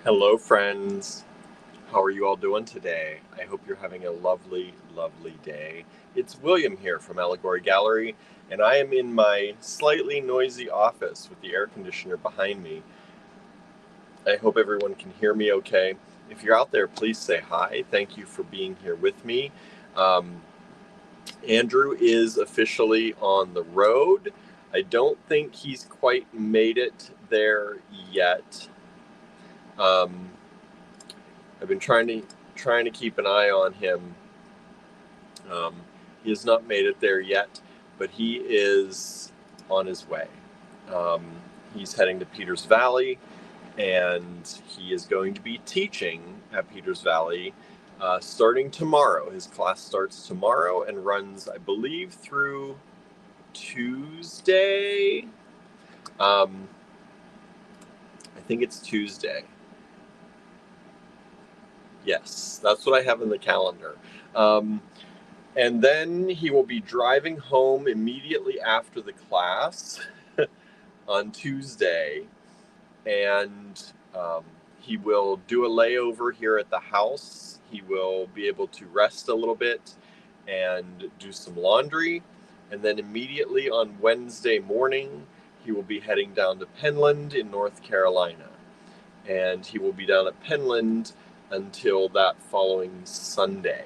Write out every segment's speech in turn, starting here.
Hello, friends. How are you all doing today? I hope you're having a lovely, lovely day. It's William here from Allegory Gallery, and I am in my slightly noisy office with the air conditioner behind me. I hope everyone can hear me okay. If you're out there, please say hi. Thank you for being here with me. Um, Andrew is officially on the road. I don't think he's quite made it there yet. Um, I've been trying to keep an eye on him. Um, he has not made it there yet, but he is on his way. Um, he's heading to Peters Valley, and he is going to be teaching at Peters Valley starting tomorrow. His class starts tomorrow and runs, I believe, through Tuesday. Um, I think it's Tuesday. Yes, that's what I have in the calendar. Um, And then he will be driving home immediately after the class on Tuesday. And he will do a layover here at the house. He will be able to rest a little bit and do some laundry. And then immediately on Wednesday morning, he will be heading down to Penland in North Carolina. And he will be down at Penland until that following Sunday,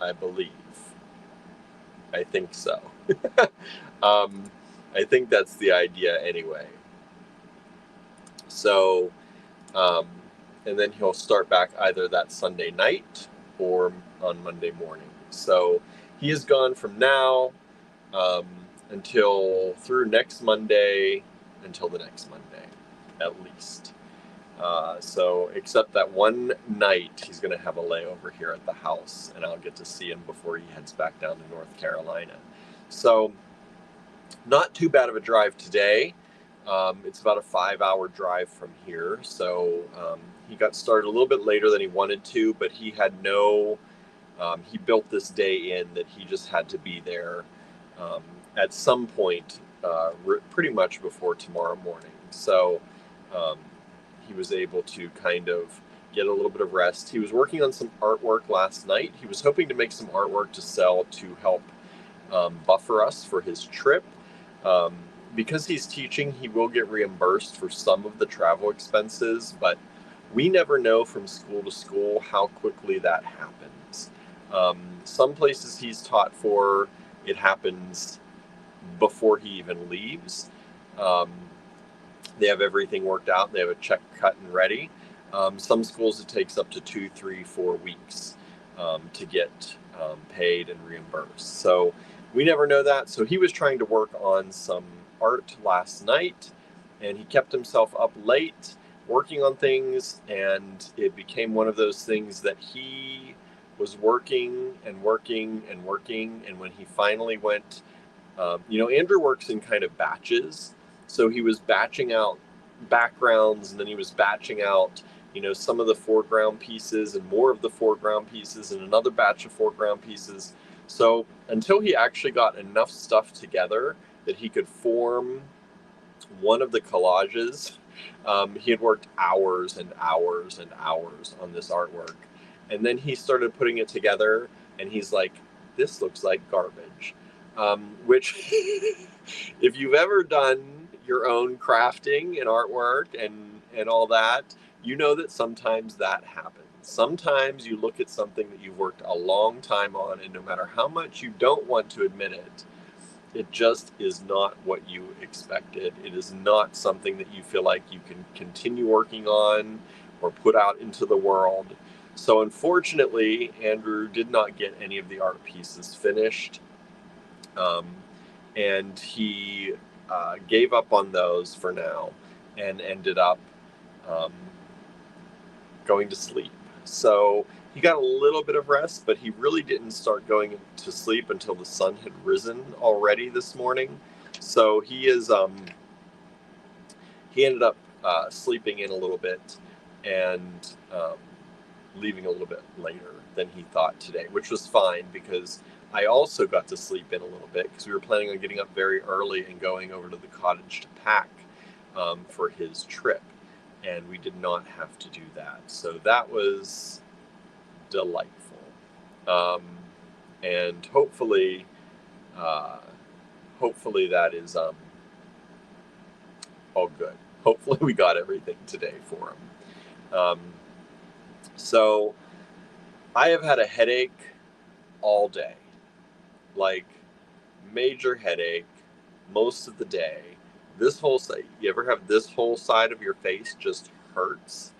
I believe. I think so. um, I think that's the idea anyway. So, um, and then he'll start back either that Sunday night or on Monday morning. So he is gone from now um, until through next Monday, until the next Monday, at least. So, except that one night, he's going to have a layover here at the house, and I'll get to see him before he heads back down to North Carolina. So, not too bad of a drive today. It's about a 5 hour drive from here. So, he got started a little bit later than he wanted to, but he had he built this day in that he just had to be there um, at some point, pretty much before tomorrow morning. So, um, he was able to kind of get a little bit of rest. He was working on some artwork last night. He was hoping to make some artwork to sell to help buffer us for his trip. Um, because he's teaching, he will get reimbursed for some of the travel expenses, but we never know from school to school how quickly that happens. Some places he's taught for, it happens before he even leaves. Um, they have everything worked out. They have a check cut and ready. Some schools it takes up to 2, 3, 4 weeks to get paid and reimbursed. So we never know that. So he was trying to work on some art last night, and he kept himself up late working on things, and it became one of those things that he was working and working and working, and when he finally went, Andrew works in kind of batches, so he was batching out backgrounds, and then he was batching out, some of the foreground pieces and more of the foreground pieces and another batch of foreground pieces. So until he actually got enough stuff together that he could form one of the collages, he had worked hours and hours and hours on this artwork. And then he started putting it together, and he's like, this looks like garbage. Which, if you've ever done your own crafting and artwork and all that, you know that sometimes that happens. Sometimes you look at something that you've worked a long time on, and no matter how much you don't want to admit it, it just is not what you expected. It is not something that you feel like you can continue working on or put out into the world. So, unfortunately, Andrew did not get any of the art pieces finished. Um, and he gave up on those for now and ended up um, going to sleep. So he got a little bit of rest, but he really didn't start going to sleep until the sun had risen already this morning. So he ended up sleeping in a little bit and leaving a little bit later than he thought today, which was fine because I also got to sleep in a little bit because we were planning on getting up very early and going over to the cottage to pack for his trip. and we did not have to do that. So that was delightful. And hopefully that is all good. Hopefully we got everything today for him. So I have had a headache all day, like major headache most of the day. This whole side, you ever have this whole side of your face just hurts?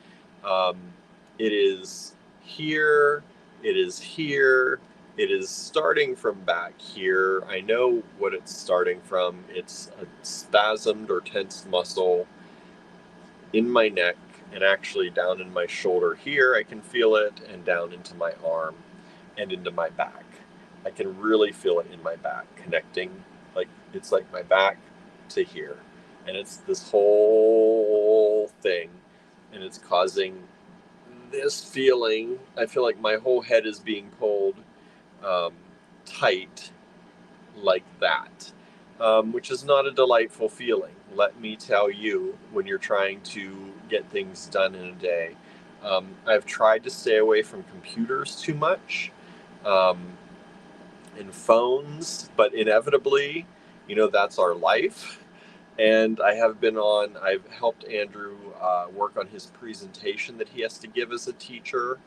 It is here, it is here, it is starting from back here. I know what it's starting from. It's a spasmed or tensed muscle in my neck, and actually down in my shoulder here, I can feel it, and down into my arm and into my back. I can really feel it in my back, connecting, like it's like my back to here. And it's this whole thing, and it's causing this feeling. I feel like my whole head is being pulled tight like that, which is not a delightful feeling. Let me tell you, when you're trying to get things done in a day. I've tried to stay away from computers too much, and phones, but inevitably, that's our life. And I've helped Andrew work on his presentation that he has to give as a teacher.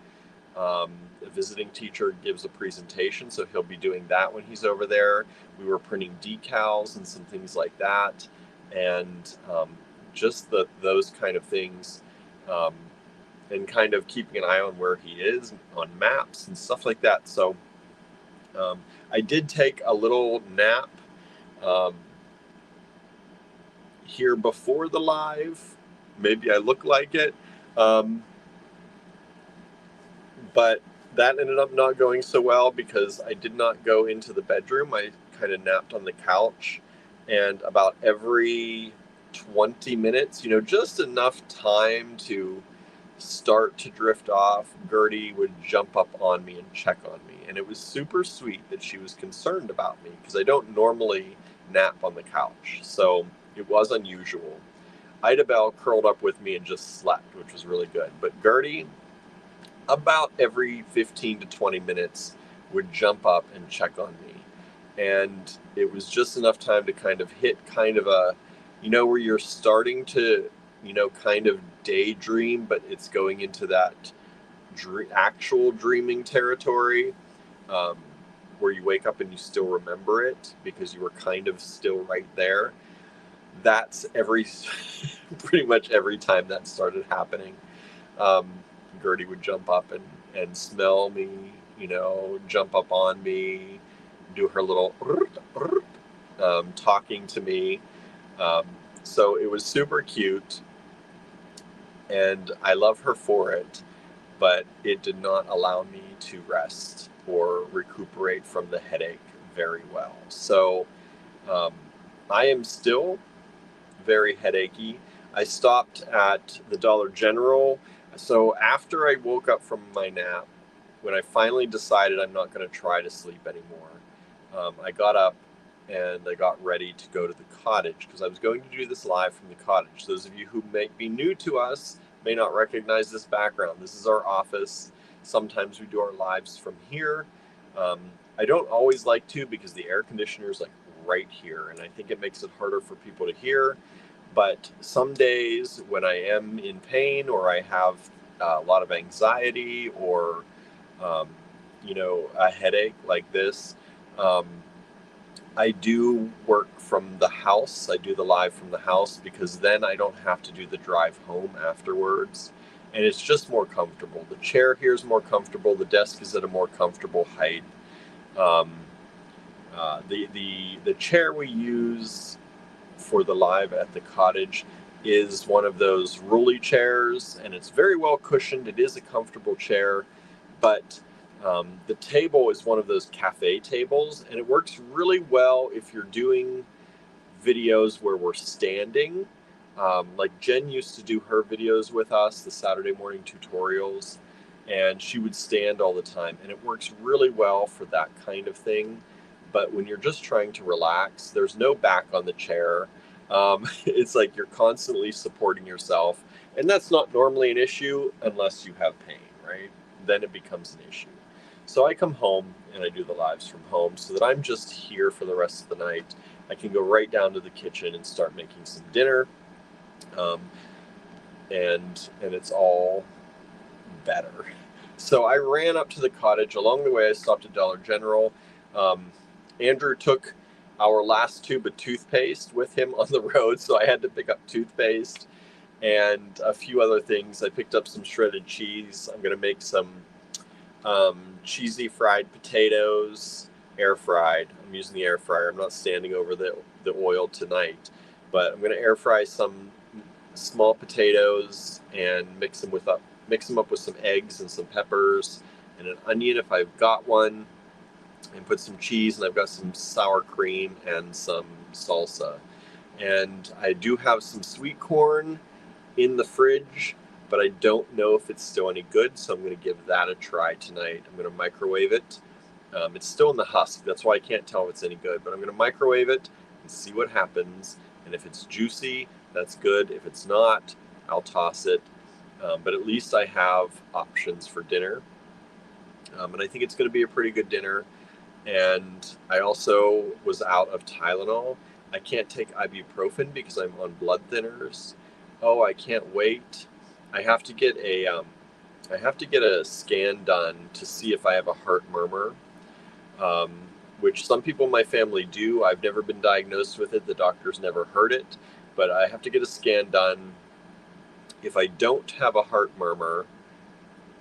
A visiting teacher gives a presentation, so he'll be doing that when he's over there. We were printing decals and some things like that, and just those kind of things, and kind of keeping an eye on where he is on maps and stuff like that. So I did take a little nap here before the live. Maybe I look like it. But that ended up not going so well because I did not go into the bedroom. I kind of napped on the couch, and about every 20 minutes, just enough time to start to drift off, Gertie would jump up on me and check on me. And it was super sweet that she was concerned about me because I don't normally nap on the couch. So it was unusual. Ida Bell curled up with me and just slept, which was really good. But Gertie, about every 15 to 20 minutes, would jump up and check on me. And it was just enough time to kind of hit kind of a, where you're starting to, kind of daydream, but it's going into that actual dreaming territory, where you wake up and you still remember it because you were kind of still right there. That's pretty much every time that started happening. Gertie would jump up and smell me, jump up on me, do her little talking to me. So it was super cute, and I love her for it, but it did not allow me to rest or recuperate from the headache very well. So I am still very headachy. I stopped at the Dollar General. So after I woke up from my nap, when I finally decided I'm not going to try to sleep anymore, I got up and I got ready to go to the cottage because I was going to do this live from the cottage. Those of you who may be new to us may not recognize this background. This is our office. Sometimes we do our lives from here. I don't always like to because the air conditioner is like right here, and I think it makes it harder for people to hear. But some days when I am in pain or I have a lot of anxiety or, a headache like this, I do work from the house. I do the live from the house because then I don't have to do the drive home afterwards. And it's just more comfortable. The chair here is more comfortable. The desk is at a more comfortable height. The chair we use for the live at the cottage is one of those rolly chairs, and it's very well cushioned. It is a comfortable chair, but the table is one of those cafe tables, and it works really well if you're doing videos where we're standing. Like Jen used to do her videos with us, the Saturday morning tutorials, and she would stand all the time, and it works really well for that kind of thing. But when you're just trying to relax, there's no back on the chair. It's like you're constantly supporting yourself, And that's not normally an issue unless you have pain, right? Then it becomes an issue. So I come home and I do the lives from home so that I'm just here for the rest of the night. I can go right down to the kitchen and start making some dinner, um, and it's all better. So I ran up to the cottage. Along the way, I stopped at Dollar General. Um, Andrew took our last tube of toothpaste with him on the road, so I had to pick up toothpaste and a few other things. I picked up some shredded cheese. I'm going to make some cheesy fried potatoes, air fried. I'm using the air fryer. I'm not standing over the oil tonight, but I'm going to air fry some small potatoes and mix them up with some eggs and some peppers and an onion if I've got one, and put some cheese, and I've got some sour cream and some salsa. And I do have some sweet corn in the fridge, but I don't know if it's still any good, so I'm going to give that a try tonight. I'm going to microwave it. It's still in the husk, that's why I can't tell if it's any good, but I'm going to microwave it and see what happens. And if it's juicy, that's good. If it's not, I'll toss it. But at least I have options for dinner. And I think it's going to be a pretty good dinner. And I also was out of Tylenol. I can't take ibuprofen because I'm on blood thinners. Oh, I can't wait. I have to get a scan done to see if I have a heart murmur, um, which some people in my family do. I've never been diagnosed with it. The doctor's never heard it, but I have to get a scan done. If I don't have a heart murmur,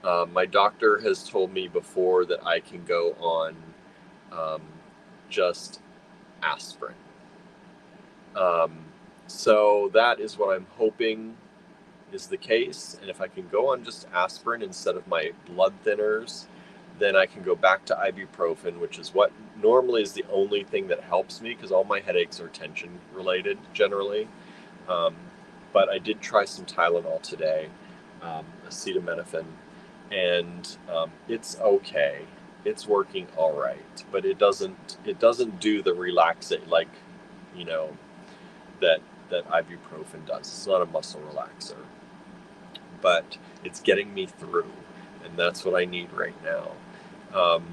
my doctor has told me before that I can go on um, just aspirin. Um, so that is what I'm hoping is the case. And if I can go on just aspirin instead of my blood thinners, then I can go back to ibuprofen, which is what normally is the only thing that helps me because all my headaches are tension related generally. Um, but I did try some Tylenol today, acetaminophen, and it's okay. It's working all right, but it doesn't do the relaxing like, you know, that ibuprofen does. It's not a muscle relaxer, but it's getting me through, and that's what I need right now. Um,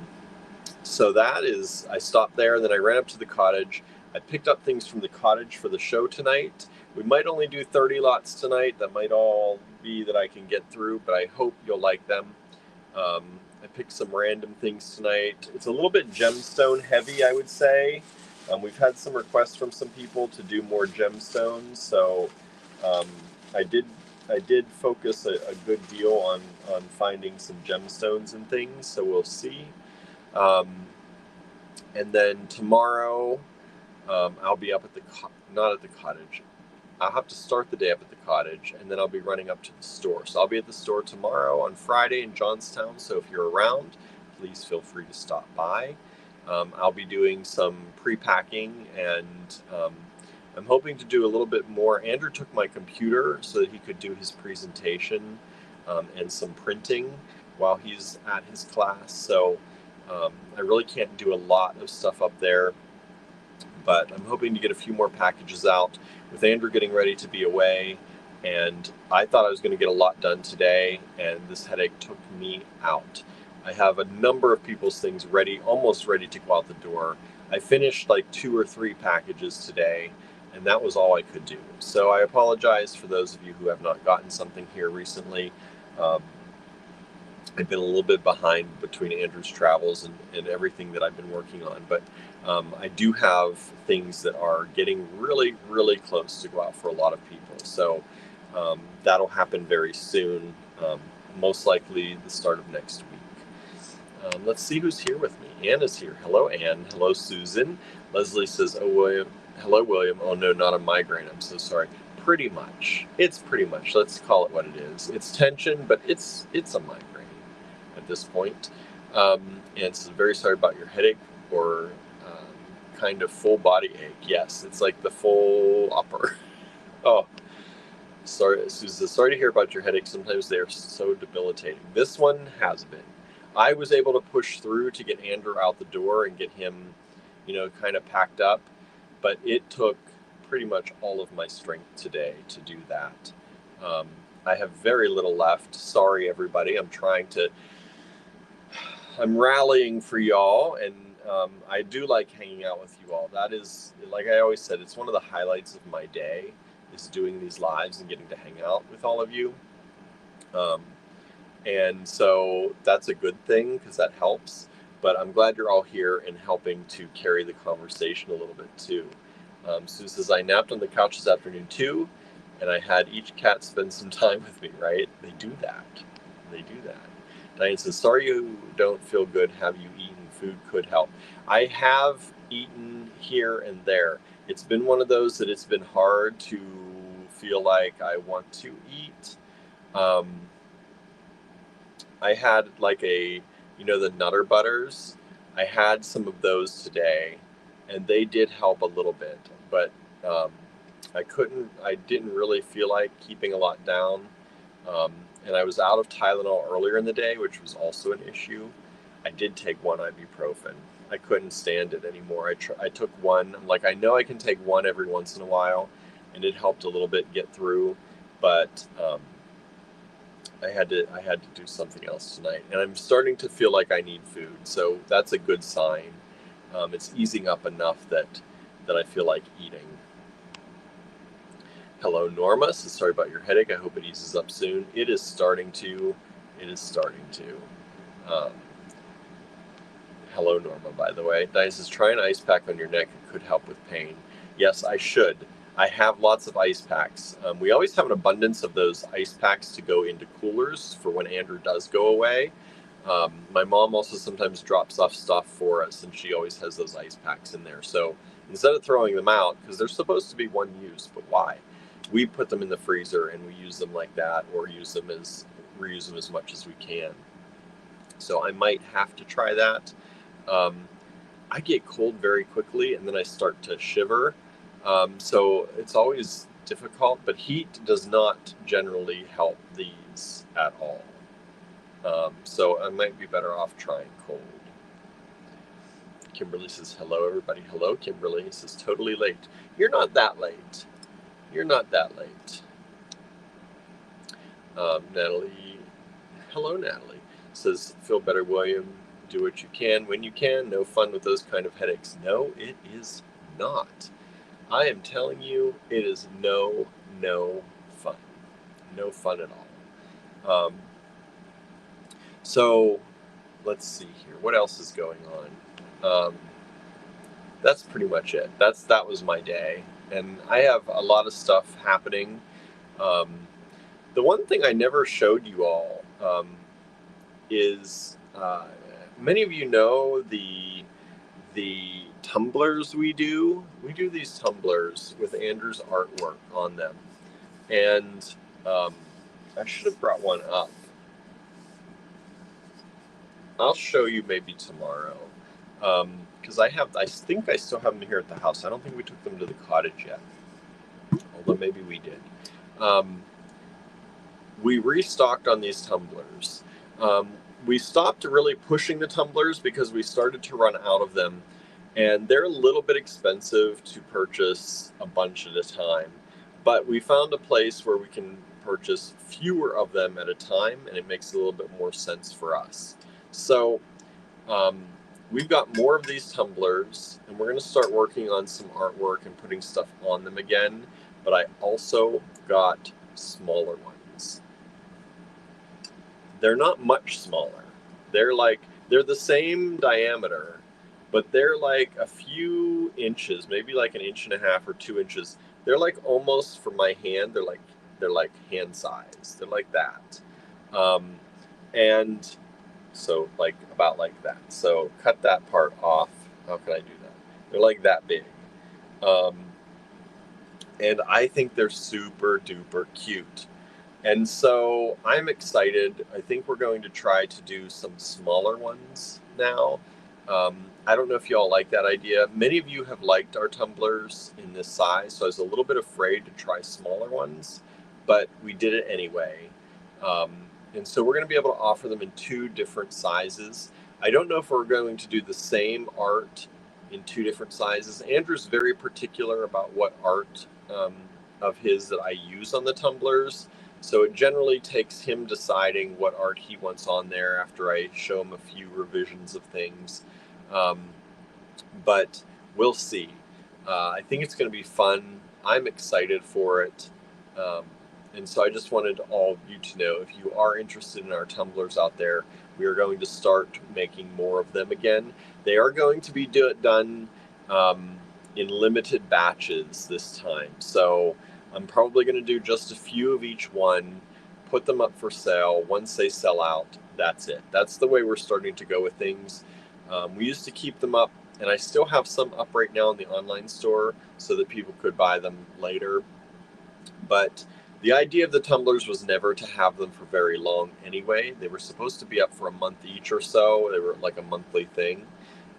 so that is, I stopped there, and then I ran up to the cottage. I picked up things from the cottage for the show tonight. We might only do 30 lots tonight. That might all be that I can get through, but I hope you'll like them. I picked some random things tonight. It's a little bit gemstone heavy, I would say. We've had some requests from some people to do more gemstones, so um, I did focus a good deal on finding some gemstones and things. So we'll see. And then tomorrow, I'll be up at not at the cottage. I'll have to start the day up at the cottage, and then I'll be running up to the store. So I'll be at the store tomorrow on Friday in Johnstown. So if you're around, please feel free to stop by. I'll be doing some pre-packing, and I'm hoping to do a little bit more. Andrew took my computer so that he could do his presentation and some printing while he's at his class. So I really can't do a lot of stuff up there, but I'm hoping to get a few more packages out with Andrew getting ready to be away. And I thought I was going to get a lot done today, and this headache took me out. I have a number of people's things ready, almost ready to go out the door. I finished like 2 or 3 packages today, and that was all I could do. So I apologize for those of you who have not gotten something here recently. I've been a little bit behind between Andrew's travels and everything that I've been working on, but I do have things that are getting really, really close to go out for a lot of people. So that'll happen very soon, most likely the start of next week. Let's see who's here with me. Ann is here. Hello, Ann. Hello, Susan. Leslie says, "Oh, William. Hello, William. Oh, no, not a migraine. I'm so sorry." Pretty much. It's pretty much. Let's call it what it is. It's tension, but it's a migraine at this point. And so very sorry about your headache or kind of full body ache. Yes, it's like the full upper. Oh, sorry, Susan. Sorry to hear about your headache. Sometimes they are so debilitating. This one has been. I was able to push through to get Andrew out the door and get him, kind of packed up, but it took pretty much all of my strength today to do that. I have very little left. Sorry, everybody. I'm rallying for y'all, and I do like hanging out with you all. That is, like I always said, it's one of the highlights of my day is doing these lives and getting to hang out with all of you. And so that's a good thing because that helps. But I'm glad you're all here and helping to carry the conversation a little bit too. Sue says, I napped on the couch this afternoon too, and I had each cat spend some time with me, right? They do that. They do that. Diane says, sorry you don't feel good. Have you eaten? Food could help. I have eaten here and there. It's been one of those that it's been hard to feel like I want to eat. I had like the Nutter Butters. I had some of those today, and they did help a little bit, but I didn't really feel like keeping a lot down. And I was out of Tylenol earlier in the day, which was also an issue. I did take one ibuprofen. I couldn't stand it anymore. I took one. I'm like, I know I can take one every once in a while, and it helped a little bit get through, but I had to do something else tonight, and I'm starting to feel like I need food. So that's a good sign. It's easing up enough that I feel like eating. Hello, Norma. So sorry about your headache. I hope it eases up soon. It is starting to. Hello, Norma, by the way. Diane says, try an ice pack on your neck. It could help with pain. Yes, I should. I have lots of ice packs. We always have an abundance of those ice packs to go into coolers for when Andrew does go away. My mom also sometimes drops off stuff for us, and she always has those ice packs in there. So instead of throwing them out, because they're supposed to be one use, but why? We put them in the freezer and we use them like that, or reuse them as much as we can. So I might have to try that. I get cold very quickly, and then I start to shiver. So it's always difficult, but heat does not generally help these at all. So I might be better off trying cold. Kimberly says, hello, everybody. Hello, Kimberly. Says, totally late. You're not that late. You're not that late. Natalie, hello, Natalie. Says, feel better, William. Do what you can when you can. No fun with those kind of headaches. No, it is not. I am telling you, it is no fun. No fun at all. So let's see here. What else is going on? That's pretty much it. That was my day. And I have a lot of stuff happening. The one thing I never showed you all is many of you know the tumblers we do. We do these tumblers with Andrew's artwork on them. And I should have brought one up. I'll show you maybe tomorrow. Because I think I still have them here at the house. I don't think we took them to the cottage yet. Although maybe we did. We restocked on these tumblers. We stopped really pushing the tumblers because we started to run out of them. And they're a little bit expensive to purchase a bunch at a time. But we found a place where we can purchase fewer of them at a time, and it makes a little bit more sense for us. So we've got more of these tumblers, and we're going to start working on some artwork and putting stuff on them again. But I also got smaller ones. They're not much smaller. They're the same diameter, but they're like a few inches, maybe like 1.5 inches or 2 inches. They're like almost for my hand. They're like hand size. They're like that. And so like about like that. So cut that part off. How can I do that? They're like that big. And I think they're super duper cute. And so I'm excited. I think we're going to try to do some smaller ones now. I don't know if y'all like that idea. Many of you have liked our tumblers in this size, so I was a little bit afraid to try smaller ones, but we did it anyway. And so we're going to be able to offer them in 2 different sizes. I don't know if we're going to do the same art in 2 different sizes. Andrew's very particular about what art of his that I use on the tumblers. So it generally takes him deciding what art he wants on there after I show him a few revisions of things. Um, but we'll see. I think it's going to be fun. I'm excited for it. Um, and so I just wanted all of you to know, if you are interested in our tumblers out there, we are going to start making more of them again. They are going to be done in limited batches this time. So I'm probably going to do just a few of each one, put them up for sale. Once they sell out, that's it. That's the way we're starting to go with things. We used to keep them up, and I still have some up right now in the online store so that people could buy them later. But the idea of the tumblers was never to have them for very long anyway. They were supposed to be up for a month each or so. They were like a monthly thing.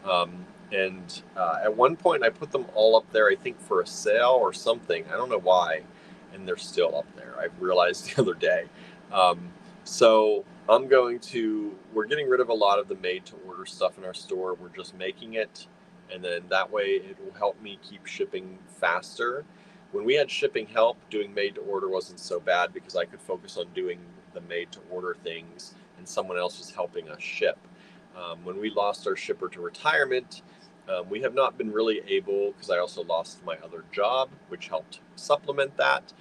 And at one point I put them all up there, I think for a sale or something. I don't know why. And they're still up there. I realized the other day. So we're getting rid of a lot of the made to order stuff in our store. We're just making it. And then that way it will help me keep shipping faster. When we had shipping help, doing made to order wasn't so bad because I could focus on doing the made to order things and someone else was helping us ship. When we lost our shipper to retirement, we have not been really able, because I also lost my other job, which helped supplement that.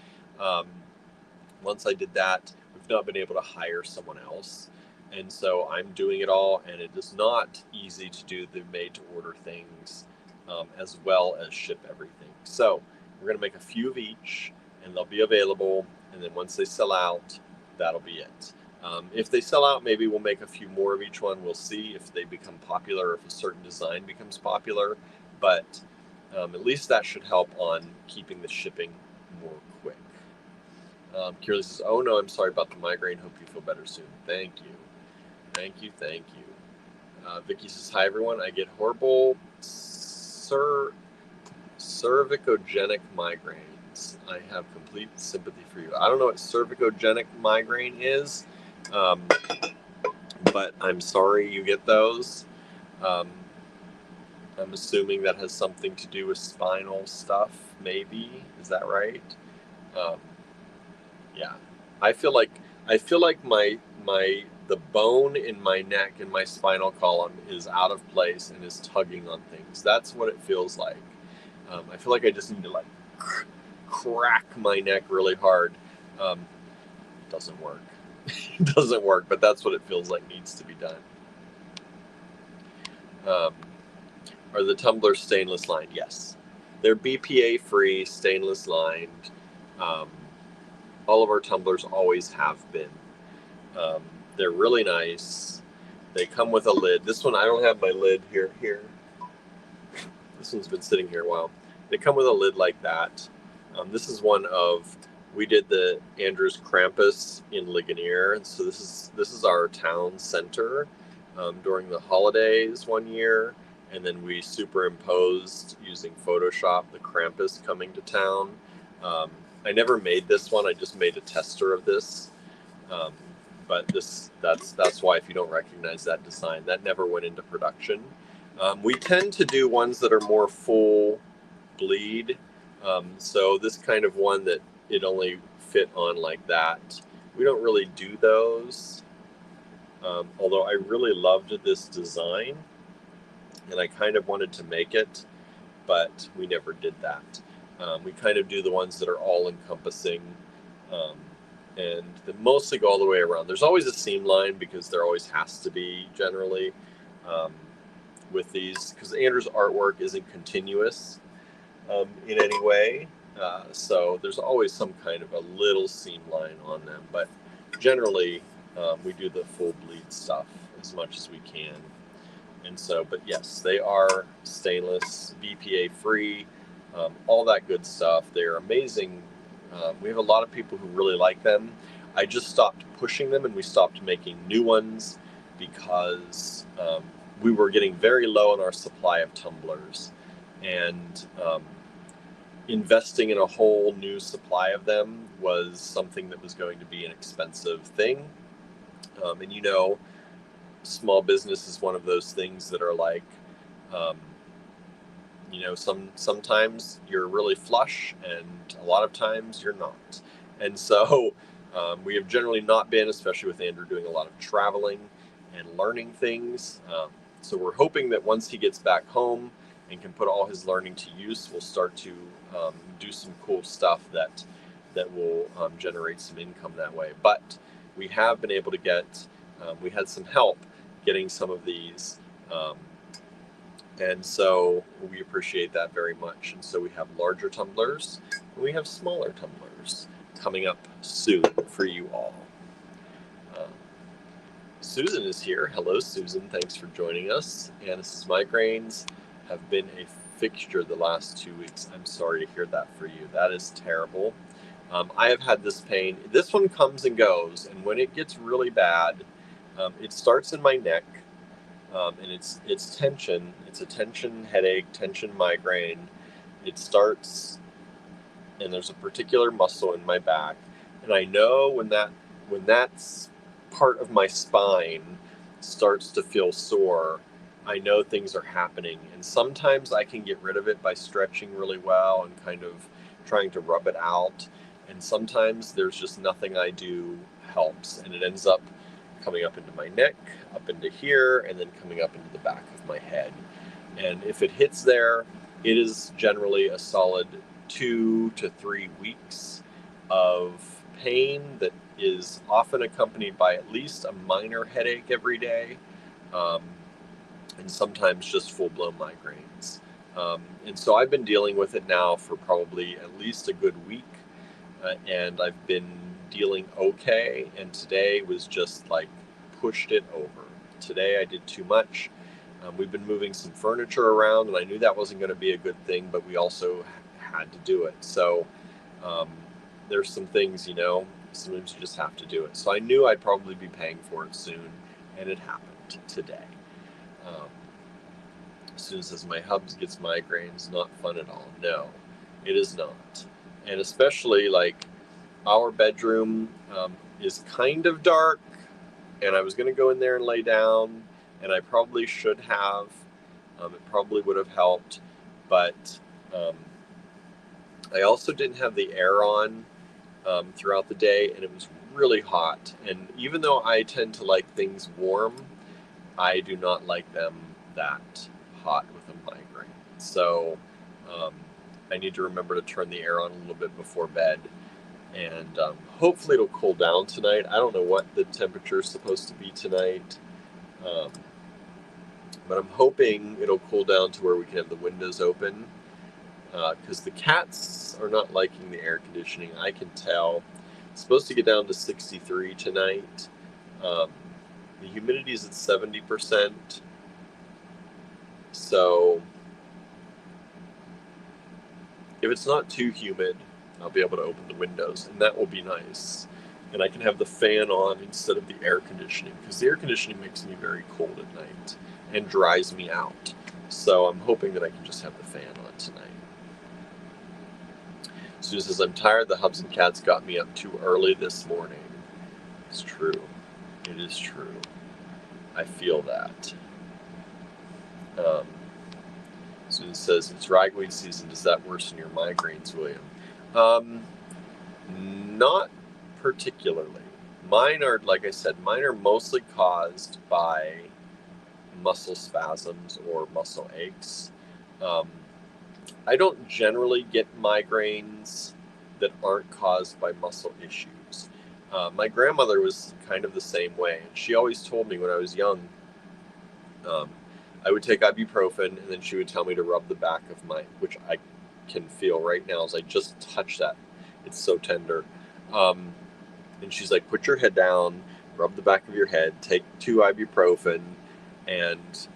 Once I did that, we've not been able to hire someone else. And so I'm doing it all, and it is not easy to do the made to order things as well as ship everything. So we're going to make a few of each, and they'll be available. And then once they sell out, that'll be it. If they sell out, maybe we'll make a few more of each one. We'll see if they become popular, if a certain design becomes popular. But at least that should help on keeping the shipping more quick. Kira says, "Oh no, I'm sorry about the migraine. Hope you feel better soon." Thank you. Thank you. Thank you. Vicky says, "Hi everyone. I get horrible cervicogenic migraines. I have complete sympathy for you." I don't know what cervicogenic migraine is, but I'm sorry you get those. I'm assuming that has something to do with spinal stuff, maybe. Is that right? Yeah. I feel like the bone in my neck and my spinal column is out of place and is tugging on things. That's what it feels like. I feel like I just need to like crack my neck really hard. It doesn't work. It doesn't work, but that's what it feels like needs to be done. Are the tumblers stainless lined? Yes. They're BPA free, stainless lined. All of our tumblers always have been. They're really nice. They come with a lid. This one, I don't have my lid here. This one's been sitting here a while. They come with a lid like that. This is one of, we did the Andrews Krampus in Ligonier, and so this is our town center during the holidays one year, and then we superimposed using Photoshop the Krampus coming to town. I never made this one. I just made a tester of this. But that's why if you don't recognize that design, that never went into production. We tend to do ones that are more full bleed. So this kind of one that it only fit on like that, we don't really do those. Although I really loved this design and I kind of wanted to make it, but we never did that. We kind of do the ones that are all encompassing and that mostly go all the way around. There's always a seam line because there always has to be generally with these, because Andrew's artwork isn't continuous in any way. So there's always some kind of a little seam line on them, but generally we do the full bleed stuff as much as we can. And so, but yes, they are stainless, BPA free, all that good stuff. They're amazing. We have a lot of people who really like them. I just stopped pushing them and we stopped making new ones because we were getting very low on our supply of tumblers, and investing in a whole new supply of them was something that was going to be an expensive thing. And you know, small business is one of those things that are like, you know, sometimes you're really flush and a lot of times you're not. And so We have generally not been, especially with Andrew doing a lot of traveling and learning things. So we're hoping that once he gets back home and can put all his learning to use, we'll start to do some cool stuff that will generate some income that way. But we have been able to get, we had some help getting some of these. And so we appreciate that very much. And so we have larger tumblers and we have smaller tumblers coming up soon for you all. Susan is here. Hello, Susan. Thanks for joining us. Anna's migraines have been a fixture the last 2 weeks. I'm sorry to hear that for you. That is terrible. I have had this pain. This one comes and goes, and when it gets really bad, it starts in my neck, and it's tension. It's a tension headache, tension migraine. It starts, and there's a particular muscle in my back, and I know when that's part of my spine starts to feel sore, I know things are happening. And sometimes I can get rid of it by stretching really well and kind of trying to rub it out. And sometimes there's just nothing I do helps, and it ends up coming up into my neck, up into here, and then coming up into the back of my head. And if it hits there, it is generally a solid 2 to 3 weeks of pain that is often accompanied by at least a minor headache every day, and sometimes just full-blown migraines. And so I've been dealing with it now for probably at least a good week, and I've been dealing okay, and today was just like pushed it over. Today I did too much. We've been moving some furniture around, and I knew that wasn't going to be a good thing, but we also had to do it. So there's some things, sometimes you just have to do it. So I knew I'd probably be paying for it soon, and it happened today. Susan says, my hubs gets migraines, not fun at all. No, it is not. And especially like our bedroom is kind of dark, and I was going to go in there and lay down, and I probably should have. It probably would have helped, but I also didn't have the air on throughout the day, and it was really hot. And even though I tend to like things warm, I do not like them that hot with a migraine. So I need to remember to turn the air on a little bit before bed, and hopefully it'll cool down tonight. I don't know what the temperature is supposed to be tonight, but I'm hoping it'll cool down to where we can have the windows open, because the cats are not liking the air conditioning. I can tell. It's supposed to get down to 63 tonight. The humidity is at 70%. So if it's not too humid, I'll be able to open the windows, and that will be nice. And I can have the fan on instead of the air conditioning, because the air conditioning makes me very cold at night and dries me out. So I'm hoping that I can just have the fan on tonight. Susan says, I'm tired. The hubs and cats got me up too early this morning. It's true. It is true. I feel that. Susan says, it's ragweed season. Does that worsen your migraines, William? Not particularly. Mine are, like I said, mine are mostly caused by muscle spasms or muscle aches. I don't generally get migraines that aren't caused by muscle issues. My grandmother was kind of the same way. And she always told me when I was young, I would take ibuprofen, and then she would tell me to rub the back of my, which I can feel right now as I just touch that. It's so tender. And she's like, put your head down, rub the back of your head, take 2 ibuprofen, and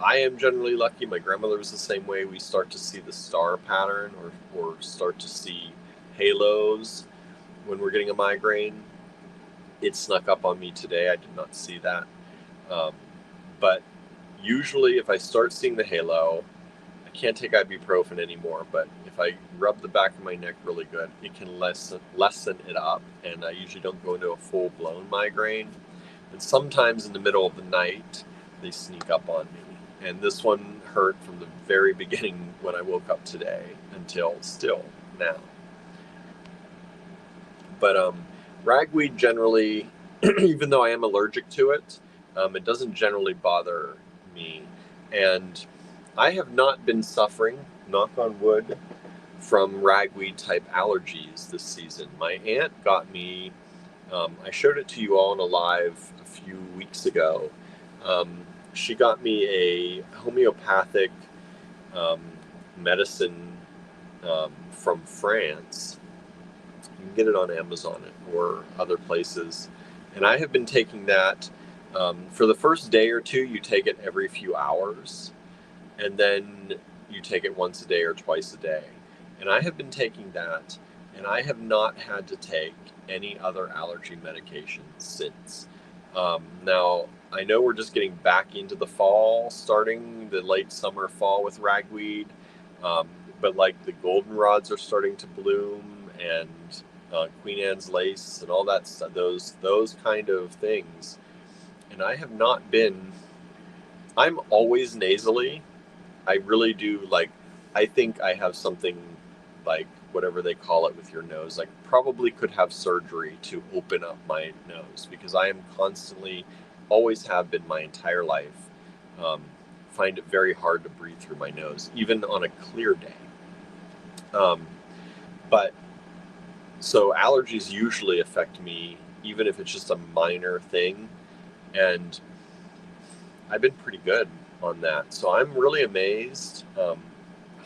I am generally lucky. My grandmother was the same way. We start to see the star pattern or start to see halos when we're getting a migraine. It snuck up on me today. I did not see that. But usually if I start seeing the halo, I can't take ibuprofen anymore, but if I rub the back of my neck really good, it can lessen it up, and I usually don't go into a full-blown migraine. And sometimes in the middle of the night, they sneak up on me. And this one hurt from the very beginning when I woke up today until still now. But ragweed generally, even though I am allergic to it, it doesn't generally bother me. And I have not been suffering, knock on wood, from ragweed type allergies this season. My aunt got me, I showed it to you all in a live a few weeks ago. She got me a homeopathic um, medicine from France. You can get it on Amazon or other places. And I have been taking that for the first day or two. You take it every few hours, and then you take it once a day or twice a day. And I have been taking that, and I have not had to take any other allergy medication since. Now, I know we're just getting back into the fall, starting the late summer fall with ragweed, um, but like the goldenrods are starting to bloom, and Queen Anne's lace and all that stuff, those kind of things. And I have not been. I'm always nasally. I really do, like, I think I have something like whatever they call it with your nose. Like, probably could have surgery to open up my nose because I am constantly, always have been my entire life, um, find it very hard to breathe through my nose, even on a clear day. Um, but so allergies usually affect me, even if it's just a minor thing. And I've been pretty good on that. So I'm really amazed.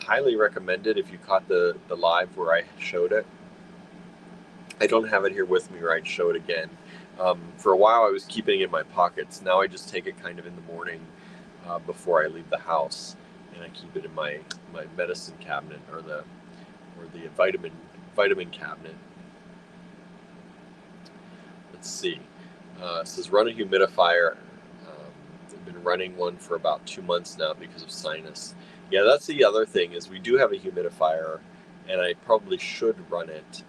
Highly recommended if you caught the live where I showed it. I don't have it here with me where I'd show it again. For a while I was keeping it in my pockets. Now I just take it kind of in the morning before I leave the house, and I keep it in my medicine cabinet or the vitamin cabinet. Let's see. It says run a humidifier. I've been running one for about 2 months now because of sinus. Yeah, that's the other thing is we do have a humidifier, and I probably should run it.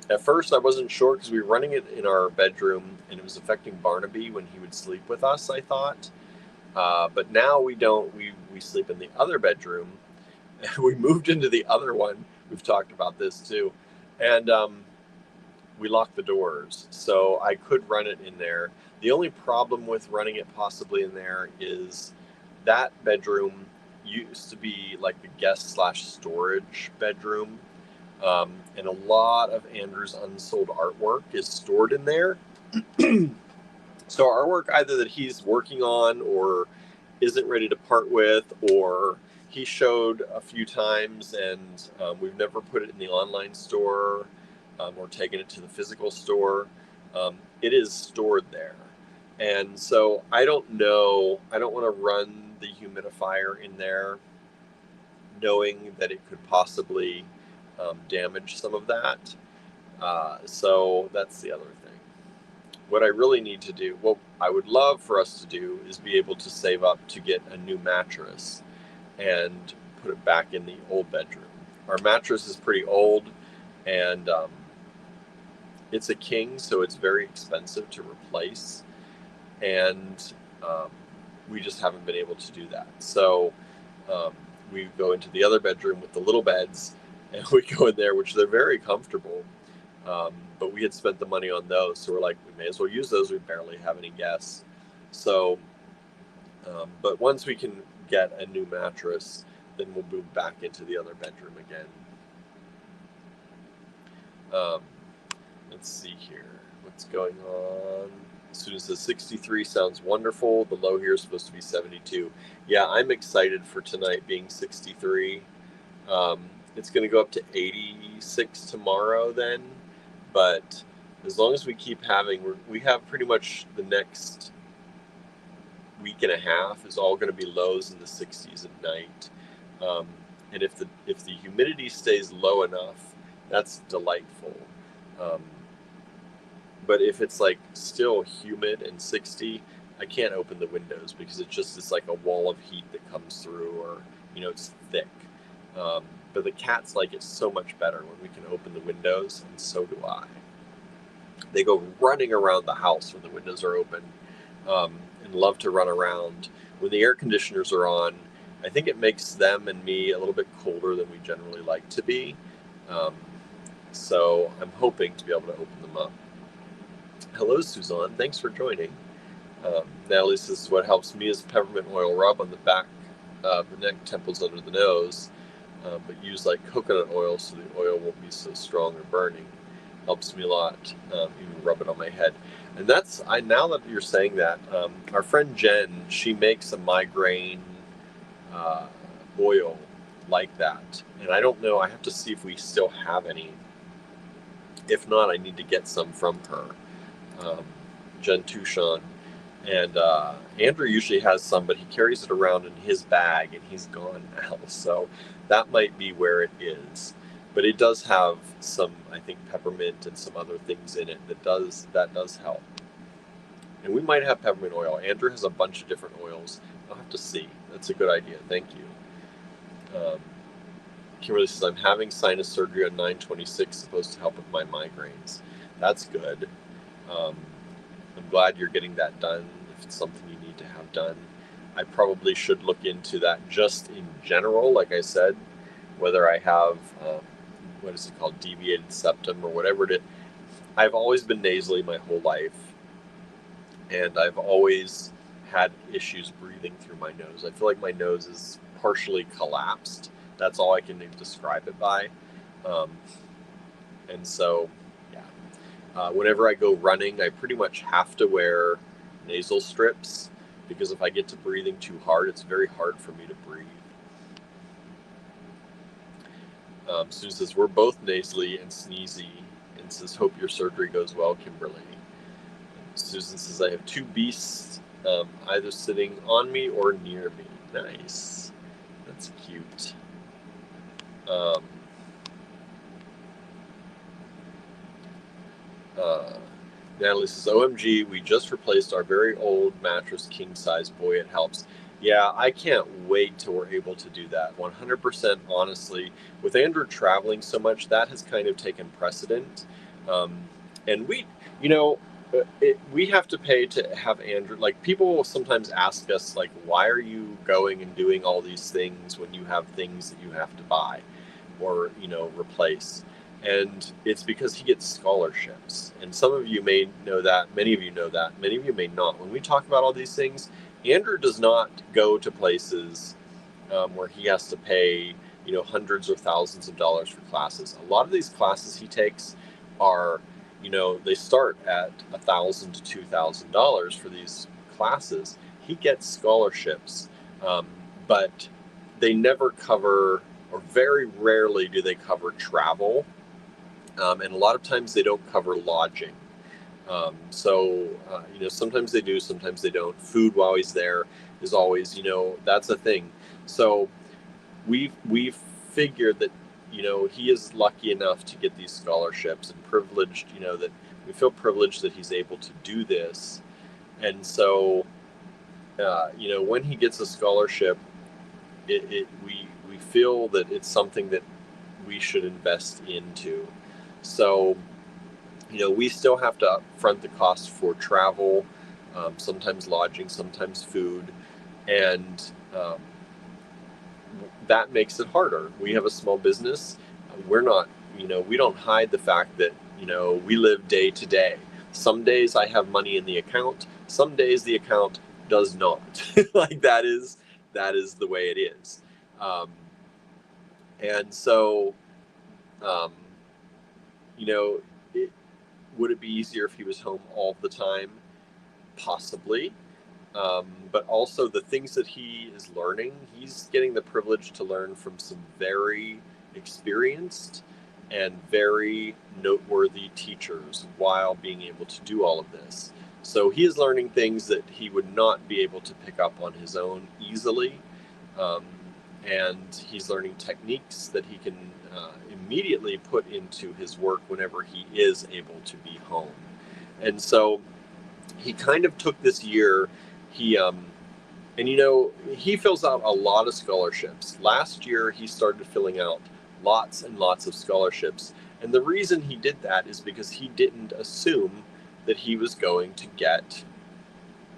At first, I wasn't sure because we were running it in our bedroom, and it was affecting Barnaby when he would sleep with us, I thought. But now we don't. We sleep in the other bedroom. We moved into the other one. We've talked about this too. And we locked the doors. So I could run it in there. The only problem with running it possibly in there is that bedroom used to be like the guest/storage bedroom. And a lot of Andrew's unsold artwork is stored in there. So artwork either that he's working on or isn't ready to part with, or he showed a few times and we've never put it in the online store or taken it to the physical store. It is stored there. And so I don't know, I don't want to run the humidifier in there knowing that it could possibly damage some of that. So that's the other thing. What I really need to do, what I would love for us to do, is be able to save up to get a new mattress and put it back in the old bedroom. Our mattress is pretty old, and it's a king, so it's very expensive to replace, and we just haven't been able to do that. So we go into the other bedroom with the little beds, and we go in there, which they're very comfortable. But we had spent the money on those, so we're like, we may as well use those. We barely have any guests. So, but once we can get a new mattress, then we'll move back into the other bedroom again. Let's see here. What's going on? Student says 63 sounds wonderful. The low here is supposed to be 72. Yeah, I'm excited for tonight being 63. It's going to go up to 86 tomorrow then. But as long as we keep having, we have pretty much the next week and a half is all going to be lows in the 60s at night. And if the humidity stays low enough, that's delightful. But if it's like still humid and 60, I can't open the windows because it's like a wall of heat that comes through, or it's thick. But the cats like it so much better when we can open the windows, and so do I. They go running around the house when the windows are open, and love to run around. When the air conditioners are on, I think it makes them and me a little bit colder than we generally like to be. So I'm hoping to be able to open them up. Hello, Suzanne. Thanks for joining. Natalie says, what helps me is peppermint oil rub on the back of the neck, temples, under the nose, but use like coconut oil so the oil won't be so strong or burning. Helps me a lot, even rub it on my head. And that's, now that you're saying that, our friend Jen, she makes a migraine oil like that. And I don't know, I have to see if we still have any. If not, I need to get some from her, Jen Tucson. And Andrew usually has some, but he carries it around in his bag, and he's gone now. So that might be where it is. But it does have some, I think, peppermint and some other things in it that does help. And we might have peppermint oil. Andrew has a bunch of different oils. I'll have to see. That's a good idea. Thank you. Kimberly says, I'm having sinus surgery on 9/26, supposed to help with my migraines. That's good. I'm glad you're getting that done if it's something you need to have done. I probably should look into that just in general, like I said, whether I have, what is it called, deviated septum or whatever it is. I've always been nasally my whole life, and I've always had issues breathing through my nose. I feel like my nose is partially collapsed. That's all I can describe it by. And so, yeah. Whenever I go running, I pretty much have to wear nasal strips, because if I get to breathing too hard, it's very hard for me to breathe. Susan says, we're both nasally and sneezy, and says, hope your surgery goes well, Kimberly. Susan says, I have two beasts, either sitting on me or near me. Nice. That's cute. Natalie says, OMG, we just replaced our very old mattress king size. Boy, it helps. Yeah, I can't wait till we're able to do that. 100% honestly. With Andrew traveling so much, that has kind of taken precedent. And we, we have to pay to have Andrew, like, people will sometimes ask us, like, why are you going and doing all these things when you have things that you have to buy or, replace? And it's because he gets scholarships. And some of you may know that. Many of you know that. Many of you may not. When we talk about all these things, Andrew does not go to places where he has to pay, hundreds or thousands of dollars for classes. A lot of these classes he takes are, they start at $1,000 to $2,000 for these classes. He gets scholarships, but they never cover, or very rarely do they cover travel. And a lot of times they don't cover lodging. Sometimes they do, sometimes they don't. Food while he's there is always, that's a thing. So we've figured that, he is lucky enough to get these scholarships, and privileged, that we feel privileged that he's able to do this. And so, when he gets a scholarship, we feel that it's something that we should invest into. So, we still have to upfront the cost for travel, sometimes lodging, sometimes food, and that makes it harder. We have a small business. We're not, we don't hide the fact that, we live day to day. Some days I have money in the account. Some days the account does not. Like that is the way it is. And so, would it be easier if he was home all the time? Possibly. But also the things that he is learning, he's getting the privilege to learn from some very experienced and very noteworthy teachers while being able to do all of this. So he is learning things that he would not be able to pick up on his own easily. And he's learning techniques that he can immediately put into his work whenever he is able to be home. And so he kind of took this year, he fills out a lot of scholarships. Last year, he started filling out lots and lots of scholarships. And the reason he did that is because he didn't assume that he was going to get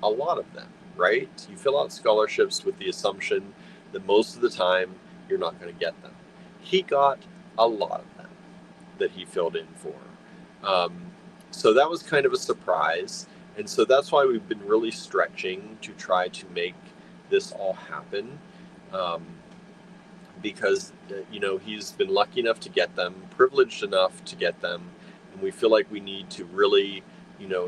a lot of them, right? You fill out scholarships with the assumption that most of the time you're not going to get them. He got a lot of them. that he filled in for. So that was kind of a surprise. And so that's why we've been really stretching to try to make this all happen. Because, he's been lucky enough to get them, privileged enough to get them. And we feel like we need to really,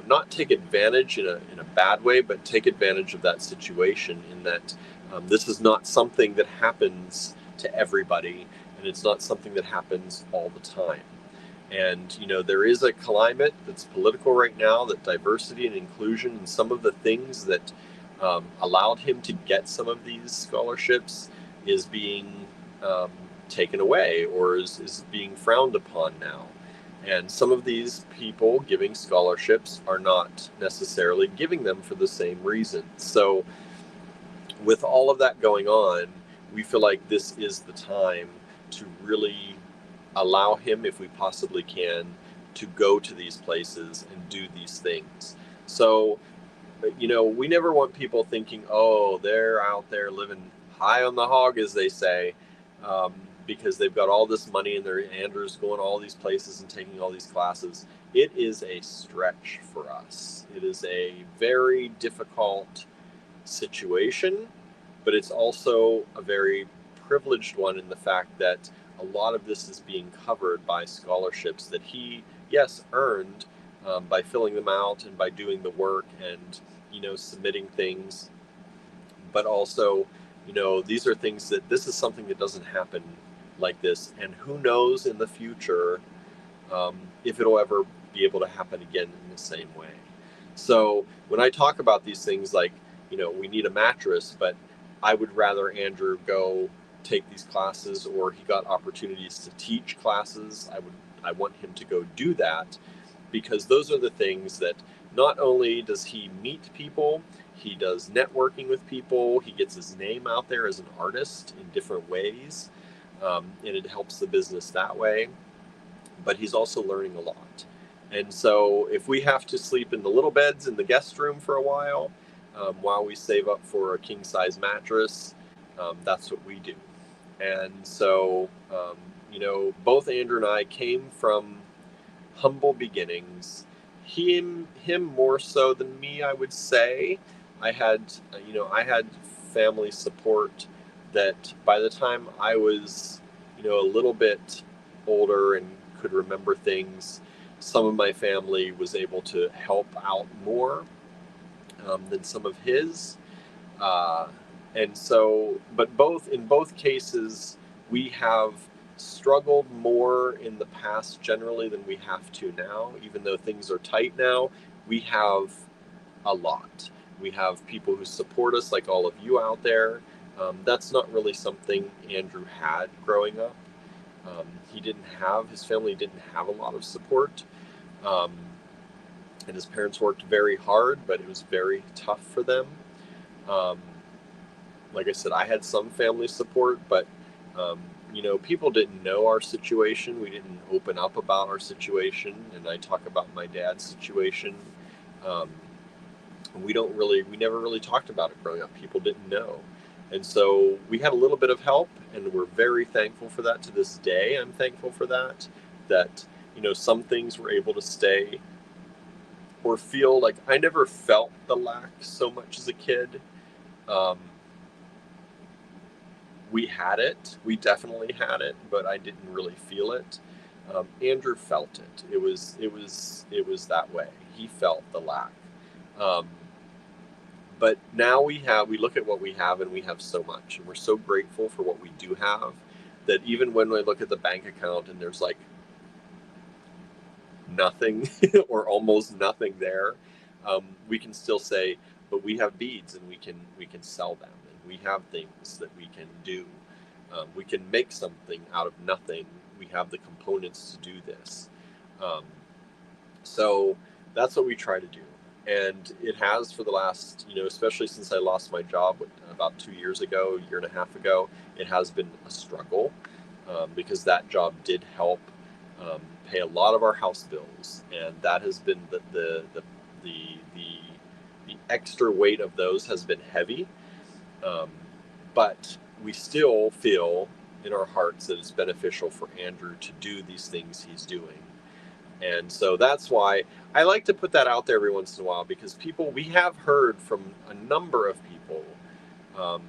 not take advantage in a bad way, but take advantage of that situation in that this is not something that happens to everybody. And it's not something that happens all the time. And, there is a climate that's political right now, that diversity and inclusion and some of the things that allowed him to get some of these scholarships is being taken away or is being frowned upon now. And some of these people giving scholarships are not necessarily giving them for the same reason. So with all of that going on, we feel like this is the time to really allow him, if we possibly can, to go to these places and do these things. So, we never want people thinking, oh, they're out there living high on the hog, as they say, because they've got all this money and Andrew's going all these places and taking all these classes. It is a stretch for us. It is a very difficult situation, but it's also a very privileged one in the fact that a lot of this is being covered by scholarships that he, yes, earned by filling them out and by doing the work and, submitting things. But also, these are things this is something that doesn't happen like this. And who knows in the future if it'll ever be able to happen again in the same way. So when I talk about these things like, we need a mattress, but I would rather Andrew go take these classes, or he got opportunities to teach classes. I want him to go do that, because those are the things that not only does he meet people, he does networking with people, he gets his name out there as an artist in different ways, and it helps the business that way, but he's also learning a lot. And so if we have to sleep in the little beds in the guest room for a while we save up for a king-size mattress, that's what we do. And so, both Andrew and I came from humble beginnings. Him more so than me, I would say. I had family support that by the time I was, a little bit older and could remember things, some of my family was able to help out more than some of his. And so, but in both cases, we have struggled more in the past generally than we have to now. Even though things are tight now, we have a lot. We have people who support us, like all of you out there. That's not really something Andrew had growing up. His family didn't have a lot of support. And his parents worked very hard, but it was very tough for them. Like I said, I had some family support, but people didn't know our situation. We didn't open up about our situation, and I talk about my dad's situation. We never really talked about it growing up. People didn't know. And so we had a little bit of help, and we're very thankful for that to this day. I'm thankful for that some things were able to stay or feel like I never felt the lack so much as a kid. We had it. We definitely had it, but I didn't really feel it. Andrew felt it. It was that way. He felt the lack. But now we look at what we have, and we have so much, and we're so grateful for what we do have, that even when we look at the bank account and there's like nothing or almost nothing there, we can still say, but we have beads, and we can sell them, and we have things that we can do. We can make something out of nothing. We have the components to do this. So that's what we try to do. And it has for the last, especially since I lost my job about 2 years ago, a year and a half ago, it has been a struggle because that job did help pay a lot of our house bills. And that has been the extra weight of those has been heavy. But we still feel in our hearts that it's beneficial for Andrew to do these things he's doing. And so that's why I like to put that out there every once in a while, because we have heard from a number of people, um,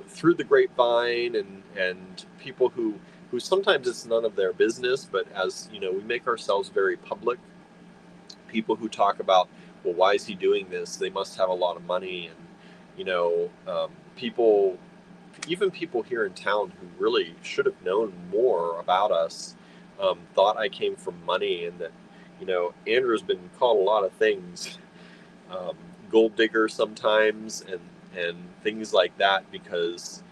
through the grapevine, and people who sometimes it's none of their business, but as we make ourselves very public. People who talk about, well, why is he doing this? They must have a lot of money, and people, even people here in town who really should have known more about us, thought I came from money, and that Andrew's been called a lot of things, gold digger sometimes, and things like that, because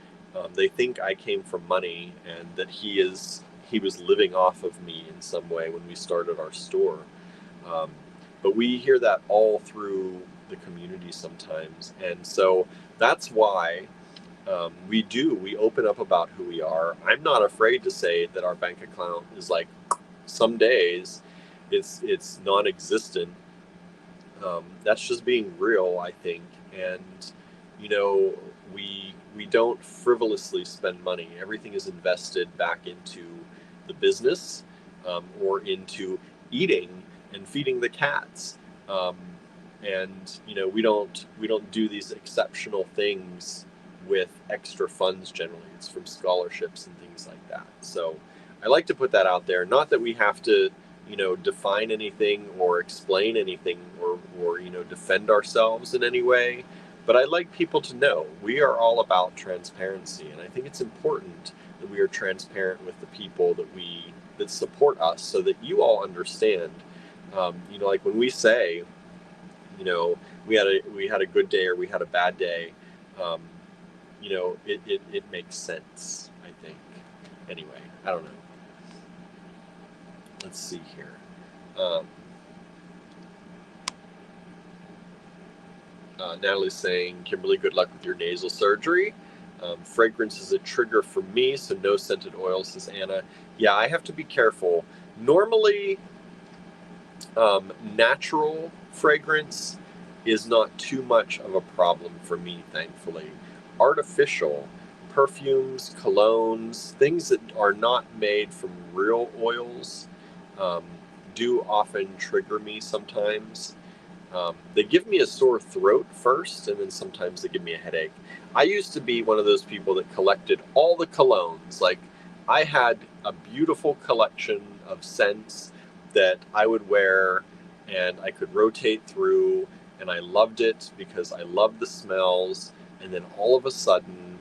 they think I came from money, and that he was living off of me in some way when we started our store. But we hear that all through the community sometimes, and so that's why we open up about who we are. I'm not afraid to say that our bank account is like, some days it's non-existent. That's just being real, I think. And we don't frivolously spend money. Everything is invested back into the business, or into eating and feeding the cats. And we don't do these exceptional things with extra funds. Generally, it's from scholarships and things like that. So I like to put that out there. Not that we have to define anything or explain anything, or defend ourselves in any way, but I'd like people to know we are all about transparency, and I think it's important that we are transparent with the people that support us, so that you all understand. Like when we say, we had a good day or we had a bad day, it makes sense, I think. Anyway, I don't know. Let's see here. Natalie's saying, Kimberly, good luck with your nasal surgery. Fragrance is a trigger for me, so no scented oils, says Anna. Yeah, I have to be careful. Normally, natural fragrance is not too much of a problem for me, thankfully. Artificial perfumes, colognes, things that are not made from real oils, do often trigger me sometimes. They give me a sore throat first, and then sometimes they give me a headache. I used to be one of those people that collected all the colognes. Like, I had a beautiful collection of scents that I would wear and I could rotate through, and I loved it because I loved the smells. And then all of a sudden,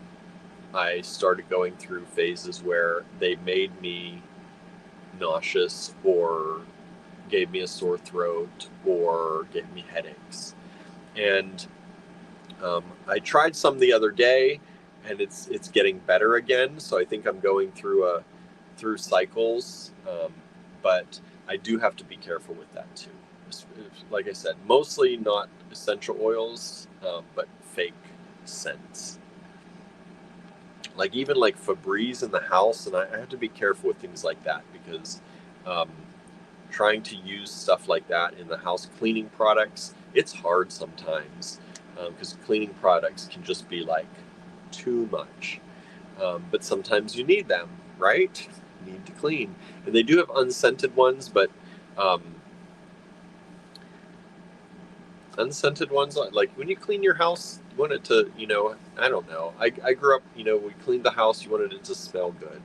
I started going through phases where they made me nauseous, or gave me a sore throat, or gave me headaches. And I tried some the other day, and it's getting better again. So I think I'm going through cycles, but I do have to be careful with that too. Like I said, mostly not essential oils, but fake scents. Like even like Febreze in the house, and I have to be careful with things like that, because trying to use stuff like that in the house, cleaning products, it's hard sometimes, because cleaning products can just be like too much. But sometimes you need them, right? You need to clean. And they do have unscented ones, but unscented ones, like when you clean your house, you want it to, I don't know. I grew up, we cleaned the house, you wanted it to smell good.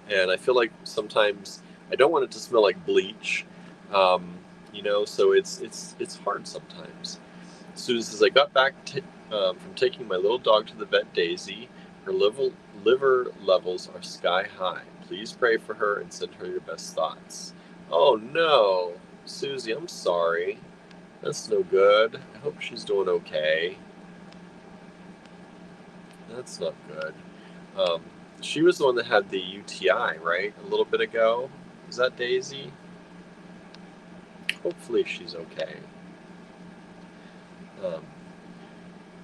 And I feel like sometimes I don't want it to smell like bleach, so it's hard sometimes. Susan says, I got back from taking my little dog to the vet, Daisy. Her liver levels are sky high. Please pray for her and send her your best thoughts. Oh no, Susie, I'm sorry. That's no good. I hope she's doing okay. That's not good. She was the one that had the UTI, right? A little bit ago. Is that Daisy? Hopefully she's okay.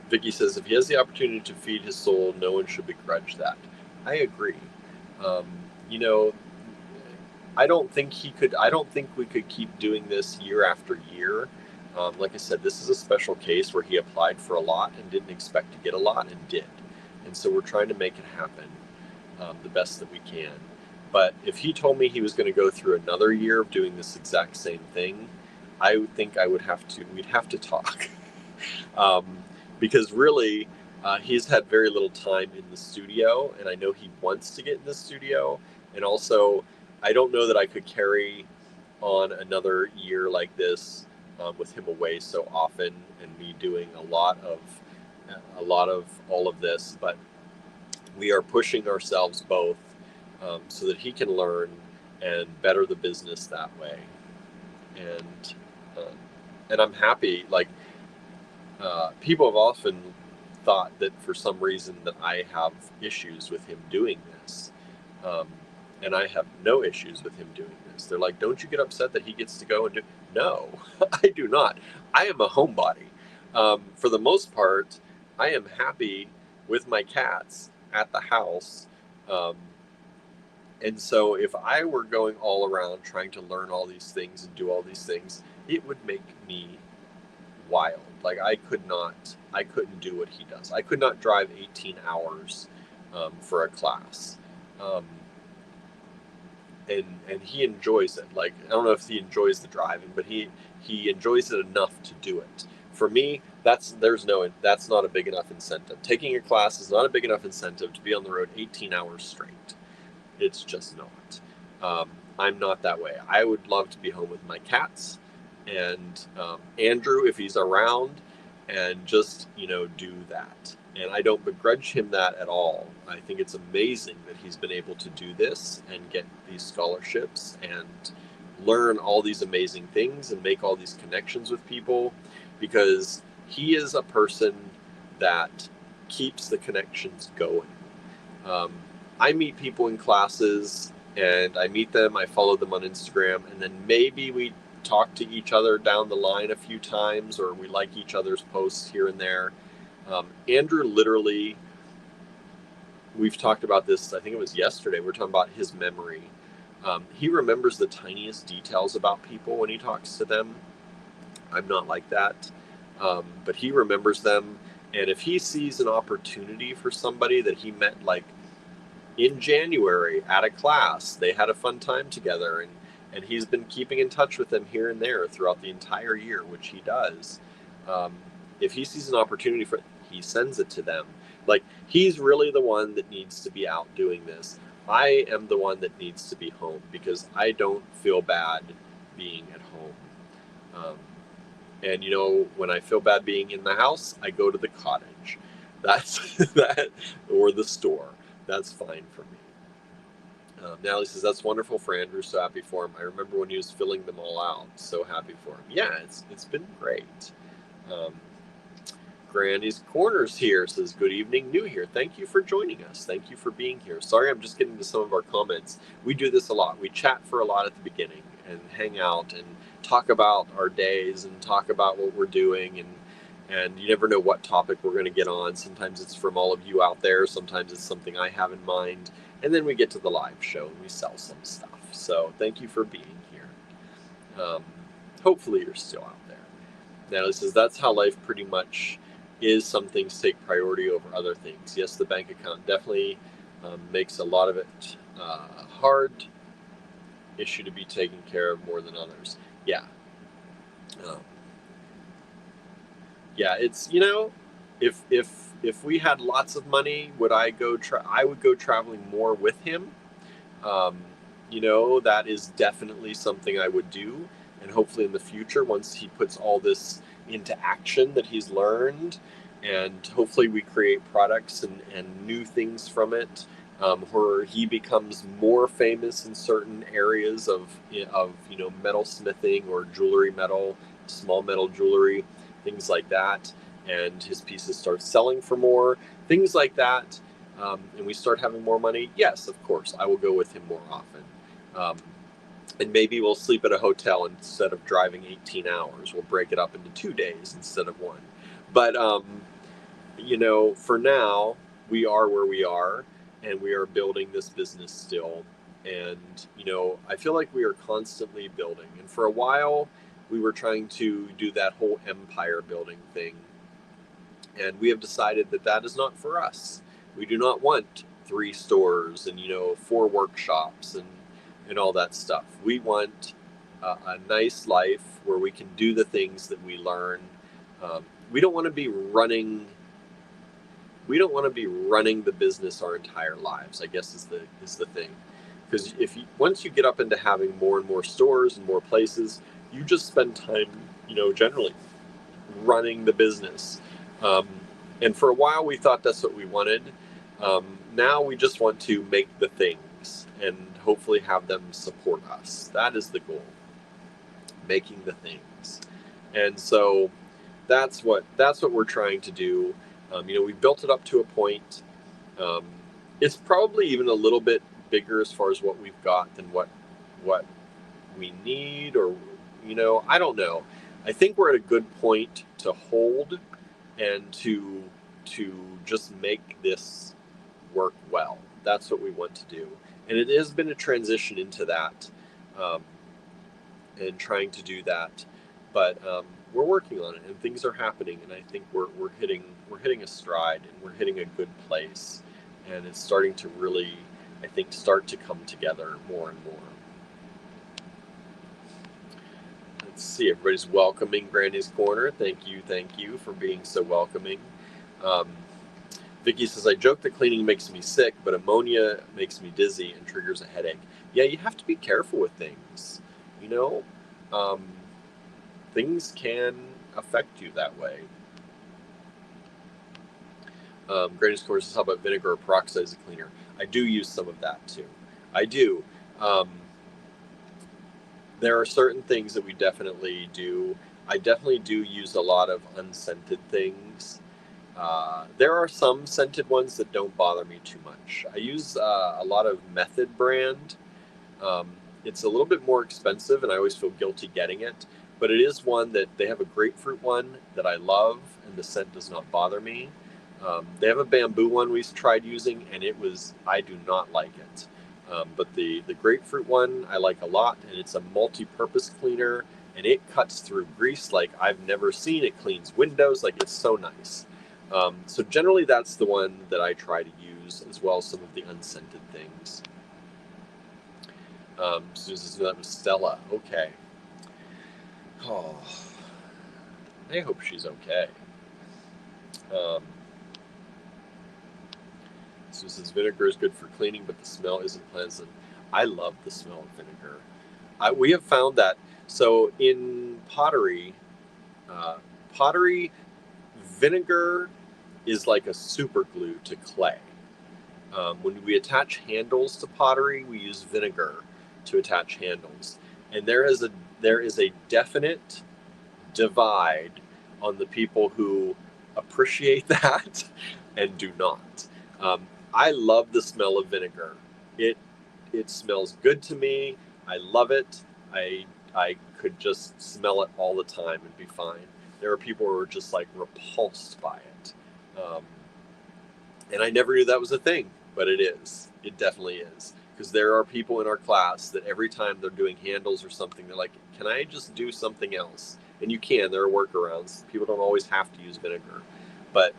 Vicky says, if he has the opportunity to feed his soul, no one should begrudge that. I agree. I don't think we could keep doing this year after year. Like I said, this is a special case where he applied for a lot and didn't expect to get a lot, and did. And so we're trying to make it happen. the best that we can. But if he told me he was going to go through another year of doing this exact same thing, I would think we'd have to talk. um, because really, he's had very little time in the studio, and I know he wants to get in the studio. And also, I don't know that I could carry on another year like this with him away so often and me doing a lot of all of this. But we are pushing ourselves both so that he can learn and better the business that way. And I'm happy. Like people have often thought that for some reason that I have issues with him doing this. Um, and I have no issues with him doing this. They're like, don't you get upset that he gets to go and do? No, I do not. I am a homebody. For the most part, I am happy with my cats at the house. Um, and so if I were going all around trying to learn all these things and do all these things, it would make me wild. Like I couldn't do what he does. I could not drive 18 hours for a class. Um, and he enjoys it. Like I don't know if he enjoys the driving, but he enjoys it enough to do it. For me, that's not a big enough incentive. Taking a class is not a big enough incentive to be on the road 18 hours straight. It's just not. I'm not that way. I would love to be home with my cats and Andrew if he's around, and just do that. And I don't begrudge him that at all. I think it's amazing that he's been able to do this and get these scholarships and learn all these amazing things and make all these connections with people, because he is a person that keeps the connections going. I meet people in classes and I meet them, I follow them on Instagram, and then maybe we talk to each other down the line a few times, or we like each other's posts here and there. Andrew literally, we've talked about this, I think it was yesterday, we were talking about his memory. He remembers the tiniest details about people when he talks to them. I'm not like that. But he remembers them. And if he sees an opportunity for somebody that he met like in January at a class, they had a fun time together, and he's been keeping in touch with them here and there throughout the entire year, which he does. If he sees an opportunity he sends it to them. Like, he's really the one that needs to be out doing this. I am the one that needs to be home because I don't feel bad being at home. And when I feel bad being in the house, I go to the cottage. That's that, or the store. That's fine for me. Natalie says, that's wonderful for Andrew. So happy for him. I remember when he was filling them all out. So happy for him. Yeah, it's been great. Granny's Corners here says, good evening, new here. Thank you for joining us. Thank you for being here. Sorry, I'm just getting to some of our comments. We do this a lot. We chat for a lot at the beginning and hang out and talk about our days and talk about what we're doing. And you never know what topic we're going to get on. Sometimes it's from all of you out there. Sometimes it's something I have in mind. And then we get to the live show and we sell some stuff. So thank you for being here. Hopefully you're still out there. Natalie says, that's how life pretty much is. Some things take priority over other things. Yes, the bank account definitely makes a lot of it hard issue to be taken care of more than others. Yeah. Yeah, it's, if we had lots of money, would I go I would go traveling more with him. That is definitely something I would do. And hopefully in the future, once he puts all this into action that he's learned, and hopefully we create products and new things from it, where he becomes more famous in certain areas of metal smithing or small metal jewelry, things like that, and his pieces start selling for more, things like that, and we start having more money. Yes, of course, I will go with him more often. And maybe we'll sleep at a hotel instead of driving 18 hours. We'll break it up into 2 days instead of 1. But, for now, we are where we are, and we are building this business still. And, I feel like we are constantly building. And for a while, we were trying to do that whole empire building thing. And we have decided that that is not for us. We do not want 3 stores and, 4 workshops and all that stuff. We want a nice life where we can do the things that we learn. We don't want to be running. We don't want to be running the business our entire lives, I guess is the thing. Because once you get up into having more and more stores and more places, you just spend time, generally running the business. And for a while, we thought that's what we wanted. Now we just want to make the things and hopefully have them support us. That is the goal, making the things. And so that's what we're trying to do. We built it up to a point. It's probably even a little bit bigger as far as what we've got than what we need, or I don't know. I think we're at a good point to hold and to just make this work well. That's what we want to do, and it has been a transition into that, and trying to do that, but we're working on it, and things are happening, and I think we're hitting a stride, and we're hitting a good place, and it's starting to really, I think, start to come together more and more. Let's see, everybody's welcoming Granny's Corner. Thank you for being so welcoming. Vicky says, I joke that cleaning makes me sick, but ammonia makes me dizzy and triggers a headache. Yeah, you have to be careful with things. Things can affect you that way. Granny's Corner says, how about vinegar or peroxide as a cleaner? I do use some of that too. I do. There are certain things that we definitely do. I definitely do use a lot of unscented things. There are some scented ones that don't bother me too much. I use a lot of Method brand. It's a little bit more expensive, and I always feel guilty getting it. But it is one that they have a grapefruit one that I love, and the scent does not bother me. They have a bamboo one we tried using, and I do not like it. But the grapefruit one I like a lot, and it's a multi-purpose cleaner, and it cuts through grease like I've never seen. It cleans windows, like it's so nice. So generally that's the one that I try to use, as well as some of the unscented things. Susan, that was Stella. Okay. Oh, I hope she's okay. Susan says vinegar is good for cleaning, but the smell isn't pleasant. I love the smell of vinegar. We have found that. So in pottery, vinegar is like a super glue to clay. When we attach handles to pottery, we use vinegar to attach handles, and there is a definite divide on the people who appreciate that and do not. I love the smell of vinegar. It smells good to me. I love it. I could just smell it all the time and be fine. There are people who are just like repulsed by it. And I never knew that was a thing, but it is. It definitely is. Because there are people in our class that every time they're doing handles or something, they're like, can I just do something else? And you can. There are workarounds. People don't always have to use vinegar. But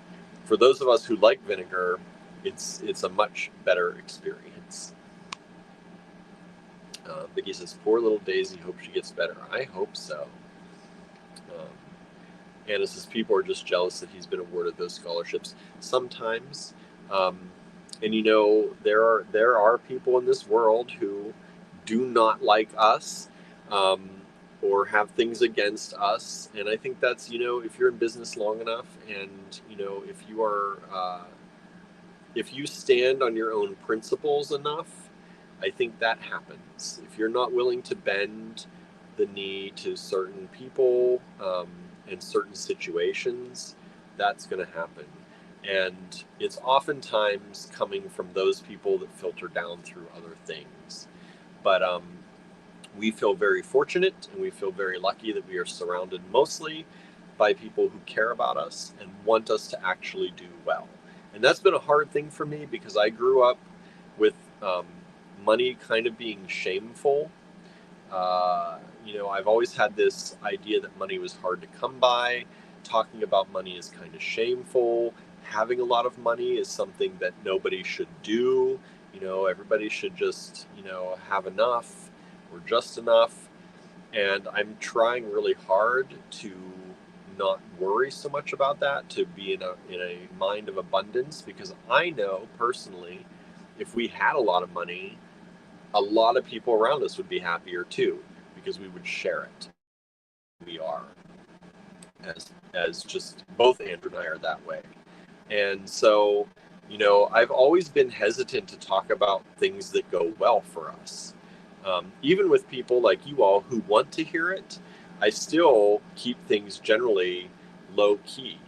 for those of us who like vinegar, it's a much better experience. Vicky says, poor little Daisy, hope she gets better. I hope so. Anna says, people are just jealous that he's been awarded those scholarships. Sometimes. And there are people in this world who do not like us, or have things against us. And I think that's, if you're in business long enough, and, if you stand on your own principles enough, I think that happens. If you're not willing to bend the knee to certain people, and certain situations, that's going to happen. And it's oftentimes coming from those people that filter down through other things. But we feel very fortunate, and we feel very lucky that we are surrounded mostly by people who care about us and want us to actually do well. And that's been a hard thing for me, because I grew up with money kind of being shameful. I've always had this idea that money was hard to come by. Talking about money is kind of shameful. having a lot of money is something that nobody should do. Everybody should just, have enough or just enough. And I'm trying really hard to not worry so much about that, to be in a mind of abundance, because I know personally, if we had a lot of money, a lot of people around us would be happier too, because we would share it. We are, as just both Andrew and I are that way. And so, I've always been hesitant to talk about things that go well for us. Even with people like you all who want to hear it, I still keep things generally low key.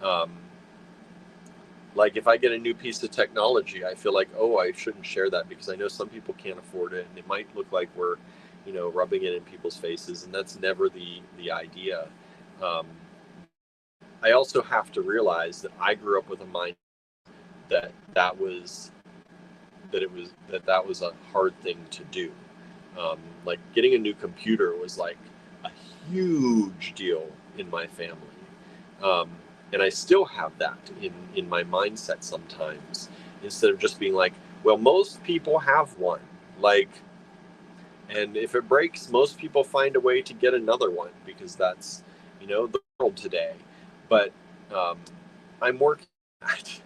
Um, like if I get a new piece of technology, I feel like, oh, I shouldn't share that because I know some people can't afford it, and it might look like we're, rubbing it in people's faces, and that's never the idea. Um, I also have to realize that I grew up with a mind that that was that was a hard thing to do. Like getting a new computer was like a huge deal in my family, um, and I still have that in my mindset sometimes. Instead of just being like, well, most people have one, like, and if it breaks, most people find a way to get another one because that's the world today. But um, I'm working at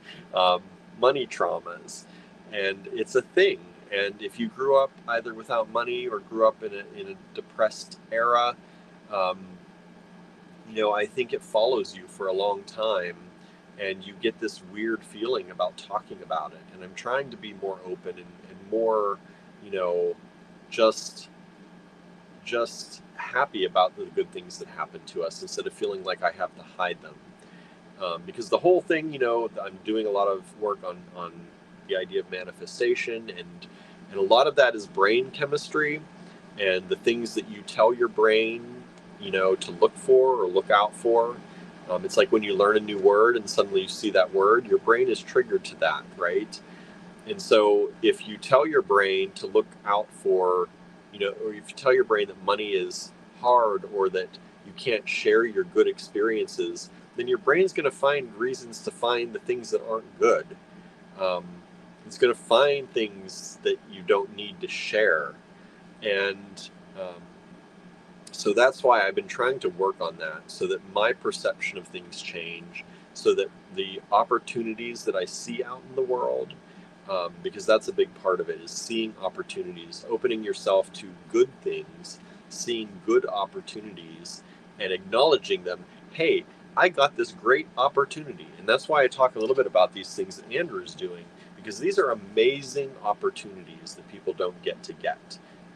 money traumas, and it's a thing. And if you grew up either without money or grew up in a depressed era, um, I think it follows you for a long time, and you get this weird feeling about talking about it. And I'm trying to be more open and more, you know, just happy about the good things that happen to us instead of feeling like I have to hide them. Because the whole thing, I'm doing a lot of work on the idea of manifestation, and a lot of that is brain chemistry and the things that you tell your brain, to look for or look out for. It's like when you learn a new word and suddenly you see that word, your brain is triggered to that, right? And so if you tell your brain to look out for, or if you tell your brain that money is hard or that you can't share your good experiences, then your brain's going to find reasons to find the things that aren't good. Um, it's going to find things that you don't need to share. And so that's why I've been trying to work on that so that my perception of things change, so that the opportunities that I see out in the world, because that's a big part of it, is seeing opportunities, opening yourself to good things, seeing good opportunities and acknowledging them. Hey, I got this great opportunity. And that's why I talk a little bit about these things that Andrew is doing, because these are amazing opportunities that people don't get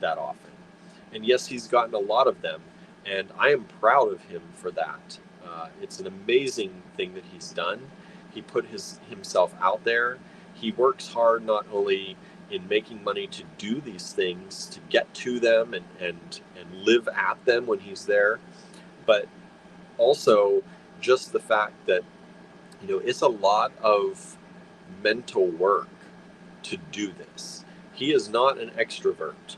that often. And yes, he's gotten a lot of them, and I am proud of him for that. It's an amazing thing that he's done. He put himself out there. He works hard not only in making money to do these things, to get to them and live at them when he's there, but also just the fact that, it's a lot of mental work to do this. He is not an extrovert.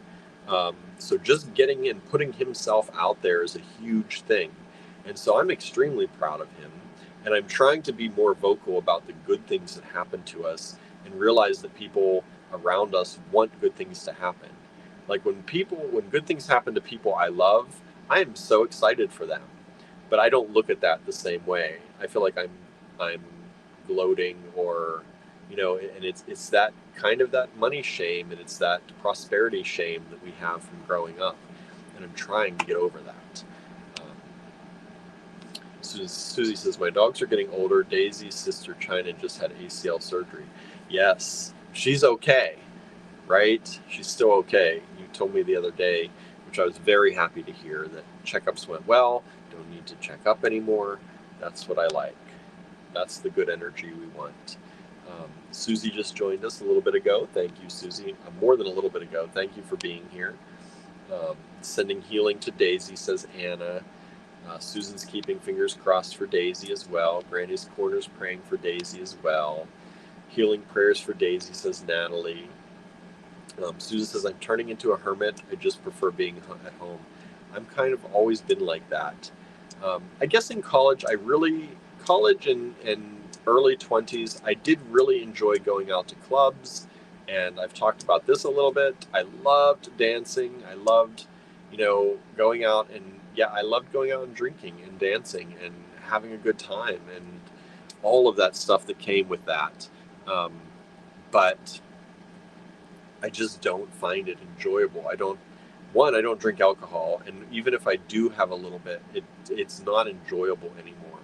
So just getting and putting himself out there is a huge thing. And so I'm extremely proud of him. And I'm trying to be more vocal about the good things that happen to us and realize that people around us want good things to happen. Like when good things happen to people I love, I am so excited for them. But I don't look at that the same way. I feel like I'm gloating, or and it's that kind of that money shame, and it's that prosperity shame that we have from growing up, and I'm trying to get over that. Susie says, my dogs are getting older. Daisy's sister China just had ACL surgery. Yes, she's okay, right? She's still okay. You told me the other day, which I was very happy to hear, that checkups went well. Don't need to check up anymore. That's what I like. That's the good energy we want. Susie just joined us a little bit ago. Thank you, Susie. More than a little bit ago. Thank you for being here. Sending healing to Daisy, says Anna. Susan's keeping fingers crossed for Daisy as well. Granny's Corner's praying for Daisy as well. Healing prayers for Daisy, says Natalie. Susan says, I'm turning into a hermit. I just prefer being at home. I'm kind of always been like that. I guess in college, college and early 20s, I did really enjoy going out to clubs, and I've talked about this a little bit. I loved dancing. I loved, going out, and yeah, I loved going out and drinking and dancing and having a good time and all of that stuff that came with that. But I just don't find it enjoyable. I don't drink alcohol, and even if I do have a little bit, it's not enjoyable anymore.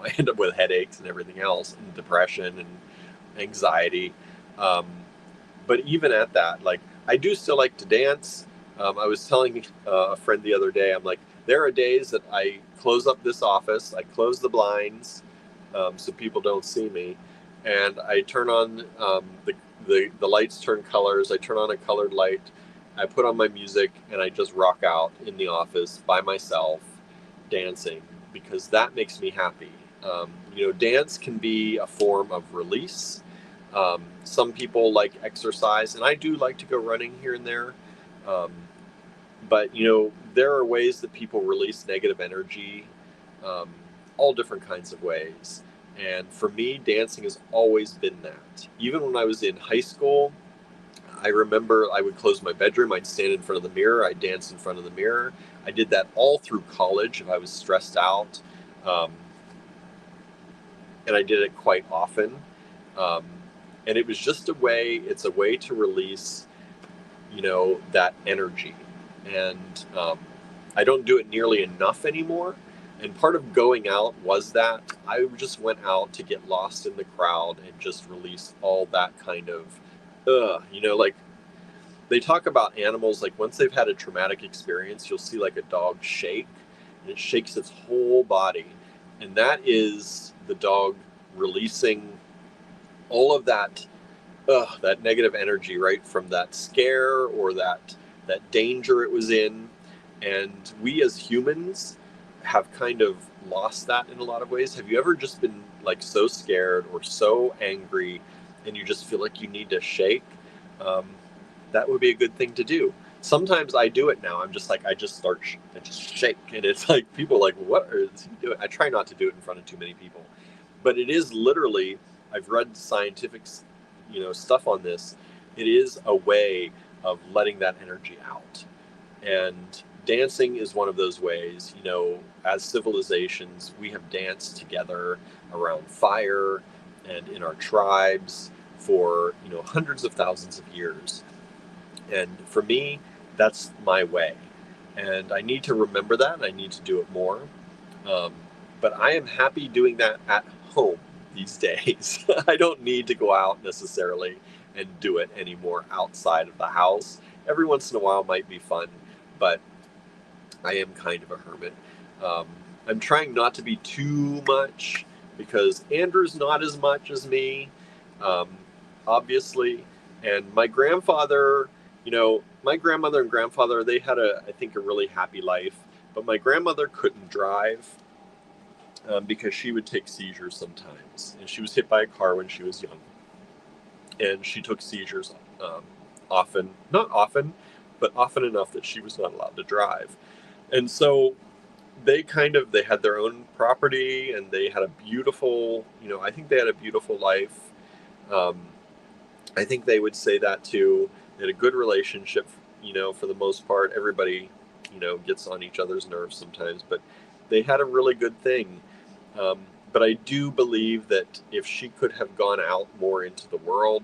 I end up with headaches and everything else, and depression and anxiety. Um, but even at that, like, I do still like to dance. I was telling a friend the other day, I'm like, there are days that I close up this office, I close the blinds, so people don't see me, and I turn on the lights turn colors. I turn on a colored light. I put on my music and I just rock out in the office by myself, dancing, because that makes me happy. Dance can be a form of release. Some people like exercise, and I do like to go running here and there. Um, but there are ways that people release negative energy, um, all different kinds of ways. And for me, dancing has always been that. Even when I was in high school, I remember I would close my bedroom, I'd stand in front of the mirror, I'd dance in front of the mirror. I did that all through college if I was stressed out. Um, and I did it quite often. Um, and it was just it's a way to release, that energy. And I don't do it nearly enough anymore. And part of going out was that I just went out to get lost in the crowd and just release all that kind of, like they talk about animals, like once they've had a traumatic experience, you'll see like a dog shake, and it shakes its whole body. And that is the dog releasing all of that negative energy, right, from that scare or that danger it was in. And we as humans have kind of lost that in a lot of ways. Have you ever just been like so scared or so angry and you just feel like you need to shake? That would be a good thing to do. Sometimes I do it now. I'm just like, I just shake. And it's like, people are like, what is he doing? I try not to do it in front of too many people. But it is literally, I've read scientific, stuff on this. It is a way of letting that energy out. And dancing is one of those ways. As civilizations, we have danced together around fire and in our tribes for, hundreds of thousands of years. And for me, that's my way. And I need to remember that. And I need to do it more. But I am happy doing that at home these days. I don't need to go out necessarily and do it anymore outside of the house. Every once in a while might be fun, but I am kind of a hermit. I'm trying not to be too much because Andrew's not as much as me, obviously. And my grandfather, my grandmother and grandfather, they had I think a really happy life, but my grandmother couldn't drive because she would take seizures sometimes. And she was hit by a car when she was young. And she took seizures often, not often, but often enough that she was not allowed to drive. And so they had their own property, and they had a beautiful, I think they had a beautiful life. I think they would say that too. They had a good relationship, for the most part. Everybody, gets on each other's nerves sometimes, but they had a really good thing. But I do believe that if she could have gone out more into the world,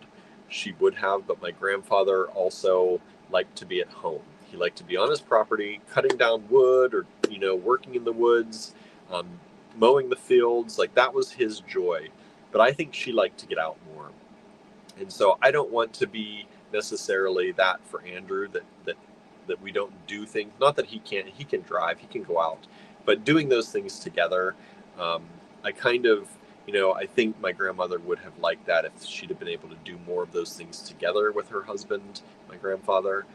she would have. But my grandfather also liked to be at home. He liked to be on his property, cutting down wood or, working in the woods, mowing the fields. Like, that was his joy. But I think she liked to get out more. And so I don't want to be necessarily that for Andrew, that we don't do things. Not that he can drive, he can go out. But doing those things together, I kind of, I think my grandmother would have liked that if she'd have been able to do more of those things together with her husband, my grandfather.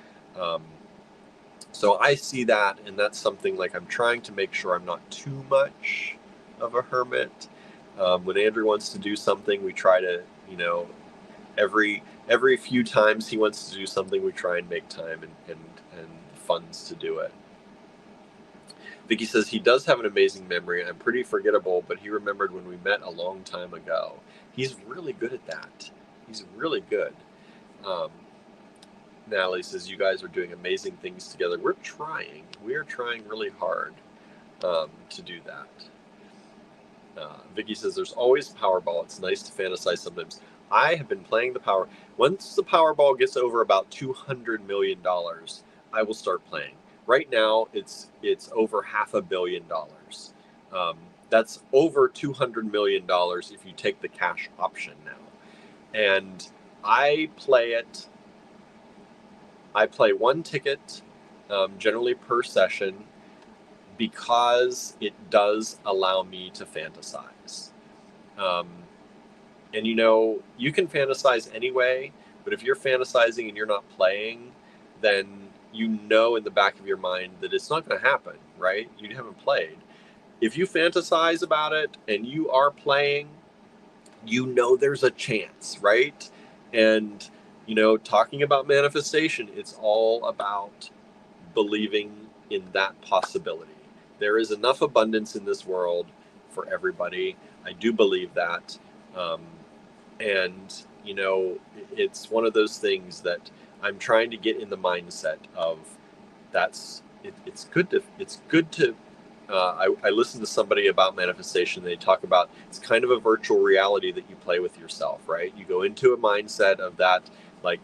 So I see that, and that's something like I'm trying to make sure I'm not too much of a hermit. When Andrew wants to do something, we try to, every few times he wants to do something, we try and make time and funds to do it. Vicky says he does have an amazing memory. I'm pretty forgettable, but he remembered when we met a long time ago. He's really good at that. He's really good. Natalie says you guys are doing amazing things together. We're trying. We are trying really hard to do that. Vicky says there's always Powerball. It's nice to fantasize sometimes. I have been playing the Power. Once the Powerball gets over about $200 million, I will start playing. Right now, it's over $500 million. That's over $200 million if you take the cash option now. And I play it. I play one ticket, generally per session, because it does allow me to fantasize. And you can fantasize anyway, but if you're fantasizing and you're not playing, then in the back of your mind that it's not going to happen, right? You haven't played. If you fantasize about it and you are playing, there's a chance, right? And, talking about manifestation, it's all about believing in that possibility. There is enough abundance in this world for everybody. I do believe that. And, it's one of those things that I'm trying to get in the mindset of it's good to I listened to somebody about manifestation. They talk about it's kind of a virtual reality that you play with yourself, right? You go into a mindset of that, like,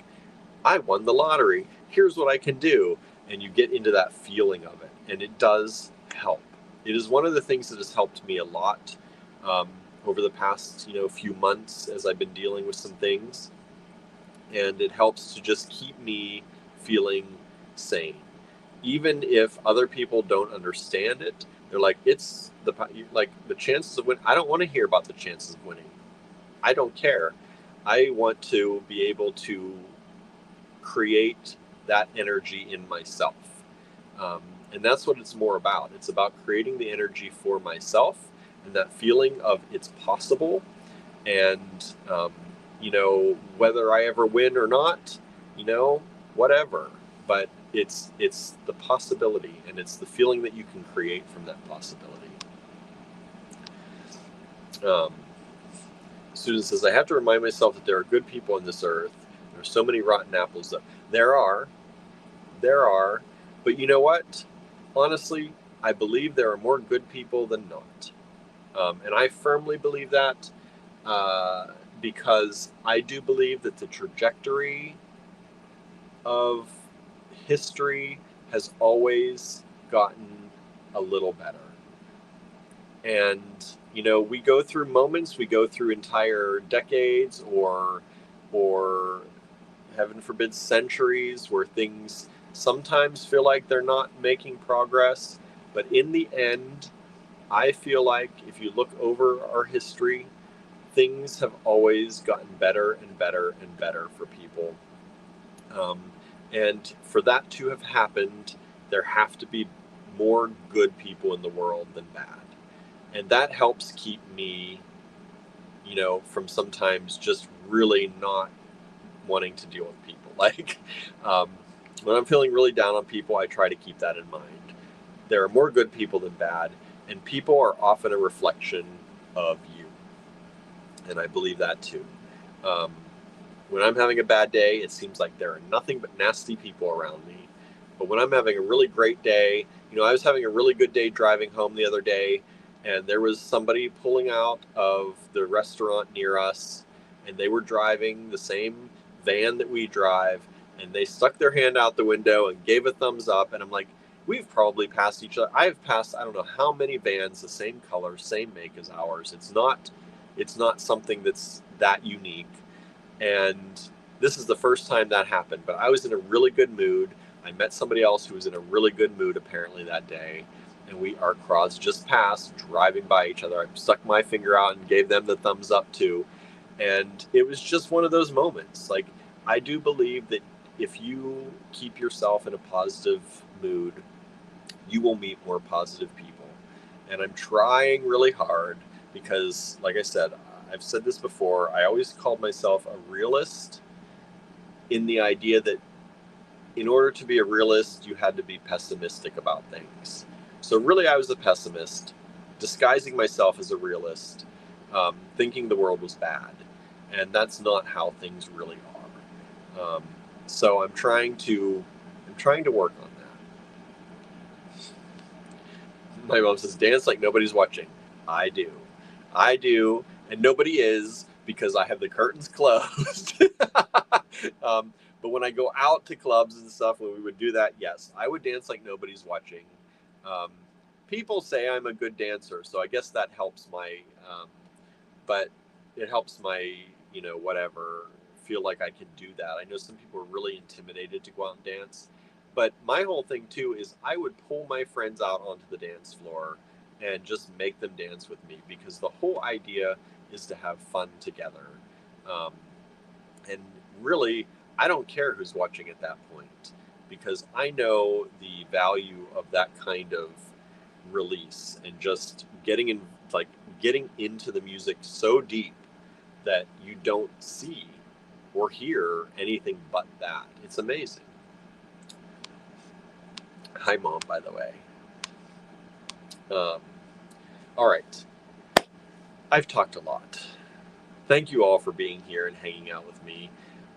I won the lottery. Here's what I can do. And you get into that feeling of it. And it does help. It is one of the things that has helped me a lot over the past, few months as I've been dealing with some things. And it helps to just keep me feeling sane. Even if other people don't understand it, they're like, it's the chances of winning. I don't want to hear about the chances of winning. I don't care. I want to be able to create that energy in myself. And that's what it's more about. It's about creating the energy for myself and that feeling of it's possible. And, whether I ever win or not, whatever. But it's the possibility, and it's the feeling that you can create from that possibility. Student says, I have to remind myself that there are good people on this earth. There are so many rotten apples. There are. But you know what? Honestly, I believe there are more good people than not. And I firmly believe that because I do believe that the trajectory of history has always gotten a little better. And, we go through moments, we go through entire decades or heaven forbid centuries where things sometimes feel like they're not making progress. But in the end, I feel like if you look over our history, things have always gotten better and better and better for people. And for that to have happened, there have to be more good people in the world than bad. And that helps keep me, from sometimes just really not wanting to deal with people. Like, when I'm feeling really down on people, I try to keep that in mind. There are more good people than bad, and people are often a reflection of you. And I believe that too. When I'm having a bad day, it seems like there are nothing but nasty people around me. But when I'm having a really great day, I was having a really good day driving home the other day, and there was somebody pulling out of the restaurant near us, and they were driving the same van that we drive, and they stuck their hand out the window and gave a thumbs up. And I'm like, we've probably passed each other. I've passed, I don't know how many vans, the same color, same make as ours. It's not something that's that unique. And this is the first time that happened, but I was in a really good mood. I met somebody else who was in a really good mood apparently that day, and our cars just passed driving by each other. I stuck my finger out and gave them the thumbs up too. And it was just one of those moments. Like, I do believe that if you keep yourself in a positive mood, you will meet more positive people. And I'm trying really hard because, like I said, I've said this before, I always called myself a realist in the idea that in order to be a realist, you had to be pessimistic about things. So really, I was a pessimist, disguising myself as a realist, thinking the world was bad, and that's not how things really are. So I'm trying to work on that. My mom says, dance like nobody's watching. I do, and nobody is, because I have the curtains closed. But when I go out to clubs and stuff, when we would do that, yes, I would dance like nobody's watching. People say I'm a good dancer, so I guess that helps my, but it helps my, whatever, feel like I can do that. I know some people are really intimidated to go out and dance, but my whole thing too is I would pull my friends out onto the dance floor and just make them dance with me, because the whole idea is to have fun together. And really, I don't care who's watching at that point, because I know the value of that kind of release and just getting into the music so deep that you don't see or hear anything but that. It's amazing. Hi, Mom, by the way. All right. I've talked a lot. Thank you all for being here and hanging out with me.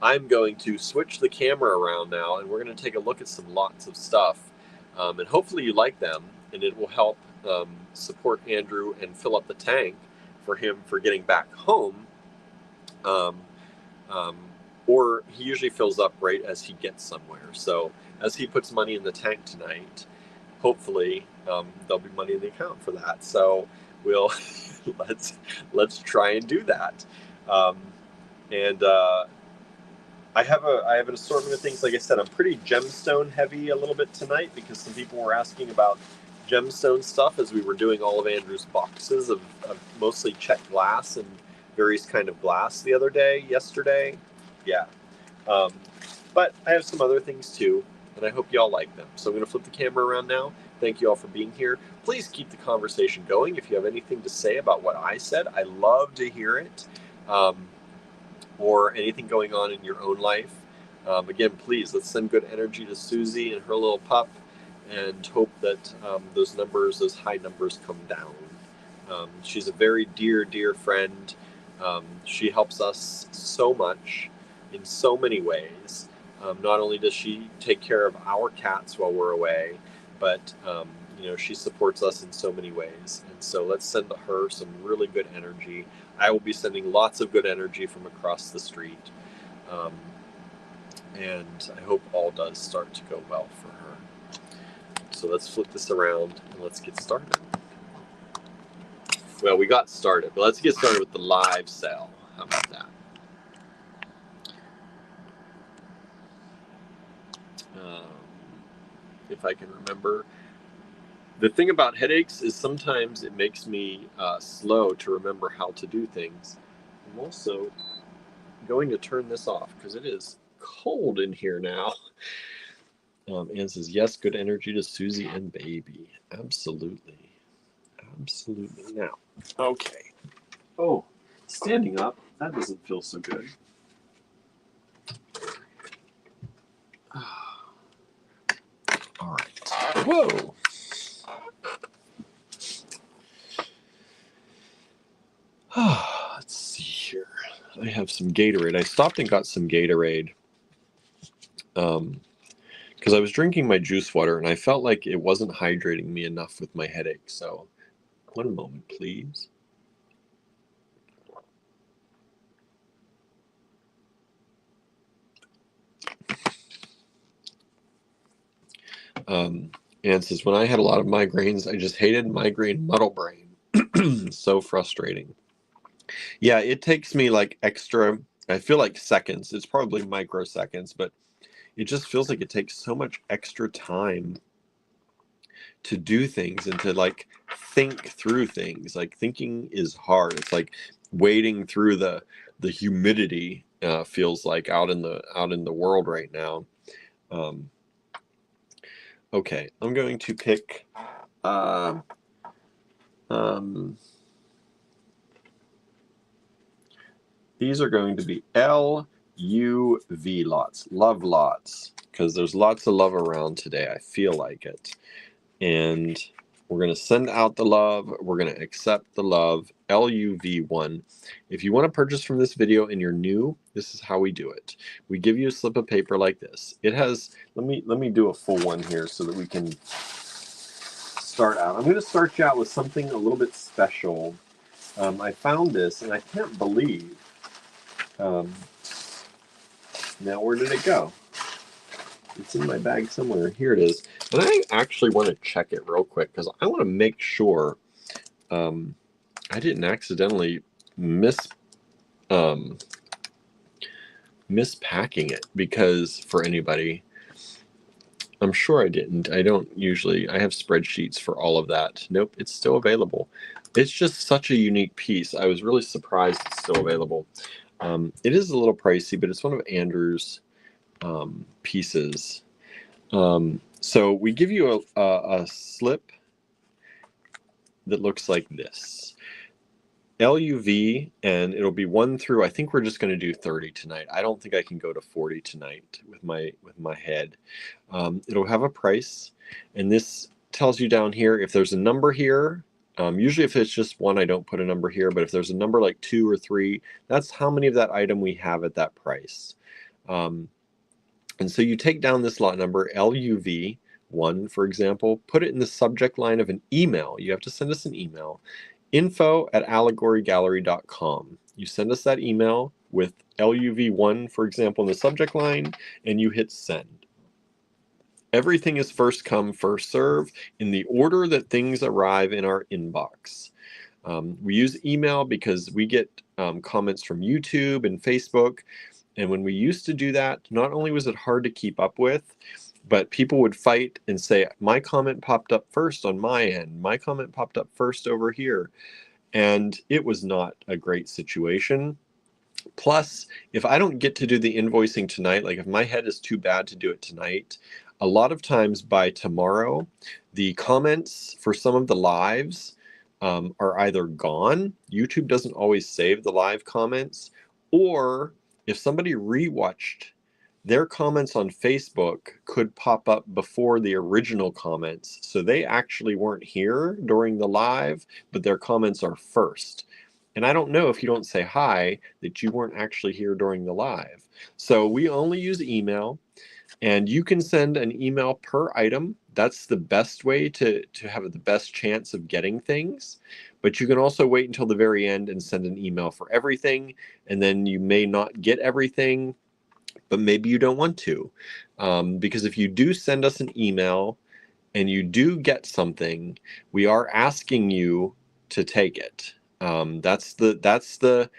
I'm going to switch the camera around now, and we're going to take a look at some lots of stuff. And hopefully you like them, and it will help support Andrew and fill up the tank for him for getting back home. Or he usually fills up right as he gets somewhere. So as he puts money in the tank tonight, hopefully there'll be money in the account for that. So we'll let's try and do that. I have an assortment of things. Like I said, I'm pretty gemstone heavy a little bit tonight, because some people were asking about gemstone stuff as we were doing all of Andrew's boxes of mostly checked glass and various kind of glass yesterday. Yeah. But I have some other things too, and I hope y'all like them. So I'm going to flip the camera around now. Thank you all for being here. Please keep the conversation going. If you have anything to say about what I said, I love to hear it. Or anything going on in your own life. Again, please, let's send good energy to Susie and her little pup, and hope that those high numbers come down. She's a very dear, dear friend. She helps us so much in so many ways. Not only does she take care of our cats while we're away, but she supports us in so many ways. And so let's send her some really good energy. I will be sending lots of good energy from across the street. And I hope all does start to go well for her. So let's flip this around and let's get started. Well, we got started, but let's get started with the live sale. How about that? If I can remember. The thing about headaches is sometimes it makes me slow to remember how to do things. I'm also going to turn this off because it is cold in here now. Anne says, yes, good energy to Susie and baby. Absolutely. Absolutely. Now, okay. Oh, standing up, that doesn't feel so good. All right. Whoa. Let's see here. I have some Gatorade. I stopped and got some Gatorade because I was drinking my juice water and I felt like it wasn't hydrating me enough with my headache. So, one moment, please. Anne says, when I had a lot of migraines, I just hated migraine muddle brain. So frustrating. Yeah, it takes me like extra, I feel like seconds. It's probably microseconds, but it just feels like it takes so much extra time to do things and to like think through things. Like thinking is hard. It's like wading through the humidity feels like out in the world right now. Okay, I'm going to pick these are going to be LUV lots, love lots, because there's lots of love around today. I feel like it. And We're going to send out the love. We're going to accept the love. LUV1. If you want to purchase from this video and you're new, this is how we do it. We give you a slip of paper like this. It has, let me do a full one here so that we can start out. I'm going to start you out with something a little bit special. I found this and I can't believe. Now where did it go? It's in my bag somewhere. Here it is. And I actually want to check it real quick because I want to make sure I didn't accidentally mispacking it, because for anybody, I'm sure I didn't. I don't usually, I have spreadsheets for all of that. Nope, it's still available. It's just such a unique piece. I was really surprised it's still available. It is a little pricey, but it's one of Andrew's pieces. So we give you a slip that looks like this. LUV, and it'll be 1 through, I think we're just going to do 30 tonight. I don't think I can go to 40 tonight with my head. It'll have a price, and this tells you down here if there's a number here. Usually if it's just 1, I don't put a number here, but if there's a number like 2 or 3, that's how many of that item we have at that price. And so you take down this lot number, LUV1, for example, put it in the subject line of an email. You have to send us an email. info@allegorygallery.com. You send us that email with LUV1, for example, in the subject line, and you hit send. Everything is first come, first serve in the order that things arrive in our inbox. We use email because we get comments from YouTube and Facebook. And when we used to do that, not only was it hard to keep up with, but people would fight and say, my comment popped up first on my end. My comment popped up first over here. And it was not a great situation. Plus, if I don't get to do the invoicing tonight, like if my head is too bad to do it tonight, a lot of times by tomorrow, the comments for some of the lives are either gone. YouTube doesn't always save the live comments, or if somebody rewatched, their comments on Facebook could pop up before the original comments. So they actually weren't here during the live, but their comments are first. And I don't know if you don't say hi that you weren't actually here during the live. So we only use email, and you can send an email per item. That's the best way to have the best chance of getting things. But you can also wait until the very end and send an email for everything. And then you may not get everything, but maybe you don't want to. Because if you do send us an email and you do get something, we are asking you to take it. That's the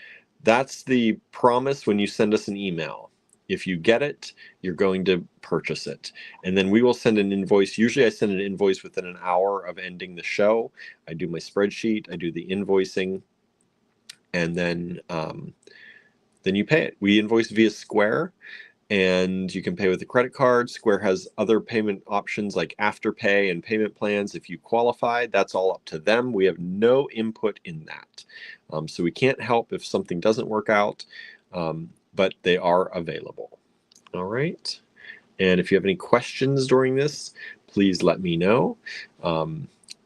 promise when you send us an email. If you get it, you're going to purchase it. And then we will send an invoice. Usually I send an invoice within an hour of ending the show. I do my spreadsheet, I do the invoicing, and then you pay it. We invoice via Square, and you can pay with a credit card. Square has other payment options like Afterpay and payment plans. If you qualify, that's all up to them. We have no input in that. So we can't help if something doesn't work out, but they are available. All right. And if you have any questions during this, please let me know.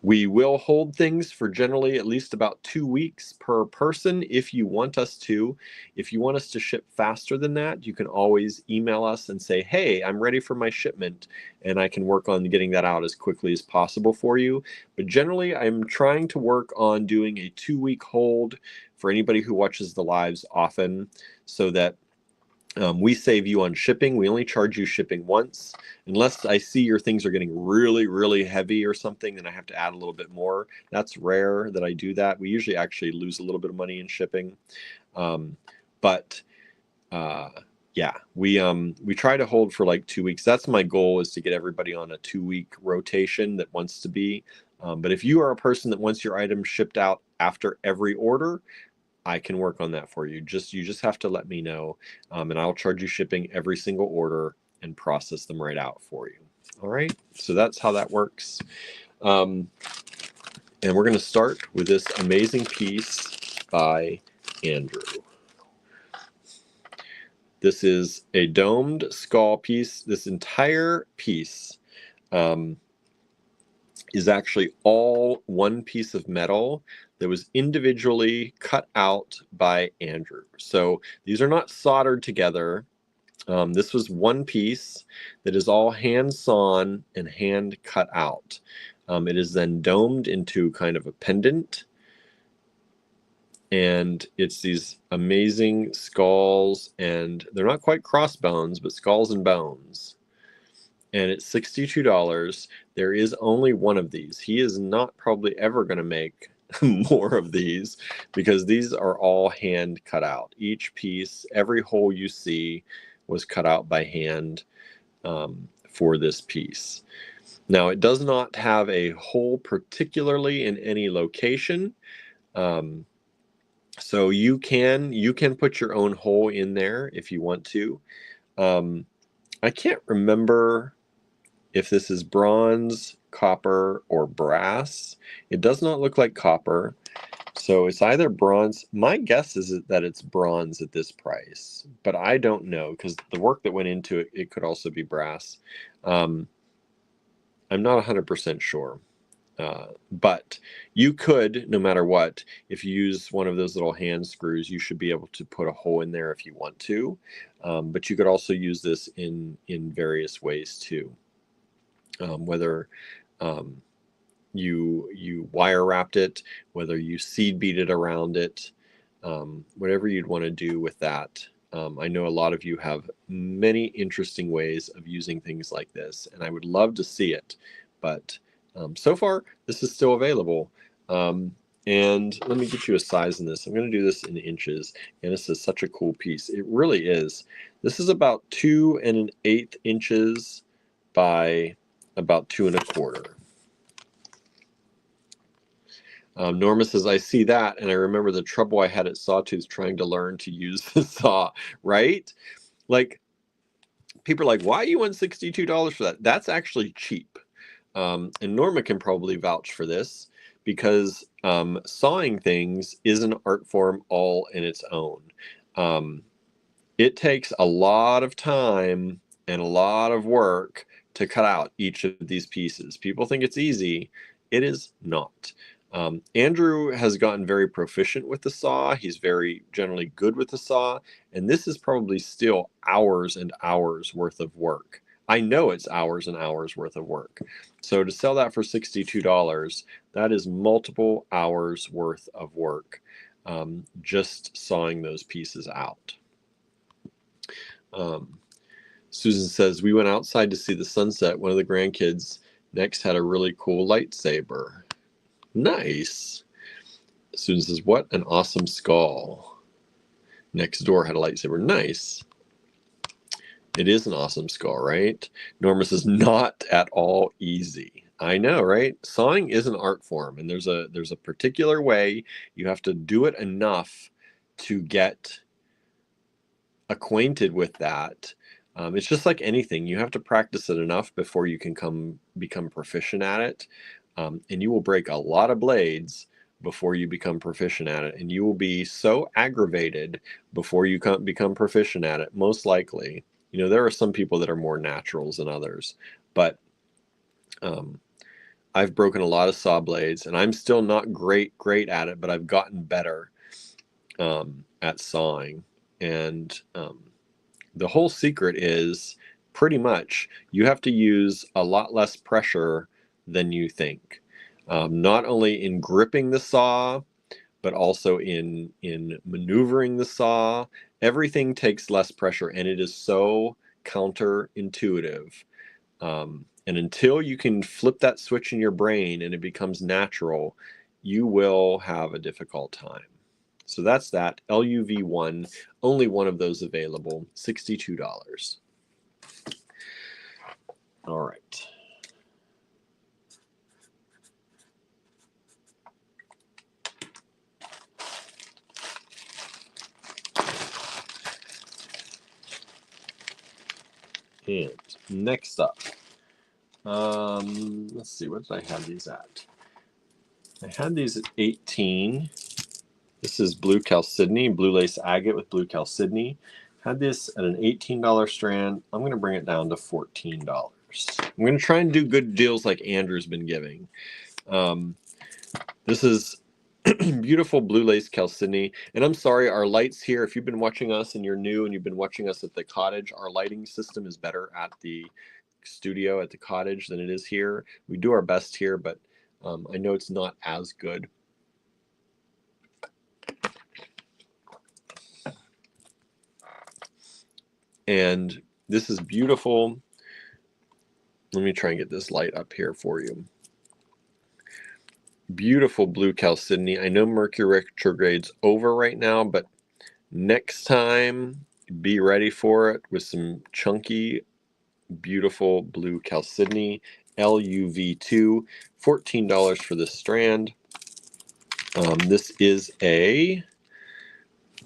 We will hold things for generally at least about 2 weeks per person if you want us to. If you want us to ship faster than that, you can always email us and say, hey, I'm ready for my shipment, and I can work on getting that out as quickly as possible for you. But generally, I'm trying to work on doing a 2-week hold for anybody who watches the lives often, so that we save you on shipping. We only charge you shipping once. Unless I see your things are getting really, really heavy or something, then I have to add a little bit more. That's rare that I do that. We usually actually lose a little bit of money in shipping. Yeah, we try to hold for like 2 weeks. That's my goal, is to get everybody on a 2-week rotation that wants to be. But if you are a person that wants your items shipped out after every order, I can work on that for you. You just have to let me know, and I'll charge you shipping every single order and process them right out for you. All right, so that's how that works. And we're going to start with this amazing piece by Andrew. This is a domed skull piece. This entire piece is actually all one piece of metal that was individually cut out by Andrew. So these are not soldered together. This was one piece that is all hand sawn and hand cut out. It is then domed into kind of a pendant, and it's these amazing skulls, and they're not quite crossbones, but skulls and bones. And it's $62. There is only one of these. He is not probably ever going to make more of these, because these are all hand cut out. Each piece, every hole you see was cut out by hand for this piece. Now, it does not have a hole particularly in any location. So you can put your own hole in there if you want to. I can't remember if this is bronze, copper, or brass. It does not look like copper, so it's either bronze. My guess is that it's bronze at this price, but I don't know, because the work that went into it, it could also be brass. I'm not 100% sure. But you could, no matter what, if you use one of those little hand screws, you should be able to put a hole in there if you want to. But you could also use this in various ways too. Whether you wire wrapped it, whether you seed beat it around it, whatever you'd want to do with that. I know a lot of you have many interesting ways of using things like this, and I would love to see it, but so far this is still available. And let me get you a size in this. I'm going to do this in inches, and this is such a cool piece. It really is. This is about 2 1/8 inches by about 2 1/4. Norma says, I see that, and I remember the trouble I had at Sawtooth trying to learn to use the saw, right? Like, people are like, why you want $62 for that? That's actually cheap. And Norma can probably vouch for this, because sawing things is an art form all in its own. It takes a lot of time and a lot of work to cut out each of these pieces. People think it's easy. It is not. Andrew has gotten very proficient with the saw. He's very generally good with the saw, and this is probably still hours and hours worth of work. I know it's hours and hours worth of work. So to sell that for $62, that is multiple hours worth of work, just sawing those pieces out. Susan says, we went outside to see the sunset. One of the grandkids next had a really cool lightsaber. Nice. Susan says, what an awesome skull. Next door had a lightsaber. Nice. It is an awesome skull, right? Norma says, not at all easy. I know, right? Sawing is an art form, and there's a particular way. You have to do it enough to get acquainted with that. It's just like anything. You have to practice it enough before you can become proficient at it. And you will break a lot of blades before you become proficient at it. And you will be so aggravated before you become proficient at it, most likely. You know, there are some people that are more naturals than others. But I've broken a lot of saw blades, and I'm still not great at it, but I've gotten better at sawing. And the whole secret is pretty much you have to use a lot less pressure than you think. Not only in gripping the saw, but also in maneuvering the saw. Everything takes less pressure, and it is so counterintuitive. And until you can flip that switch in your brain and it becomes natural, you will have a difficult time. So that's that. LUV1, only one of those available, $62. All right. And next up, let's see, what did I have these at? I had these at 18. This is blue chalcedony, blue lace agate with blue chalcedony. Had this at an $18 strand. I'm going to bring it down to $14. I'm going to try and do good deals like Andrew's been giving. This is beautiful blue lace chalcedony. And I'm sorry, our lights here, if you've been watching us and you're new and you've been watching us at the cottage, our lighting system is better at the studio at the cottage than it is here. We do our best here, but I know it's not as good. And this is beautiful. Let me try and get this light up here for you. Beautiful blue chalcedony. I know Mercury retrograde's over right now, but next time, be ready for it with some chunky, beautiful blue chalcedony. LUV2, $14 for this strand. This is a,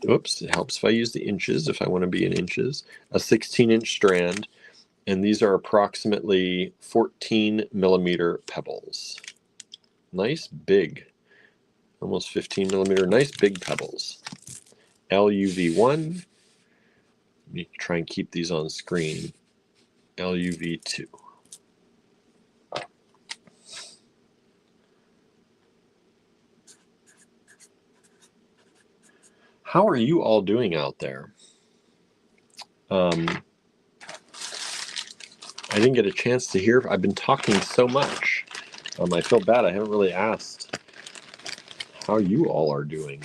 oops, it helps if I use the inches if I want to be in inches, a 16-inch strand. And these are approximately 14 millimeter pebbles. Nice big, almost 15 millimeter, nice big pebbles. LUV1, let me try and keep these on screen. LUV2. How are you all doing out there? I didn't get a chance to hear. I've been talking so much. I feel bad. I haven't really asked how you all are doing.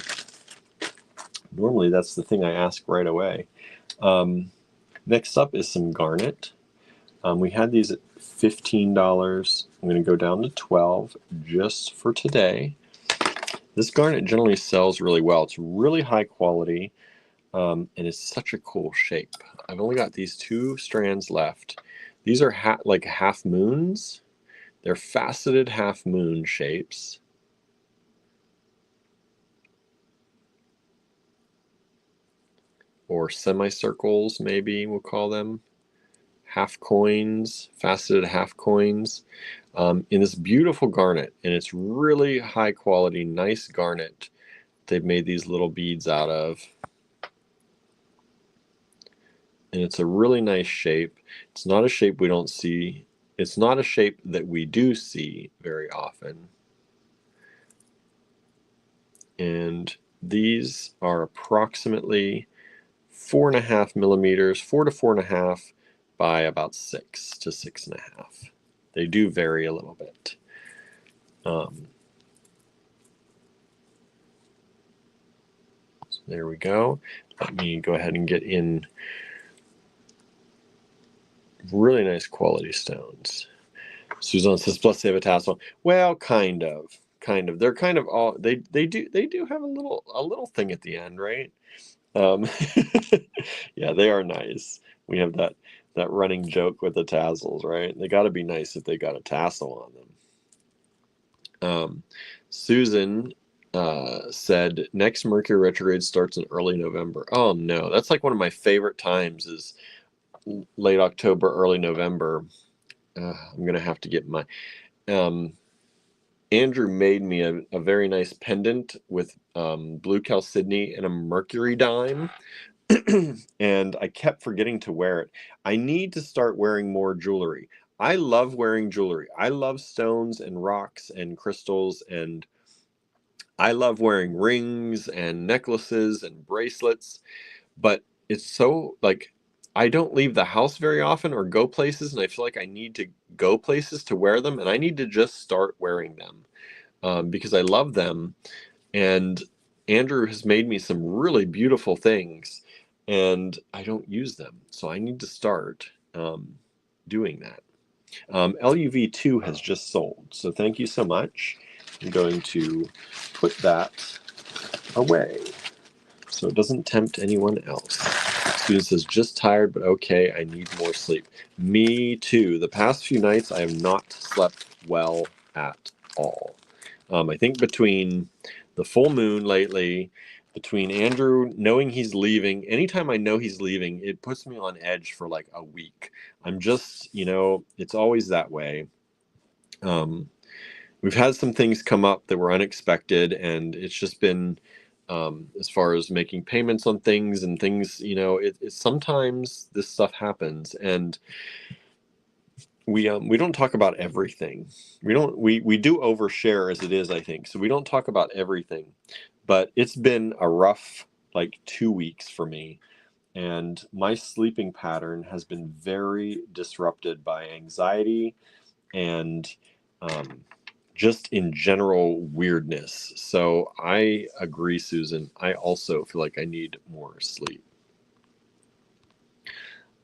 Normally, that's the thing I ask right away. Next up is some garnet. We had these at $15. I'm going to go down to $12 just for today. This garnet generally sells really well. It's really high quality, and it's such a cool shape. I've only got these 2 strands left. These are like half moons. They're faceted half moon shapes. Or semicircles, maybe we'll call them. Half coins, faceted half coins, in this beautiful garnet. And it's really high quality, nice garnet they've made these little beads out of. And it's a really nice shape. It's not a shape we don't see. It's not a shape that we do see very often. And these are approximately 4.5 millimeters, 4 to 4.5 by about 6 to 6.5. They do vary a little bit. So there we go. Let me go ahead and get in really nice quality stones. Suzanne says, plus they have a tassel. Well, kind of. They're kind of all, they do have a little thing at the end, right? Yeah, they are nice. We have that running joke with the tassels, right? They got to be nice if they got a tassel on them. Susan said next Mercury retrograde starts in early November. Oh no, that's like one of my favorite times is late October, early November. I'm gonna have to get my Andrew made me a very nice pendant with blue chalcedony and a mercury dime. And I kept forgetting to wear it. I need to start wearing more jewelry. I love wearing jewelry. I love stones and rocks and crystals, and I love wearing rings and necklaces and bracelets, but it's so like I don't leave the house very often or go places, and I feel like I need to go places to wear them, and I need to just start wearing them because I love them. And Andrew has made me some really beautiful things, and I don't use them, so I need to start doing that. LUV2 has just sold, so thank you so much. I'm going to put that away so it doesn't tempt anyone else. Student says, just tired, but okay, I need more sleep. Me too. The past few nights, I have not slept well at all. I think between the full moon lately, between Andrew knowing he's leaving, anytime I know he's leaving, it puts me on edge for like a week. I'm just, it's always that way. We've had some things come up that were unexpected, and it's just been, as far as making payments on things and things, sometimes this stuff happens. And we don't talk about everything. We do overshare as it is, I think. So we don't talk about everything. But it's been a rough like 2 weeks for me, and my sleeping pattern has been very disrupted by anxiety and just in general weirdness. So I agree, Susan. I also feel like I need more sleep.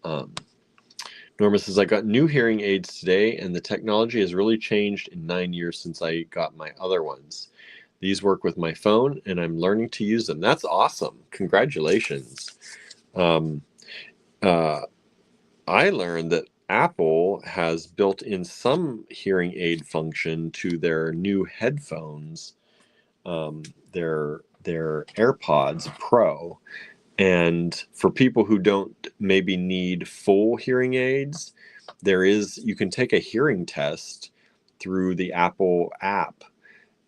Norma says, I got new hearing aids today, and the technology has really changed in 9 years since I got my other ones. These work with my phone, and I'm learning to use them. That's awesome. Congratulations. Um, uh, I learned that Apple has built in some hearing aid function to their new headphones, their AirPods Pro. And for people who don't maybe need full hearing aids, you can take a hearing test through the Apple app,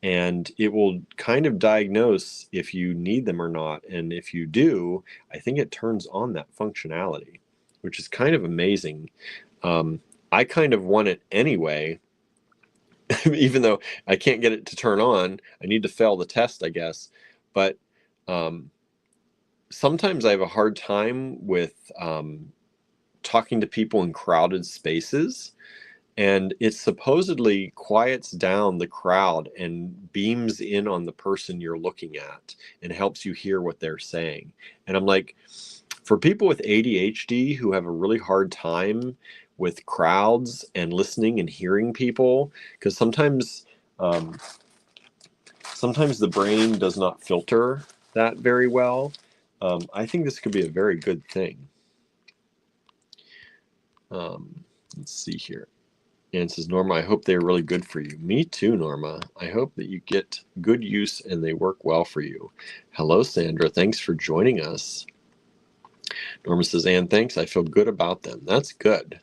and it will kind of diagnose if you need them or not. And if you do, I think it turns on that functionality, which is kind of amazing. I kind of want it anyway, even though I can't get it to turn on. I need to fail the test, I guess. But um, sometimes I have a hard time with talking to people in crowded spaces, and it supposedly quiets down the crowd and beams in on the person you're looking at and helps you hear what they're saying. And I'm like, for people with ADHD who have a really hard time with crowds and listening and hearing people, because sometimes the brain does not filter that very well. I think this could be a very good thing. Let's see here. And it says, Norma, I hope they're really good for you. Me too, Norma. I hope that you get good use and they work well for you. Hello, Sandra. Thanks for joining us. Norma says, Ann, thanks. I feel good about them. That's good.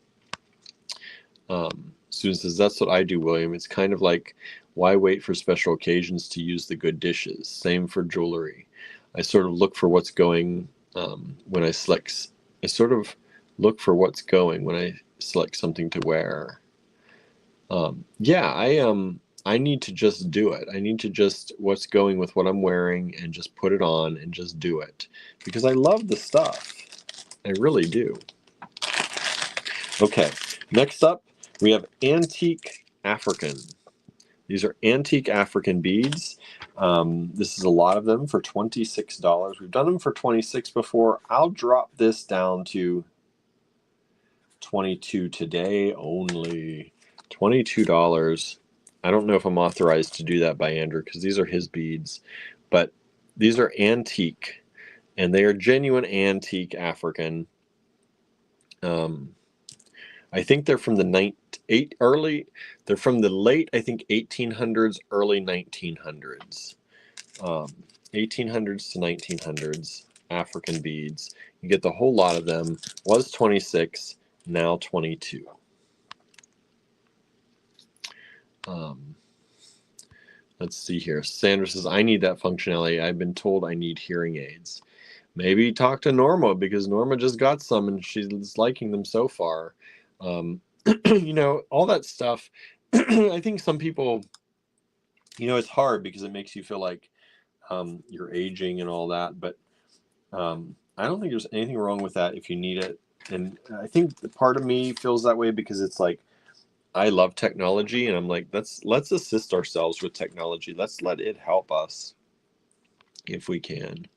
Susan says, that's what I do, William. It's kind of like, why wait for special occasions to use the good dishes? Same for jewelry. I sort of look for what's going when I select. I sort of look for what's going when I select something to wear. I need to just do it. I need to just what's going with what I'm wearing and just put it on and just do it because I love the stuff. I really do. Okay, next up we have Antique African. These are Antique African beads. This is a lot of them for $26. We've done them for $26 before. I'll drop this down to $22 today only. $22. I don't know if I'm authorized to do that by Andrew because these are his beads, but these are antique, and they are genuine antique African. I think they're from the they're from the late, I think, 1800s, early 1900s. 1800s to 1900s African beads. You get the whole lot of them. Was 26, now 22. Let's see here. Sandra says, I need that functionality. I've been told I need hearing aids. Maybe talk to Norma because Norma just got some and she's liking them so far. All that stuff. I think some people, it's hard because it makes you feel like you're aging and all that. But I don't think there's anything wrong with that if you need it. And I think the part of me feels that way because it's like, I love technology, and I'm like, let's assist ourselves with technology. Let's let it help us if we can.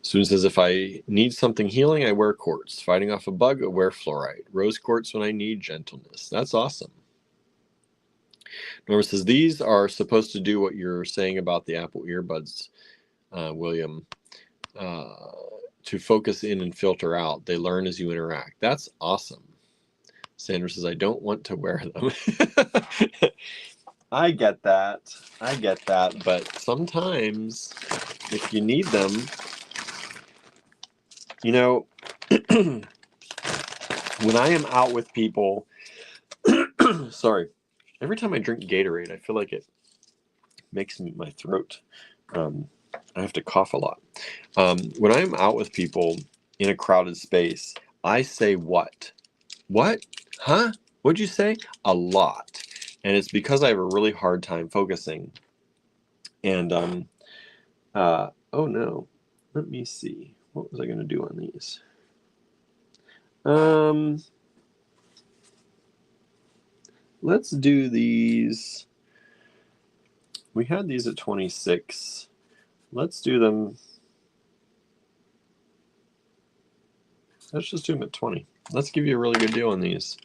Susan says, if I need something healing, I wear quartz. Fighting off a bug, I wear fluorite. Rose quartz when I need gentleness. That's awesome. Norma says, these are supposed to do what you're saying about the Apple earbuds, William, to focus in and filter out. They learn as you interact. That's awesome. Sandra says, I don't want to wear them. I get that. But sometimes if you need them, when I am out with people, sorry, every time I drink Gatorade, I feel like it makes my throat, I have to cough a lot. When I'm out with people in a crowded space, I say what? What? Huh? What'd you say? A lot. And it's because I have a really hard time focusing. And oh no. Let me see. What was I going to do on these? Let's do these. We had these at 26. Let's do them. Let's just do them at 20. Let's give you a really good deal on these.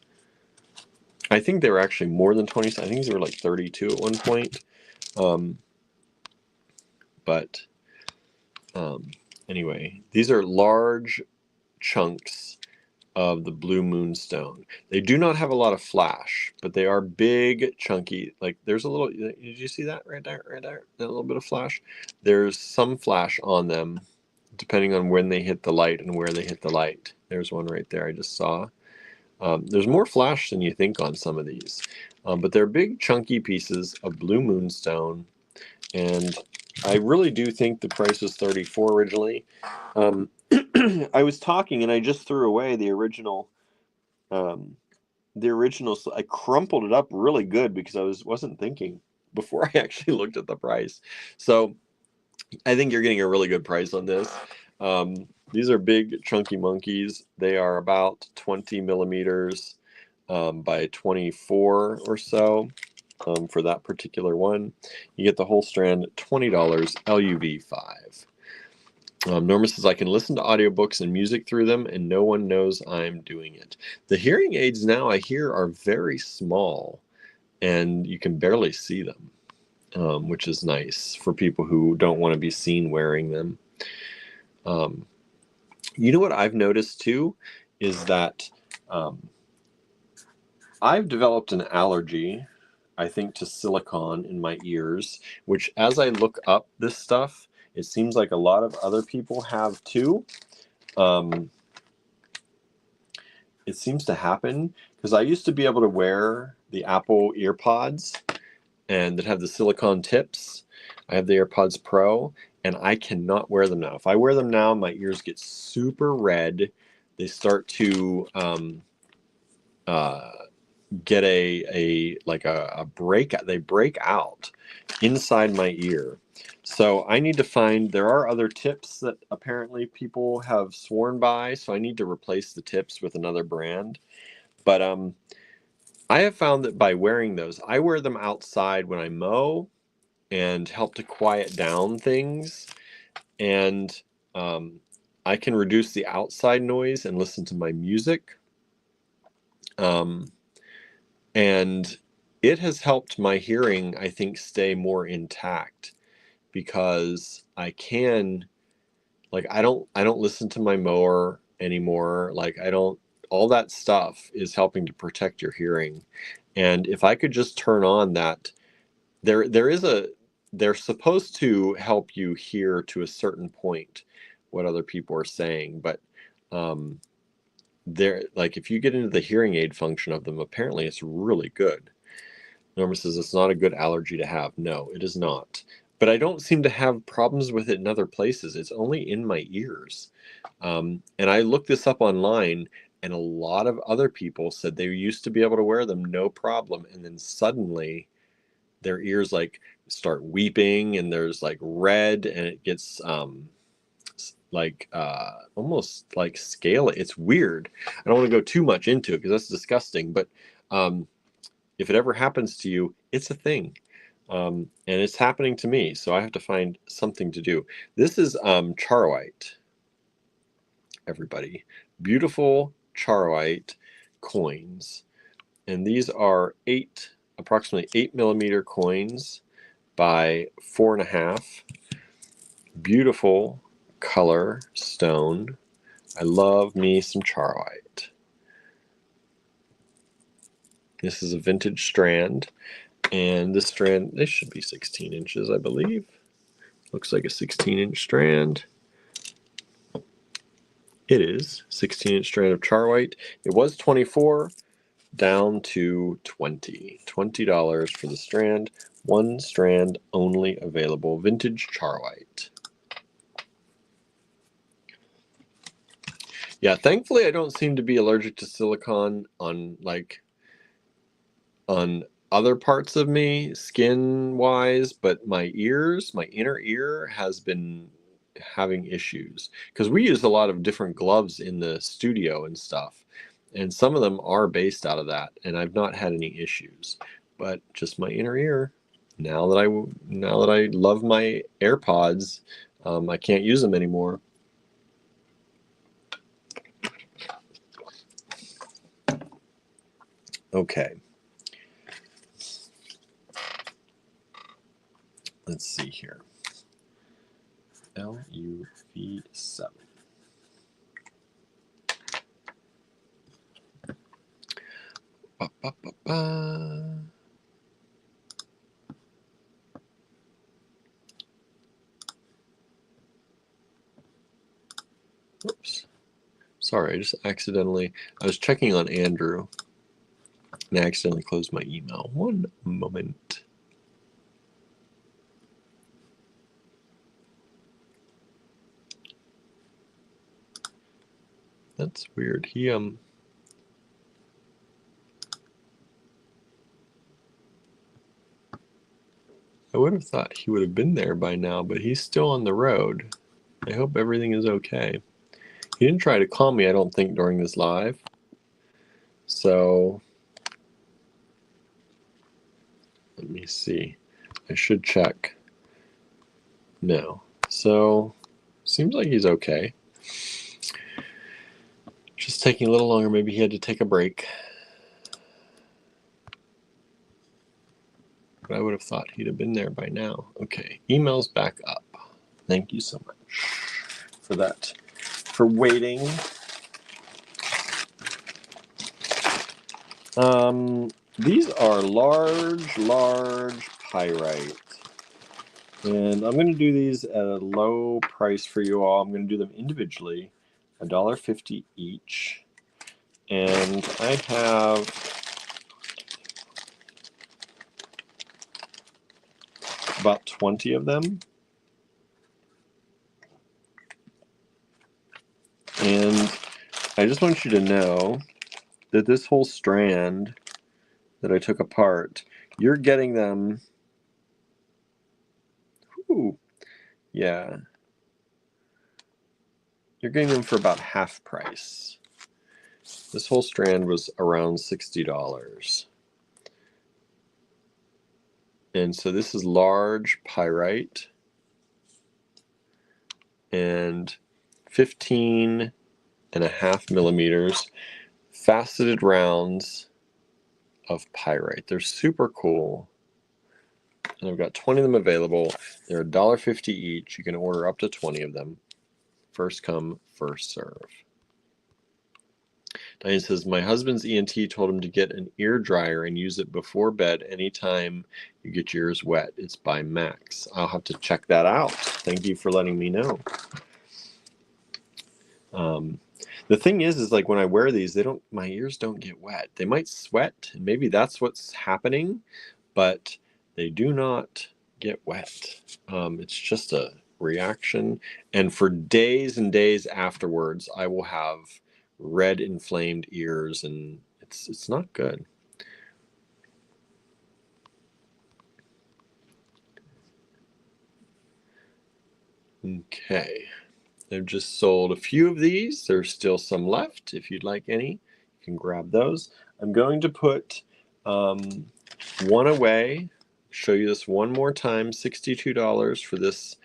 I think they were actually more than 20. I think they were like 32 at one point. Anyway, these are large chunks of the blue moonstone. They do not have a lot of flash, but they are big, chunky. Like there's a little, did you see that right there, that little bit of flash? There's some flash on them depending on when they hit the light and where they hit the light. There's one right there I just saw. There's more flash than you think on some of these, but they're big, chunky pieces of blue moonstone, and I really do think the price was $34 originally. I was talking and I just threw away the original. I crumpled it up really good because I wasn't thinking before I actually looked at the price. So I think you're getting a really good price on this. These are big chunky monkeys. They are about 20 millimeters by 24 or so for that particular one. You get the whole strand, $20, LUV5. Norma says, I can listen to audiobooks and music through them, and no one knows I'm doing it. The hearing aids now, I hear, are very small, and you can barely see them, which is nice for people who don't want to be seen wearing them. You know what I've noticed, too, is that I've developed an allergy, I think, to silicone in my ears, which as I look up this stuff, it seems like a lot of other people have too. It seems to happen because I used to be able to wear the Apple EarPods and that have the silicone tips. I have the AirPods Pro and I cannot wear them now. If I wear them now, my ears get super red. They start to get a break. They break out inside my ear. So I need to find, there are other tips that apparently people have sworn by, so I need to replace the tips with another brand. But I have found that by wearing those, I wear them outside when I mow and help to quiet down things. And I can reduce the outside noise and listen to my music. And it has helped my hearing, I think, stay more intact because I can, like, I don't listen to my mower anymore. Like, all that stuff is helping to protect your hearing. And if I could just turn on that, they're supposed to help you hear to a certain point what other people are saying, but like if you get into the hearing aid function of them, apparently it's really good. Norma says it's not a good allergy to have. No, it is not. But I don't seem to have problems with it in other places. It's only in my ears. And I looked this up online, and a lot of other people said they used to be able to wear them no problem, and then suddenly their ears like start weeping, and there's like red, and it gets almost like scaly. It's weird. I don't want to go too much into it because that's disgusting, but if it ever happens to you, it's a thing. And it's happening to me, so I have to find something to do. This is charoite, everybody. Beautiful charoite coins. And these are approximately 8 millimeter coins by 4.5. Beautiful color stone. I love me some charoite. This is a vintage strand. And this strand, this should be 16 inches, I believe. Looks like a 16-inch strand. It is 16-inch strand of charoite. It was 24, down to 20. $20 for the strand. One strand only available. Vintage charoite. Yeah, thankfully I don't seem to be allergic to silicone on on other parts of me, skin wise, but my ears, my inner ear has been having issues because we use a lot of different gloves in the studio and stuff, and some of them are based out of that, and I've not had any issues, but just my inner ear. Now that I love my AirPods, I can't use them anymore. Okay. Let's see here. LUV7. Ba, ba, ba, ba. Whoops. Sorry, I was checking on Andrew and I accidentally closed my email. One moment. That's weird. I would have thought he would have been there by now, but he's still on the road. I hope everything is okay. He didn't try to call me, I don't think, during this live. So, let me see. I should check. No. So, seems like he's okay. Just taking a little longer. Maybe he had to take a break. But I would have thought he'd have been there by now. Okay, email's back up. Thank you so much for that, for waiting. These are large pyrite. And I'm going to do these at a low price for you all. I'm going to do them individually, $1.50 each. And I have about 20 of them. And I just want you to know that this whole strand that I took apart, you're getting them. Ooh, yeah. You're getting them for about half price. This whole strand was around $60. And so this is large pyrite and 15.5 millimeters faceted rounds of pyrite. They're super cool. And I've got 20 of them available. They're $1.50 each. You can order up to 20 of them. First come, first serve. Diane says, my husband's ENT told him to get an ear dryer and use it before bed anytime you get your ears wet. It's by Max. I'll have to check that out. Thank you for letting me know. The thing is like when I wear these, my ears don't get wet. They might sweat, and maybe that's what's happening, but they do not get wet. It's just a reaction. And for days and days afterwards, I will have red inflamed ears, and it's not good. Okay, I've just sold a few of these. There's still some left. If you'd like any, you can grab those. I'm going to put one away. Show you this one more time. $62 for this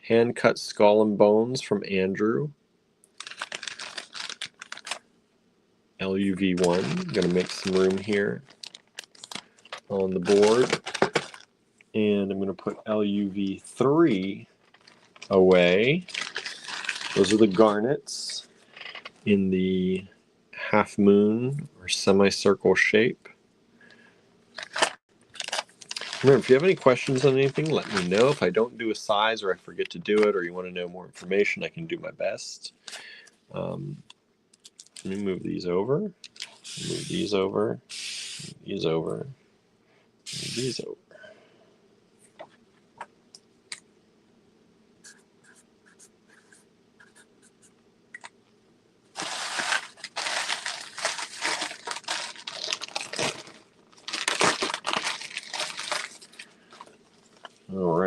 hand cut skull and bones from Andrew. LUV1. I'm going to make some room here on the board. And I'm going to put LUV3 away. Those are the garnets in the half moon or semicircle shape. Remember, if you have any questions on anything, let me know. If I don't do a size or I forget to do it or you want to know more information, I can do my best. Let me move these over. Move these over. Move these over. Move these over.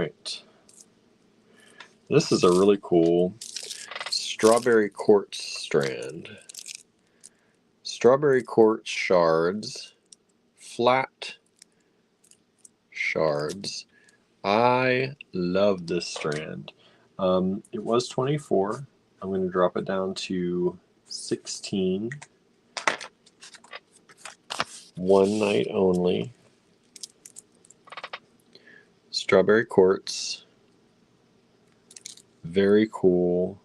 right. This is a really cool strawberry quartz strand. Strawberry quartz shards, flat shards. I love this strand. It was 24. I'm going to drop it down to 16. One night only. Strawberry quartz. Very cool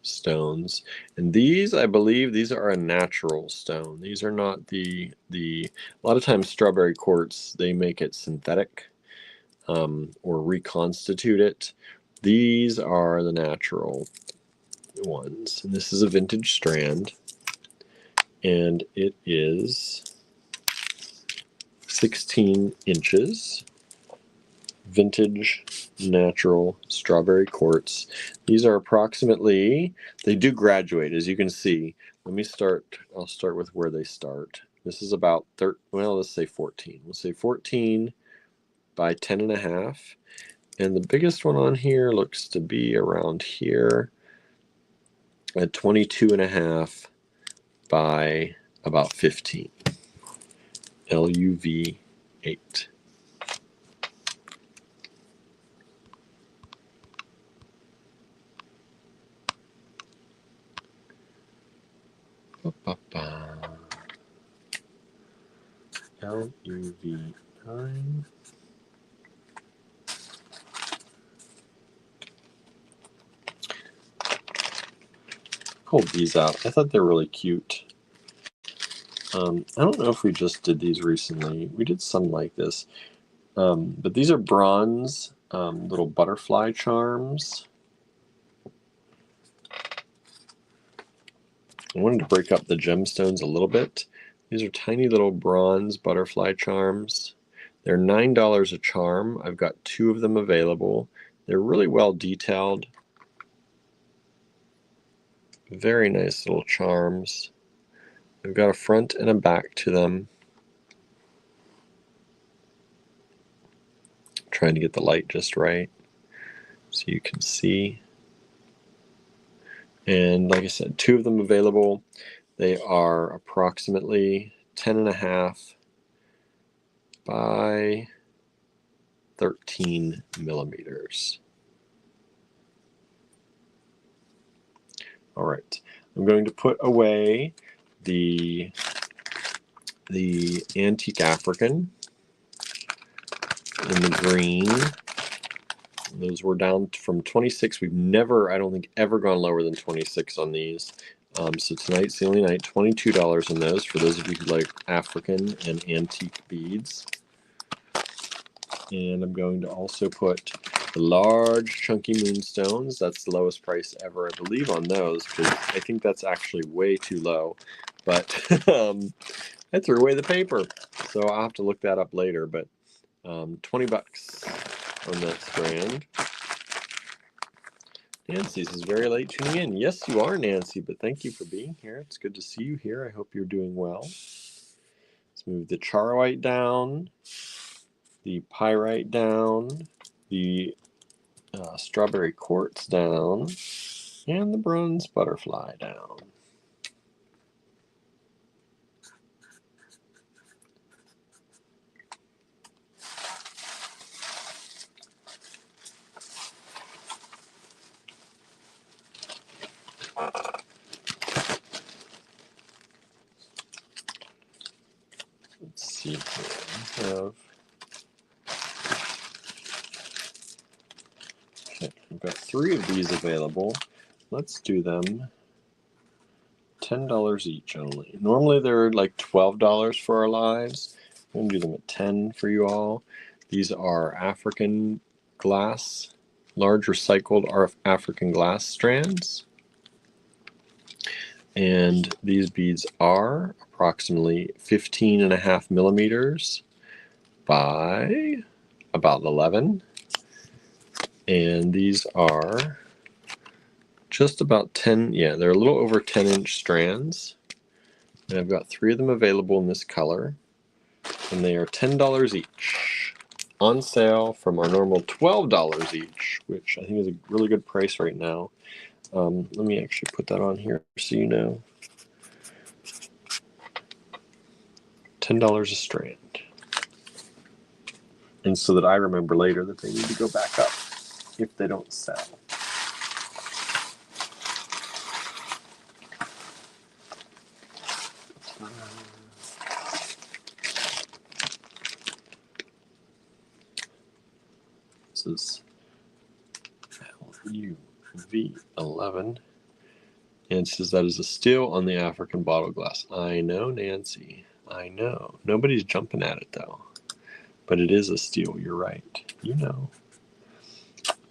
stones. And these, I believe, these are a natural stone. These are not a lot of times strawberry quartz, they make it synthetic or reconstitute it. These are the natural ones. And this is a vintage strand. And it is 16 inches. Vintage natural strawberry quartz. These are approximately, they do graduate, as you can see. I'll start with where they start. This is about let's say 14. We'll say 14 by 10.5. And the biggest one on here looks to be around here at 22.5 by about 15. LUV 8. LUV 9. Pulled these out. I thought they were really cute. I don't know if we just did these recently. We did some like this. But these are bronze little butterfly charms. I wanted to break up the gemstones a little bit. These are tiny little bronze butterfly charms. They're $9 a charm. I've got 2 of them available. They're really well detailed. Very nice little charms. They've got a front and a back to them. Trying to get the light just right so you can see. And like I said, 2 of them available. They are approximately 10.5 by 13 millimeters. All right, I'm going to put away the antique African in the green. Those were down from 26. We've never, I don't think, ever gone lower than 26 on these. So tonight's the only night. $22 on those for those of you who like African and antique beads. And I'm going to also put the large chunky moonstones. That's the lowest price ever, I believe, on those, because I think that's actually way too low. But I threw away the paper, so I'll have to look that up later. But $20 on that strand. Nancy's is very late tuning in. Yes, you are, Nancy, but thank you for being here. It's good to see you here. I hope you're doing well. Let's move the charoite down, the pyrite down, the strawberry quartz down, and the bronze butterfly down. Let's see here. I've got 3 of these available. Let's do them $10 each only. Normally they're like $12 for our lives. I'm going to do them at 10 for you all. These are African glass, large recycled African glass strands. And these beads are approximately 15.5 millimeters by about 11. And these are just about 10, yeah, they're a little over 10-inch strands. And I've got 3 of them available in this color. And they are $10 each. on sale from our normal $12 each, which I think is a really good price right now. Let me actually put that on here so you know. $10 a strand. And so that I remember later that they need to go back up if they don't sell. This is LUV11. And it says that is a steal on the African bottle glass. I know, Nancy. I know. Nobody's jumping at it, though. But it is a steal. You're right. You know.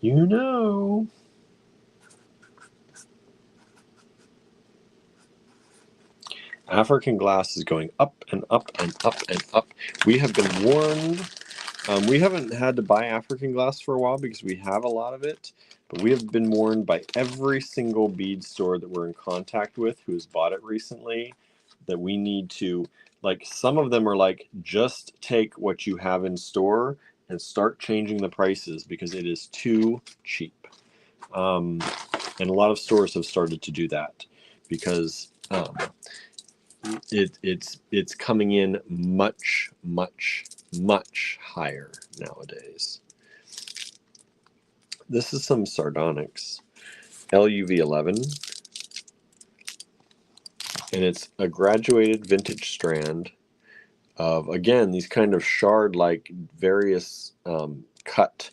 You know. African glass is going up and up and up and up. We have been warned. We haven't had to buy African glass for a while because we have a lot of it. But we have been warned by every single bead store that we're in contact with who has bought it recently that we need to, like, some of them are like, just take what you have in store and start changing the prices because it is too cheap. And a lot of stores have started to do that because it's coming in much higher nowadays. This is some sardonyx, LUV11, and it's a graduated vintage strand of, again, these kind of shard-like various cut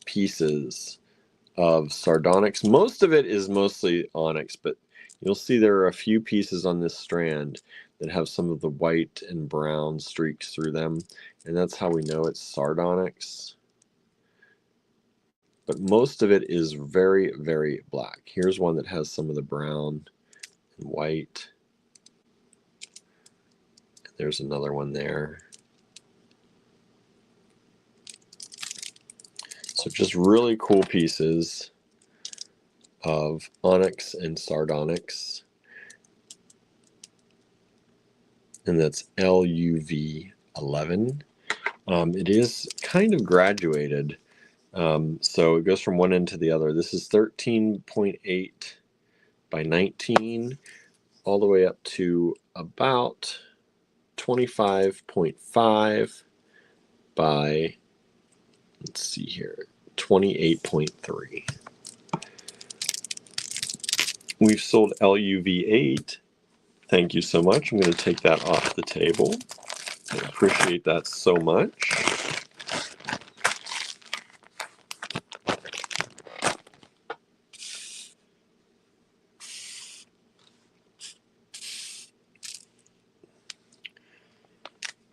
pieces of sardonyx. Most of it is mostly onyx, but you'll see there are a few pieces on this strand that have some of the white and brown streaks through them, and that's how we know it's sardonyx. But most of it is very, very black. Here's one that has some of the brown and white. There's another one there. So just really cool pieces of onyx and sardonyx. And that's LUV11. It is kind of graduated. So it goes from one end to the other. This is 13.8 by 19 all the way up to about 25.5 by, let's see here, 28.3. We've sold LUV8. Thank you so much. I'm going to take that off the table. I appreciate that so much.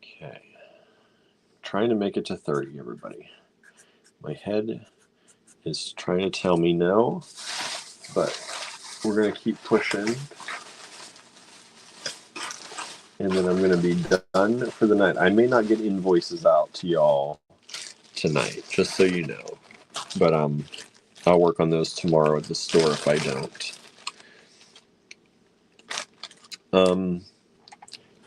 Okay. Trying to make it to 30, everybody. My head is trying to tell me no, but we're going to keep pushing. And then I'm going to be done for the night. I may not get invoices out to y'all tonight, just so you know. But I'll work on those tomorrow at the store if I don't.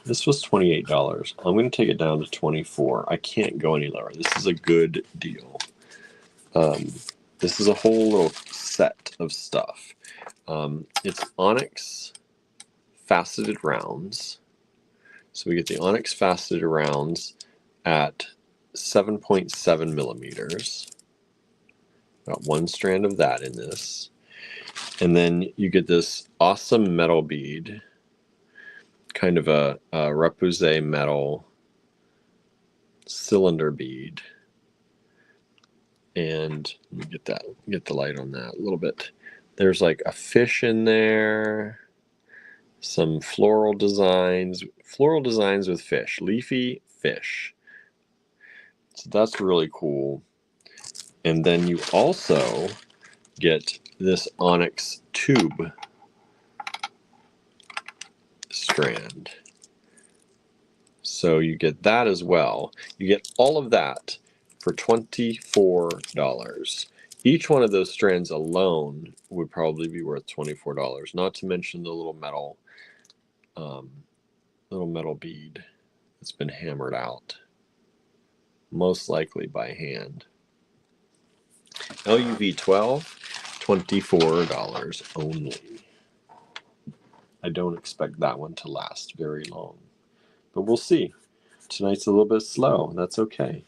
This was $28. I'm going to take it down to $24. I can't go any lower. This is a good deal. This is a whole little set of stuff. It's onyx faceted rounds. So we get the onyx faceted rounds at 7.7 millimeters. Got one strand of that in this. And then you get this awesome metal bead, kind of a repoussé metal cylinder bead. And let me get the light on that a little bit. There's like a fish in there, some floral designs with fish, leafy fish. So that's really cool. And then you also get this onyx tube strand. So you get that as well. You get all of that for $24. Each one of those strands alone would probably be worth $24, not to mention the little metal bead that's been hammered out. most likely by hand. LUV 12, $24 only. I don't expect that one to last very long, but we'll see. Tonight's a little bit slow. That's okay.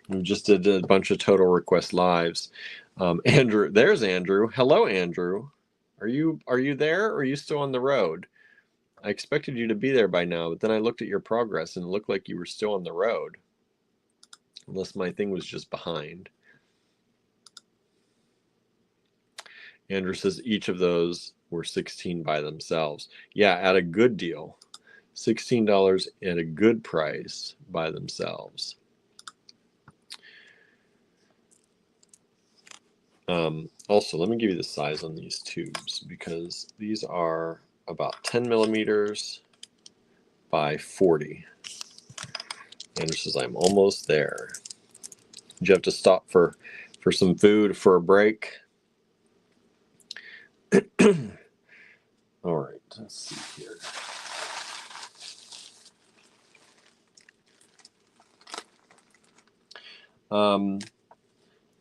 We just did a bunch of total request lives. Andrew, there's Andrew. Hello, Andrew. Are you there, or are you still on the road? I expected you to be there by now, but then I looked at your progress and it looked like you were still on the road. Unless my thing was just behind. Andrew says each of those were $16 by themselves. Yeah, at a good deal. $16 at a good price by themselves. Also, let me give you the size on these tubes, because these are about 10 millimeters by 40. Andrew says, I'm almost there. Did you have to stop for some food, for a break? All right, let's see here.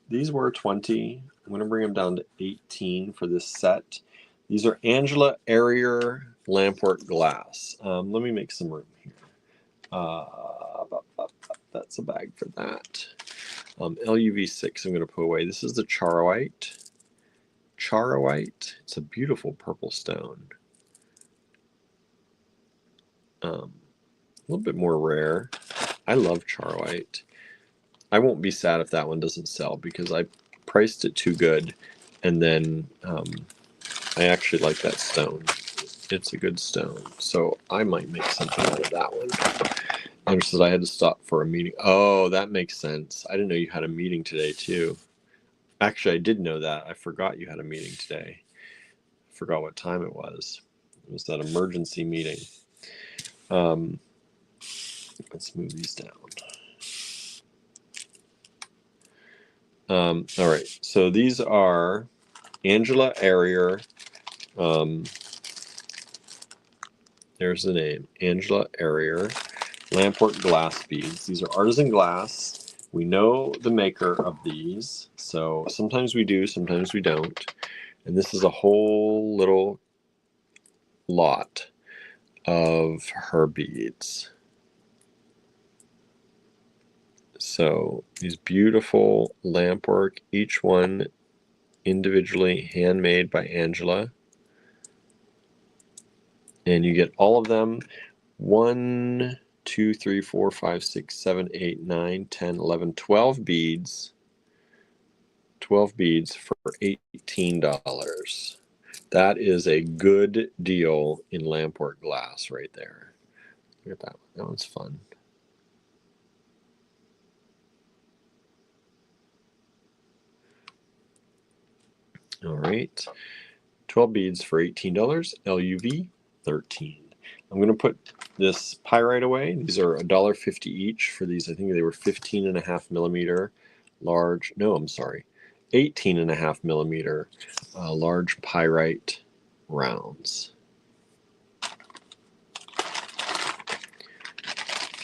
These were 20. I'm going to bring them down to 18 for this set. These are Angela Arier Lampwork glass. Let me make some room here. That's a bag for that. LUV6 I'm going to put away. This is the Charoite. Charoite. It's a beautiful purple stone. A little bit more rare. I love Charoite. I won't be sad if that one doesn't sell, because I priced it too good, and then I actually like that stone. It's a good stone, so I might make something out of that one. Andrew says I had to stop for a meeting. Oh, that makes sense. I didn't know you had a meeting today too. Actually, I did know that. I forgot you had a meeting today. I forgot what time it was. It was that emergency meeting. Let's move these down. All right, so these are Angela Arier. There's the name, Angela Arier Lampwork glass beads. These are artisan glass. We know the maker of these, so sometimes we do, sometimes we don't. And this is a whole little lot of her beads. So these beautiful lampwork, each one individually handmade by Angela. And you get all of them. 1, 2, 3, 4, 5, 6, 7, 8, 9, 10, 11, 12 beads. 12 beads for $18. That is a good deal in lampwork glass right there. Look at that one. That one's fun. All right. 12 beads for $18. LUV 13. I'm going to put this pyrite away. These are $1.50 each for these. I think they were 15.5 millimeter large. No, I'm sorry. 18.5 millimeter large pyrite rounds.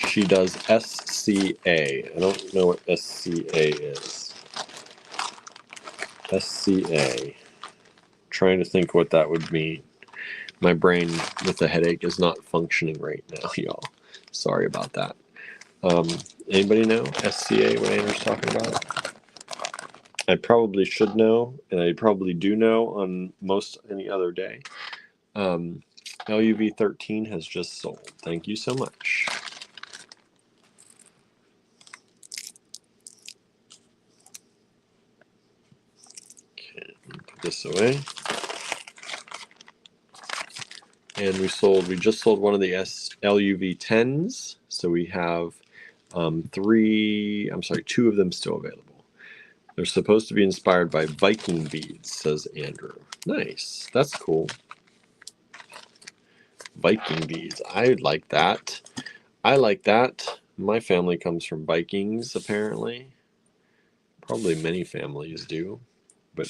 She does SCA. I don't know what SCA is. SCA. Trying to think what that would mean. My brain with the headache is not functioning right now, y'all. Sorry about that. Anybody know SCA, what Andrew's talking about? I probably should know, and I probably do know on most any other day. LUV 13 has just sold. Thank you so much. Okay, put this away. And we just sold one of the LUV 10s. So we have two of them still available. They're supposed to be inspired by Viking beads, says Andrew. Nice. That's cool. Viking beads. I like that. I like that. My family comes from Vikings, apparently. Probably many families do. But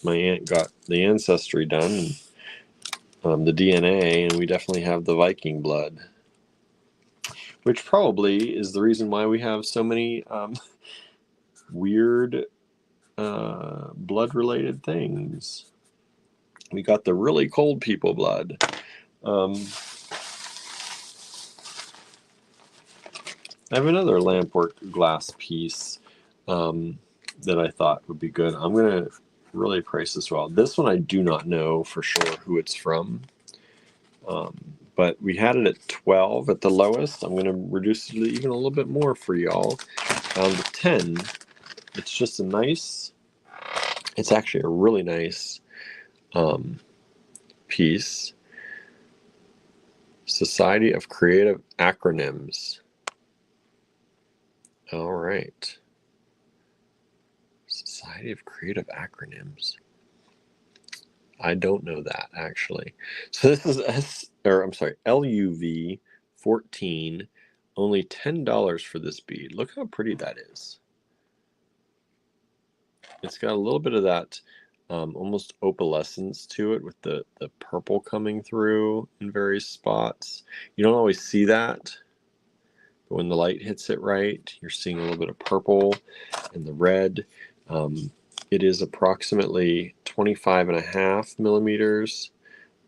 my aunt got the ancestry done, and the DNA, and we definitely have the Viking blood. which probably is the reason why we have so many weird blood-related things. We got the really cold people blood. I have another Lamport glass piece that I thought would be good. I'm going to really price this well. This one I do not know for sure who it's from. But we had it at 12 at the lowest. I'm going to reduce it even a little bit more for y'all. Down to 10. It's just a nice, it's actually a really nice piece. Society of Creative Acronyms. All right. Society of Creative Acronyms. I don't know that, actually. So this is LUV 14. Only $10 for this bead. Look how pretty that is. It's got a little bit of that almost opalescence to it with the purple coming through in various spots. You don't always see that, but when the light hits it right, you're seeing a little bit of purple and the red. It is approximately 25.5 millimeters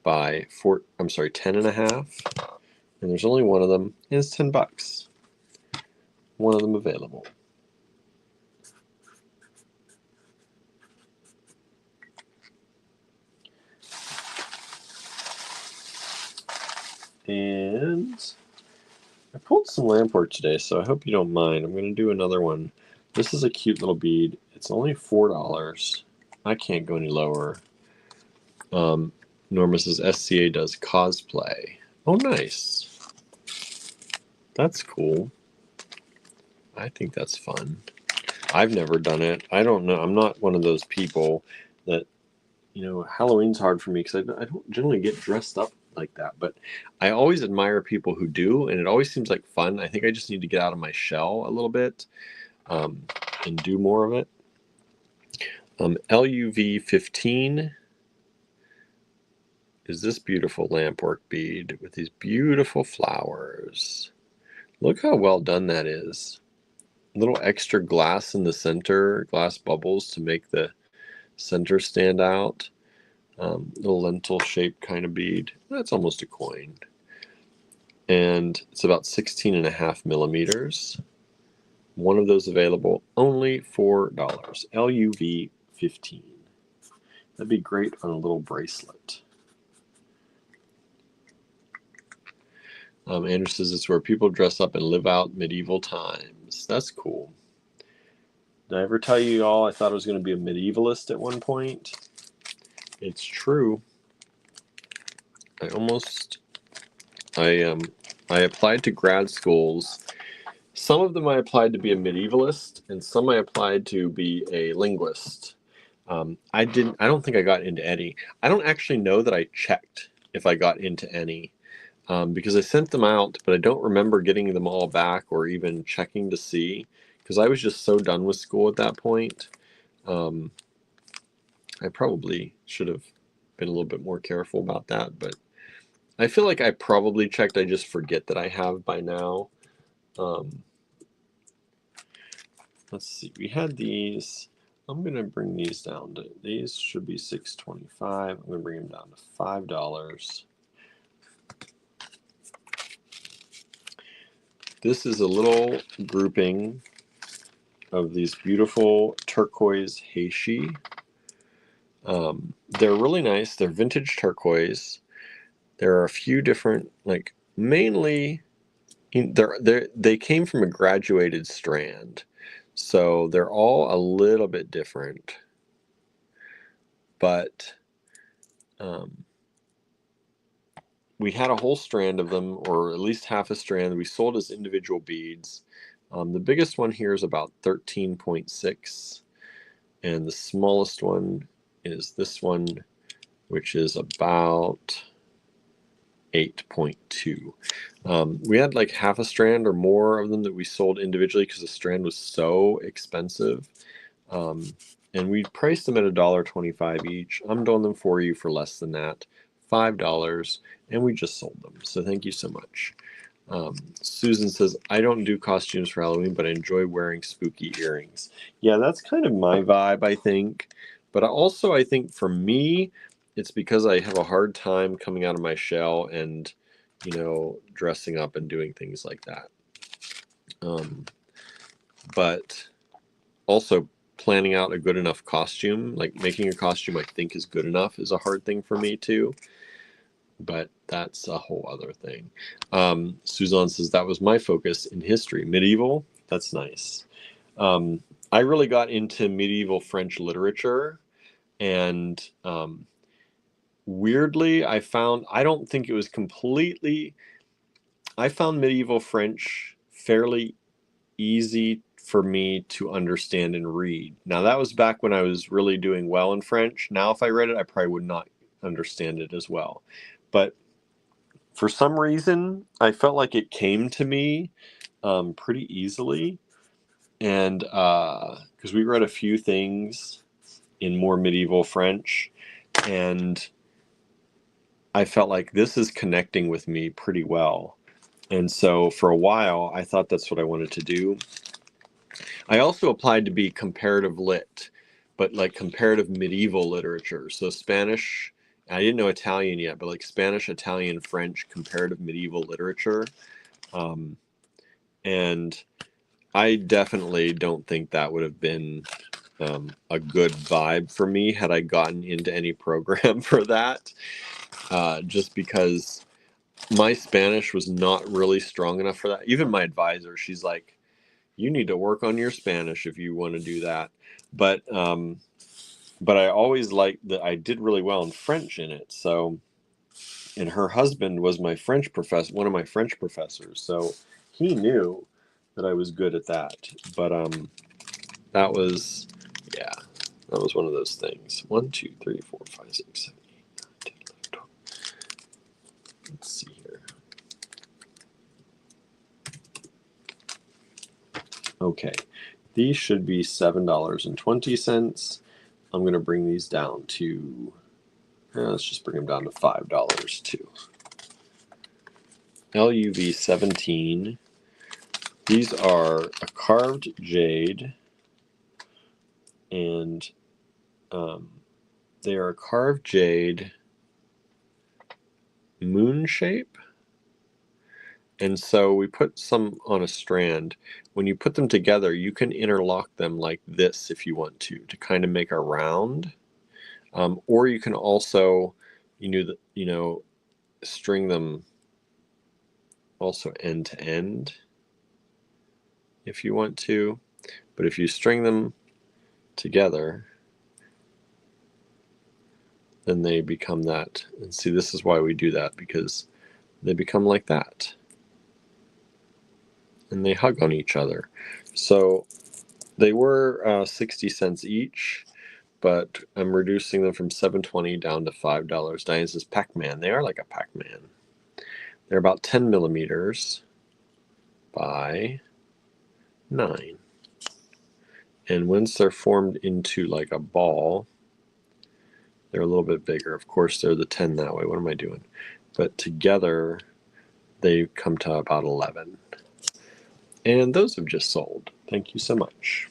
by 10.5, and there's only one of them, and it's $10. One of them available. And I pulled some Lamport today, so I hope you don't mind. I'm going to do another one. This is a cute little bead. It's only $4. I can't go any lower. Norma says SCA does cosplay. Oh, nice. That's cool. I think that's fun. I've never done it. I don't know. I'm not one of those people that, Halloween's hard for me because I don't generally get dressed up like that. But I always admire people who do, and it always seems like fun. I think I just need to get out of my shell a little bit and do more of it. LUV 15 is this beautiful Lamport bead with these beautiful flowers. Look how well done that is. A little extra glass in the center, glass bubbles to make the center stand out. Little lentil shaped kind of bead. That's almost a coin. And it's about 16.5 millimeters. One of those available, only $4. LUV 15. That'd be great on a little bracelet. Andrew says it's where people dress up and live out medieval times. That's cool. Did I ever tell you all I thought I was going to be a medievalist at one point? It's true. I applied to grad schools. Some of them I applied to be a medievalist, and some I applied to be a linguist. I don't think I got into any. I don't actually know that I checked if I got into any. Because I sent them out, but I don't remember getting them all back or even checking to see, because I was just so done with school at that point. I probably should have been a little bit more careful about that, but I feel like I probably checked. I just forget that I have by now. Let's see. We had these. I'm going to bring these down to, these should be $6.25. I'm going to bring them down to $5. This is a little grouping of these beautiful turquoise heishi. They're really nice. They're vintage turquoise. There are a few different, mainly, they came from a graduated strand. So they're all a little bit different. But we had a whole strand of them, or at least half a strand, that we sold as individual beads. The biggest one here is about 13.6, and the smallest one is this one, which is about 8.2. We had like half a strand or more of them that we sold individually because the strand was so expensive. And we priced them at $1.25 each. I'm doing them for you for less than that, $5, and we just sold them. So thank you so much. Susan says, I don't do costumes for Halloween, but I enjoy wearing spooky earrings. Yeah, that's kind of my vibe, I think. But also, I think for me, it's because I have a hard time coming out of my shell and, dressing up and doing things like that. But also, planning out a good enough costume, like making a costume I think is good enough, is a hard thing for me too. But that's a whole other thing. Suzanne says, that was my focus in history. Medieval, that's nice. I really got into medieval French literature, and weirdly, I found medieval French fairly easy for me to understand and read. Now, that was back when I was really doing well in French. Now, if I read it, I probably would not understand it as well. But for some reason, I felt like it came to me pretty easily. And because we read a few things in more medieval French, and I felt like this is connecting with me pretty well. And so for a while, I thought that's what I wanted to do. I also applied to be comparative lit, but like comparative medieval literature. So Spanish, I didn't know Italian yet, but like Spanish, Italian, French, comparative medieval literature. And I definitely don't think that would have been a good vibe for me had I gotten into any program for that. Just because my Spanish was not really strong enough for that. Even my advisor, she's like, you need to work on your Spanish if you want to do that. But I always liked that I did really well in French in it. So, and her husband was my French professor, one of my French professors. So he knew that I was good at that. But that was, yeah, that was one of those things. 1, 2, 3, 4, 5, 6, 7, 8, 9, 10, 11, 12. Let's see here. Okay, these should be $7.20. I'm going to bring these down to, let's just bring them down to $5 too. LUV 17. These are a carved jade, and they are a carved jade moon shape. And so we put some on a strand. When you put them together, you can interlock them like this if you want to kind of make a round. Or you can also, string them also end to end if you want to. But if you string them together, then they become that. And see, this is why we do that, because they become like that. And they hug on each other. So they were 60 cents each, but I'm reducing them from $7.20 down to $5. Diane says Pac-Man. They are like a Pac-Man. They're about 10 millimeters by 9. And once they're formed into like a ball, they're a little bit bigger. Of course, they're the 10 that way. What am I doing? But together, they come to about 11. And those have just sold. Thank you so much.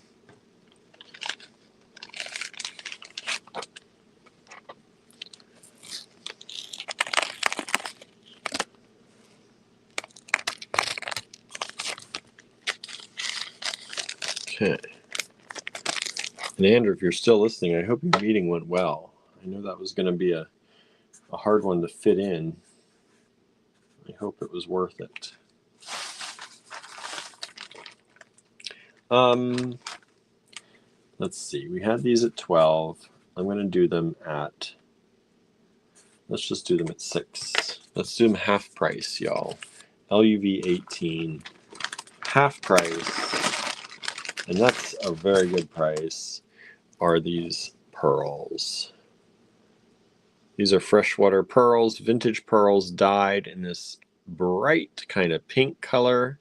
Okay. And Andrew, if you're still listening, I hope your meeting went well. I know that was going to be a hard one to fit in. I hope it was worth it. Let's see. We had these at 12. I'm going to do them at, let's just do them at 6. Let's do them half price, y'all. LUV 18, half price, and that's a very good price, are these pearls. These are freshwater pearls, vintage pearls dyed in this bright kind of pink color.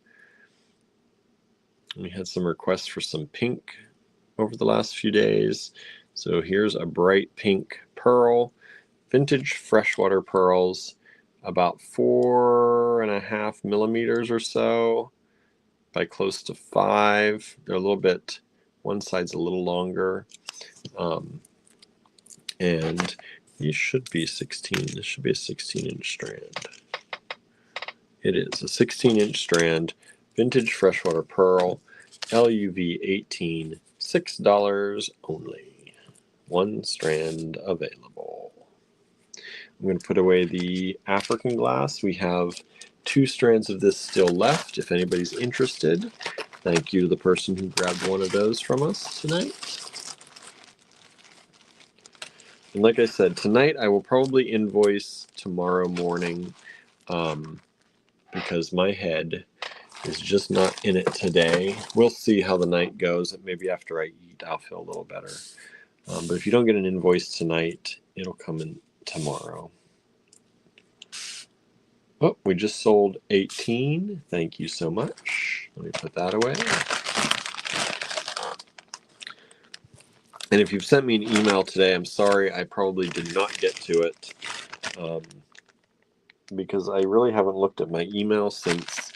We had some requests for some pink over the last few days. So here's a bright pink pearl, vintage freshwater pearls. about 4.5 millimeters or so by close to 5. They're a little bit, one side's a little longer. And these should be 16. This should be a 16-inch strand. It is a 16-inch strand, vintage freshwater pearl, LUV 18, $6 only. One strand available. I'm going to put away the African glass. We have 2 strands of this still left. If anybody's interested, thank you to the person who grabbed one of those from us tonight. And like I said, tonight I will probably invoice tomorrow morning because my head is just not in it today. We'll see how the night goes. Maybe after I eat, I'll feel a little better. But if you don't get an invoice tonight, it'll come in tomorrow. Oh, we just sold 18. Thank you so much. Let me put that away. And if you've sent me an email today, I'm sorry, I probably did not get to it because I really haven't looked at my email since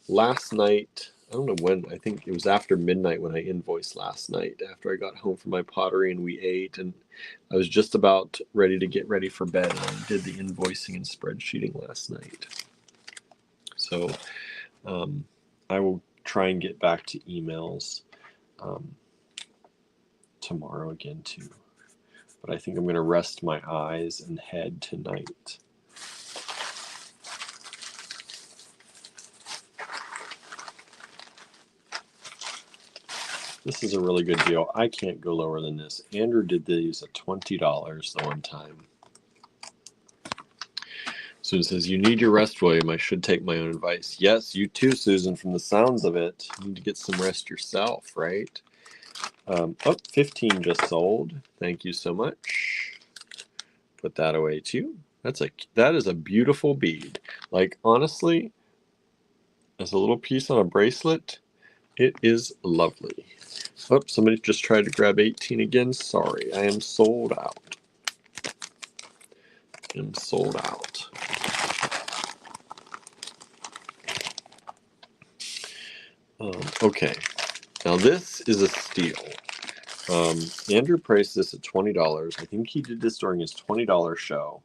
last night. I don't know when. I think it was after midnight when I invoiced last night after I got home from my pottery and we ate, and I was just about ready to get ready for bed, and I did the invoicing and spreadsheeting last night. So I will try and get back to emails tomorrow again too. But I think I'm going to rest my eyes and head tonight. This is a really good deal. I can't go lower than this. Andrew did these at $20 the one time. Susan says, you need your rest, William. I should take my own advice. Yes, you too, Susan, from the sounds of it. You need to get some rest yourself, right? 15 just sold. Thank you so much. Put that away too. That is a beautiful bead. Like, honestly, as a little piece on a bracelet, it is lovely. Oh, somebody just tried to grab 18 again. Sorry, I am sold out. I'm sold out. Okay, now this is a steal. Andrew priced this at $20. I think he did this during his $20 show.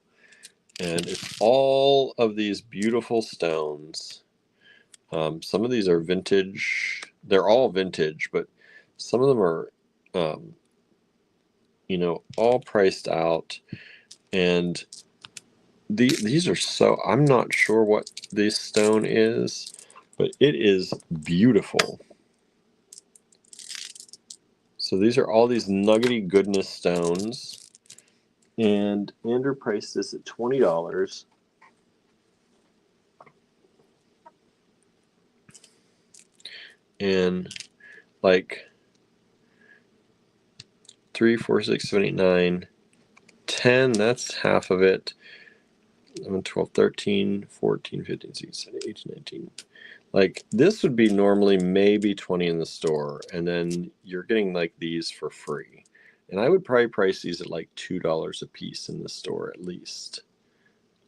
And it's all of these beautiful stones. Some of these are vintage. They're all vintage, but some of them are, all priced out. And these are so, I'm not sure what this stone is, but it is beautiful. So these are all these nuggety goodness stones. And Andrew priced this at $20. And like 3, 4, 6, 7, 8, 9, 10, that's half of it. 11, 12, 13, 14, 15, 16, 17, 18, 19. Like, this would be normally maybe 20 in the store, and then you're getting like these for free. And I would probably price these at like $2 a piece in the store at least.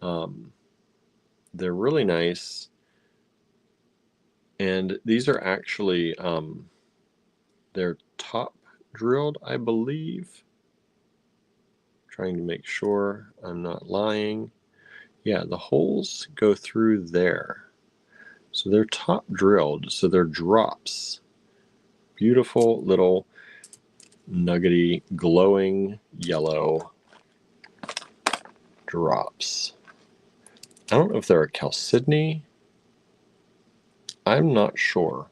They're really nice. And these are actually, they're top drilled, I believe. Trying to make sure I'm not lying. Yeah, the holes go through there. So they're top drilled, so they're drops. Beautiful little nuggety, glowing yellow drops. I don't know if they're a chalcedony. I'm not sure,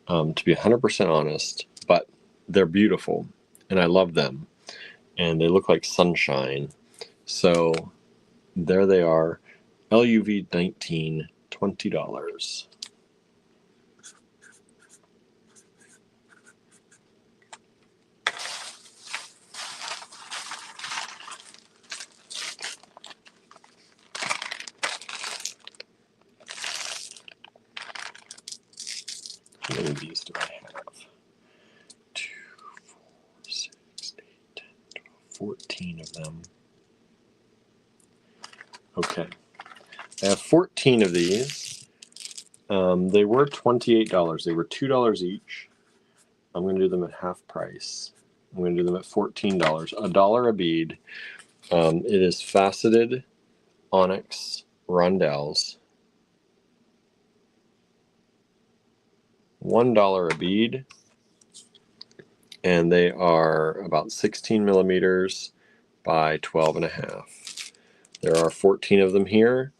to be 100% honest, but they're beautiful, and I love them. And they look like sunshine. So there they are, LUV 19, $20. How many of these do I have? 2, 4, 6, 8, 10, 12, 14 of them. Okay. I have 14 of these. They were $28. They were $2 each. I'm going to do them at half price. I'm going to do them at $14, $1 a bead. It is faceted onyx rondelles, $1 a bead, and they are about 16 millimeters by 12.5. There are 14 of them here.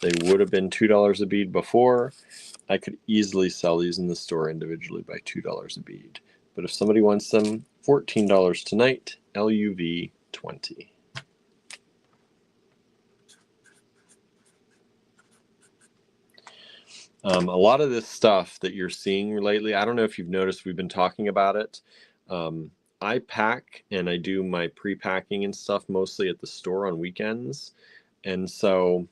They would have been $2 a bead before. I could easily sell these in the store individually by $2 a bead. But if somebody wants them, $14 tonight, LUV 20. A lot of this stuff that you're seeing lately, I don't know if you've noticed, we've been talking about it. I pack and I do my pre-packing and stuff mostly at the store on weekends. And so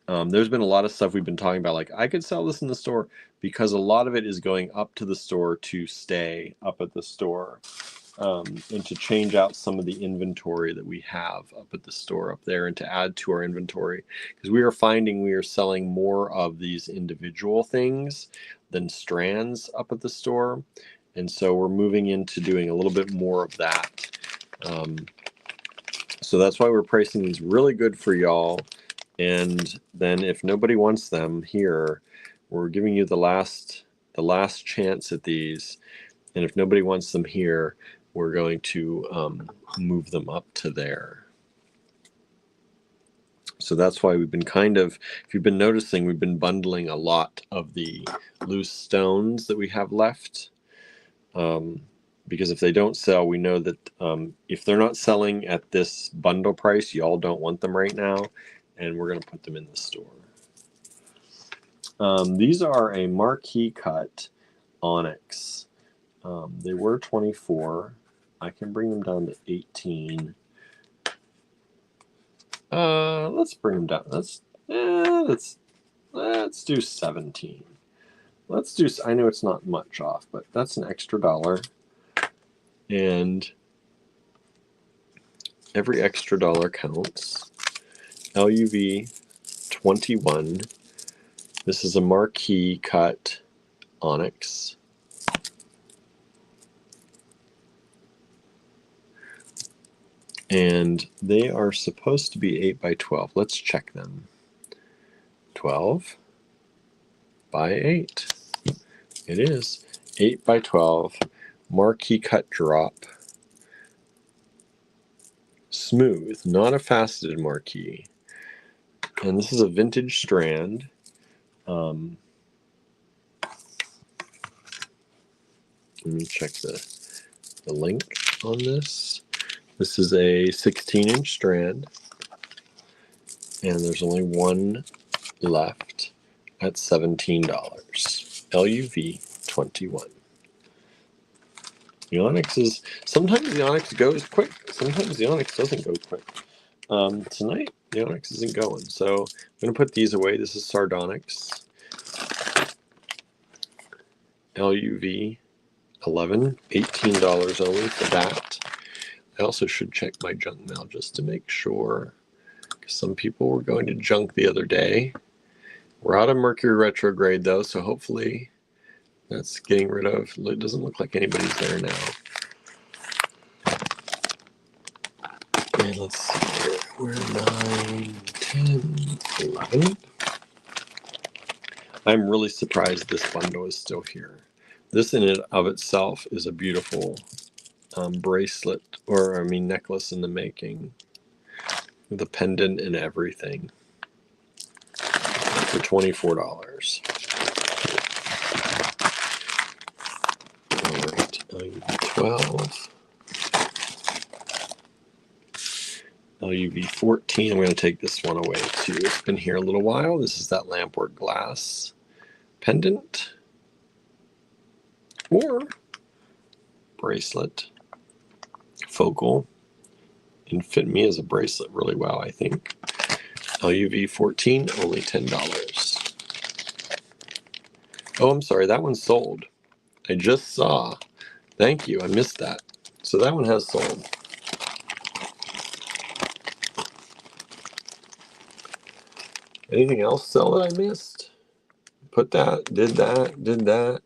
there's been a lot of stuff we've been talking about, like I could sell this in the store, because a lot of it is going up to the store to stay up at the store, and to change out some of the inventory that we have up at the store up there and to add to our inventory, because we are finding we are selling more of these individual things than strands up at the store. And so we're moving into doing a little bit more of that. So that's why we're pricing these really good for y'all. And then if nobody wants them here, we're giving you the last chance at these. And if nobody wants them here, we're going to move them up to there. So that's why we've been if you've been noticing, we've been bundling a lot of the loose stones that we have left. Because if they don't sell, we know that if they're not selling at this bundle price, y'all don't want them right now. And we're going to put them in the store. These are a marquee cut onyx. They were 24. I can bring them down to 18. Let's bring them down. Let's do 17. I know it's not much off, but that's an extra $1. And every extra $1 counts. LUV 21. This is a marquee cut onyx. And they are supposed to be 8 by 12. Let's check them. 12 by 8. It is 8 by 12. Marquee cut drop. Smooth, not a faceted marquee. And this is a vintage strand. Let me check the link on this. This is a 16-inch strand, and there's only one left at $17. LUV 21. The onyx is, sometimes the onyx goes quick, sometimes the onyx doesn't go quick. Tonight, the onyx isn't going, so I'm going to put these away. This is sardonyx. LUV 11, $18 only for that. I also should check my junk mail just to make sure, because some people were going to junk the other day. We're out of Mercury retrograde though, so hopefully that's getting rid of. It doesn't look like anybody's there now. And let's see here. We're 9, 10, 11. I'm really surprised this bundle is still here. This in and of itself is a beautiful bracelet, or necklace in the making, with a pendant and everything, for $24. All right, 12. LUV 14. I'm going to take this one away too. It's been here a little while. This is that lampwork glass pendant or bracelet. Focal, and fit me as a bracelet really well, I think. LUV 14, only $10. Oh, I'm sorry, that one sold. I just saw. Thank you, I missed that. So that one has sold. Anything else sell that I missed? Put that, did that, did that,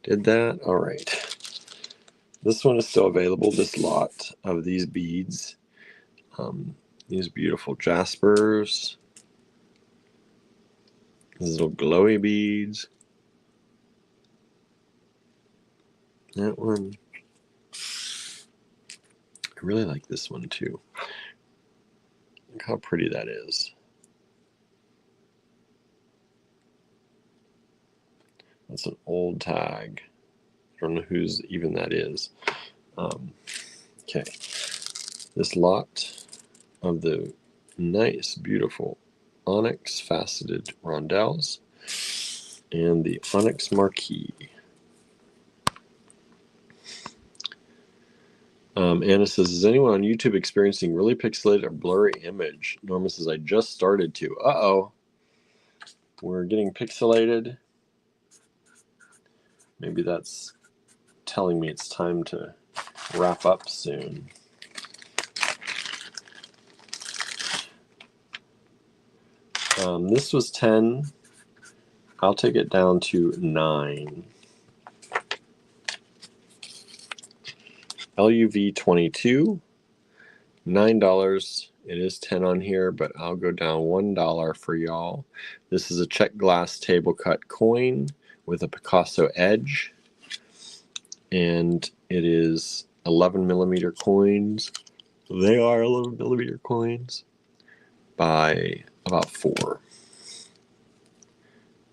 did that. All right. This one is still available, this lot of these beads. These beautiful jaspers. These little glowy beads. That one. I really like this one too. Look how pretty that is. That's an old tag. I don't know whose even that is. Okay. This lot of the nice, beautiful onyx faceted rondelles and the onyx marquee. Anna says, is anyone on YouTube experiencing really pixelated or blurry image? Norma says, I just started to. Uh-oh. We're getting pixelated. Maybe that's telling me it's time to wrap up soon. This was 10. I'll take it down to 9. LUV 22, $9. It is 10 on here, but I'll go down $1 for y'all. This is a check glass table cut coin with a Picasso edge, and it is 11 millimeter coins. They are 11 millimeter coins by about 4.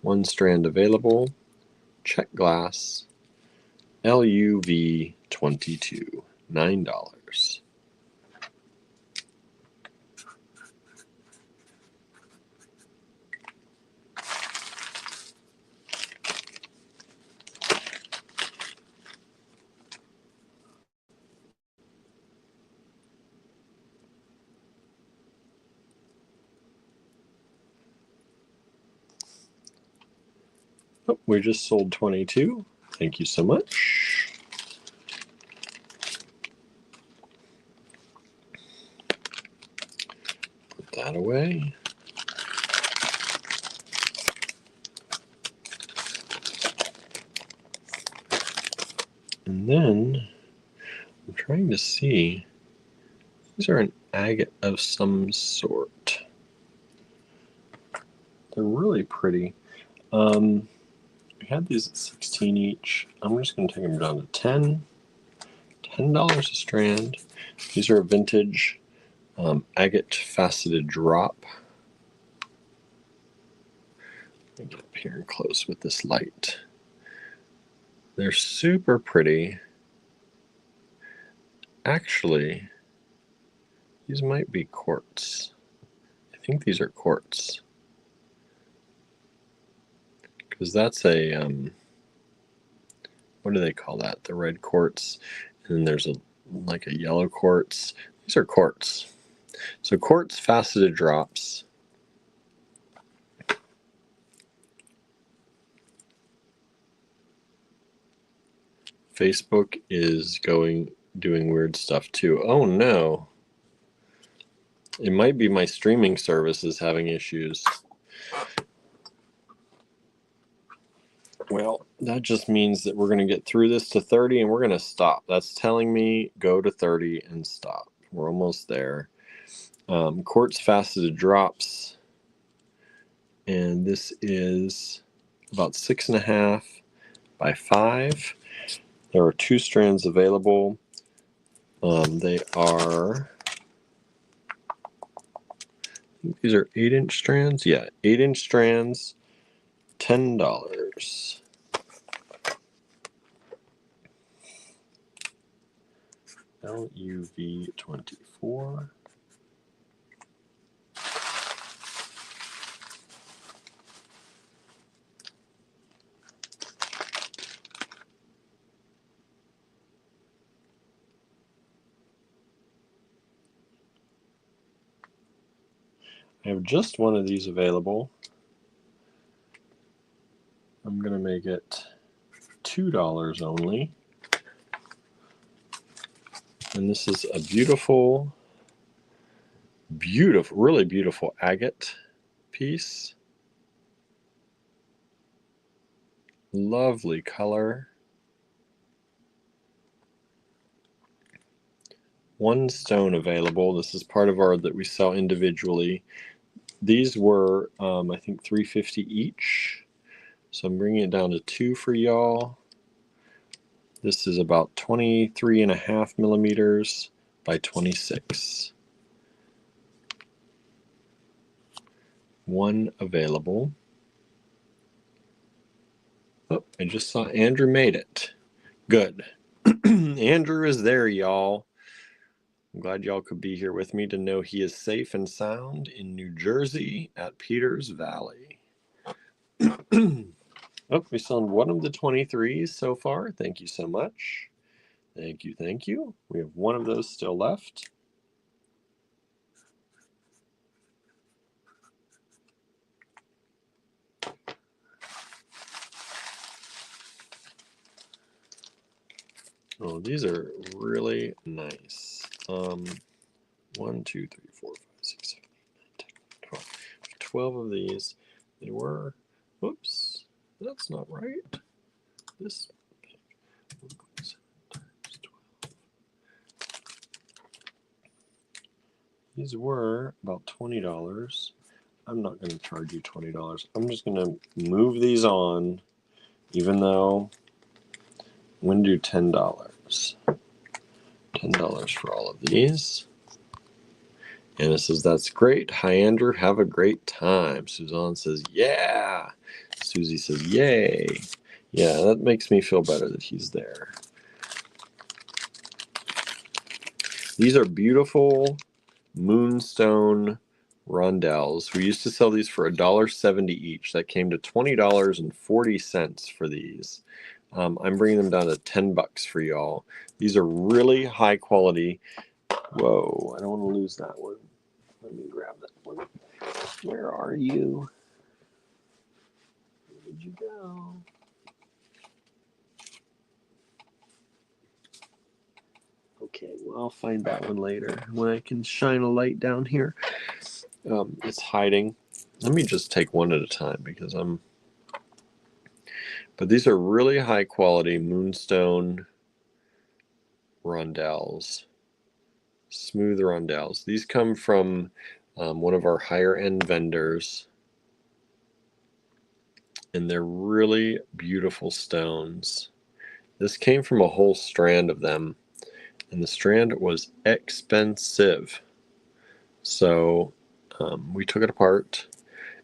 1 strand available. Check glass. LUV 22, $9. Oh, we just sold 22. Thank you so much. Put that away. And then I'm trying to see. These are an agate of some sort. They're really pretty. We had these at 16 each. I'm just going to take them down to 10. $10 a strand. These are a vintage agate faceted drop. Let me get up here and close with this light. They're super pretty. Actually, these might be quartz. I think these are quartz. Because that's a, what do they call that? The red quartz. And then there's like a yellow quartz. These are quartz. So quartz faceted drops. Facebook is doing weird stuff too. Oh no. It might be my streaming service is having issues. Well, that just means that we're going to get through this to 30 and we're going to stop. That's telling me go to 30 and stop. We're almost there. Quartz faceted drops. And this is about 6.5 by 5. There are 2 strands available. They are, I think these are 8-inch strands. Yeah, 8-inch strands, $10. LUV 24. I have just one of these available. I'm going to make it $2 only. And this is a beautiful, really beautiful agate. piece. Lovely color. One stone available. This is part of our that we sell individually. These were, I think, $3.50 each. So I'm bringing it down to 2 for y'all. This is about 23.5 millimeters by 26. One available. Oh, I just saw Andrew made it. Good. Andrew is there, y'all. I'm glad y'all could be here with me to know he is safe and sound in New Jersey at Peters Valley. Oh, we sold one of the 23s so far. Thank you so much. Thank you, thank you. We have one of those still left. Oh, these are really nice. 1, 2, 3, 4, 5, 6, 7, 8, 9, 10, 12. 12 of these. They were, whoops, that's not right. This These were about $20. I'm not going to charge you $20. I'm just going to move these on, even though I'm going to do $10. $10 for all of these. Anna says, that's great. Hi, Andrew. Have a great time. Suzanne says, yeah. Susie says, yay. Yeah, that makes me feel better that he's there. These are beautiful moonstone rondelles. We used to sell these for $1.70 each. That came to $20.40 for these. I'm bringing them down to $10 for y'all. These are really high quality. Whoa, I don't want to lose that one. Let me grab that one. Where are you? Where did you go? Okay, well, I'll find that one later when I can shine a light down here. It's hiding. Let me just take one at a time because but these are really high quality moonstone rondelles, smooth rondelles. These come from one of our higher end vendors, and they're really beautiful stones. This came from a whole strand of them, and the strand was expensive. So we took it apart.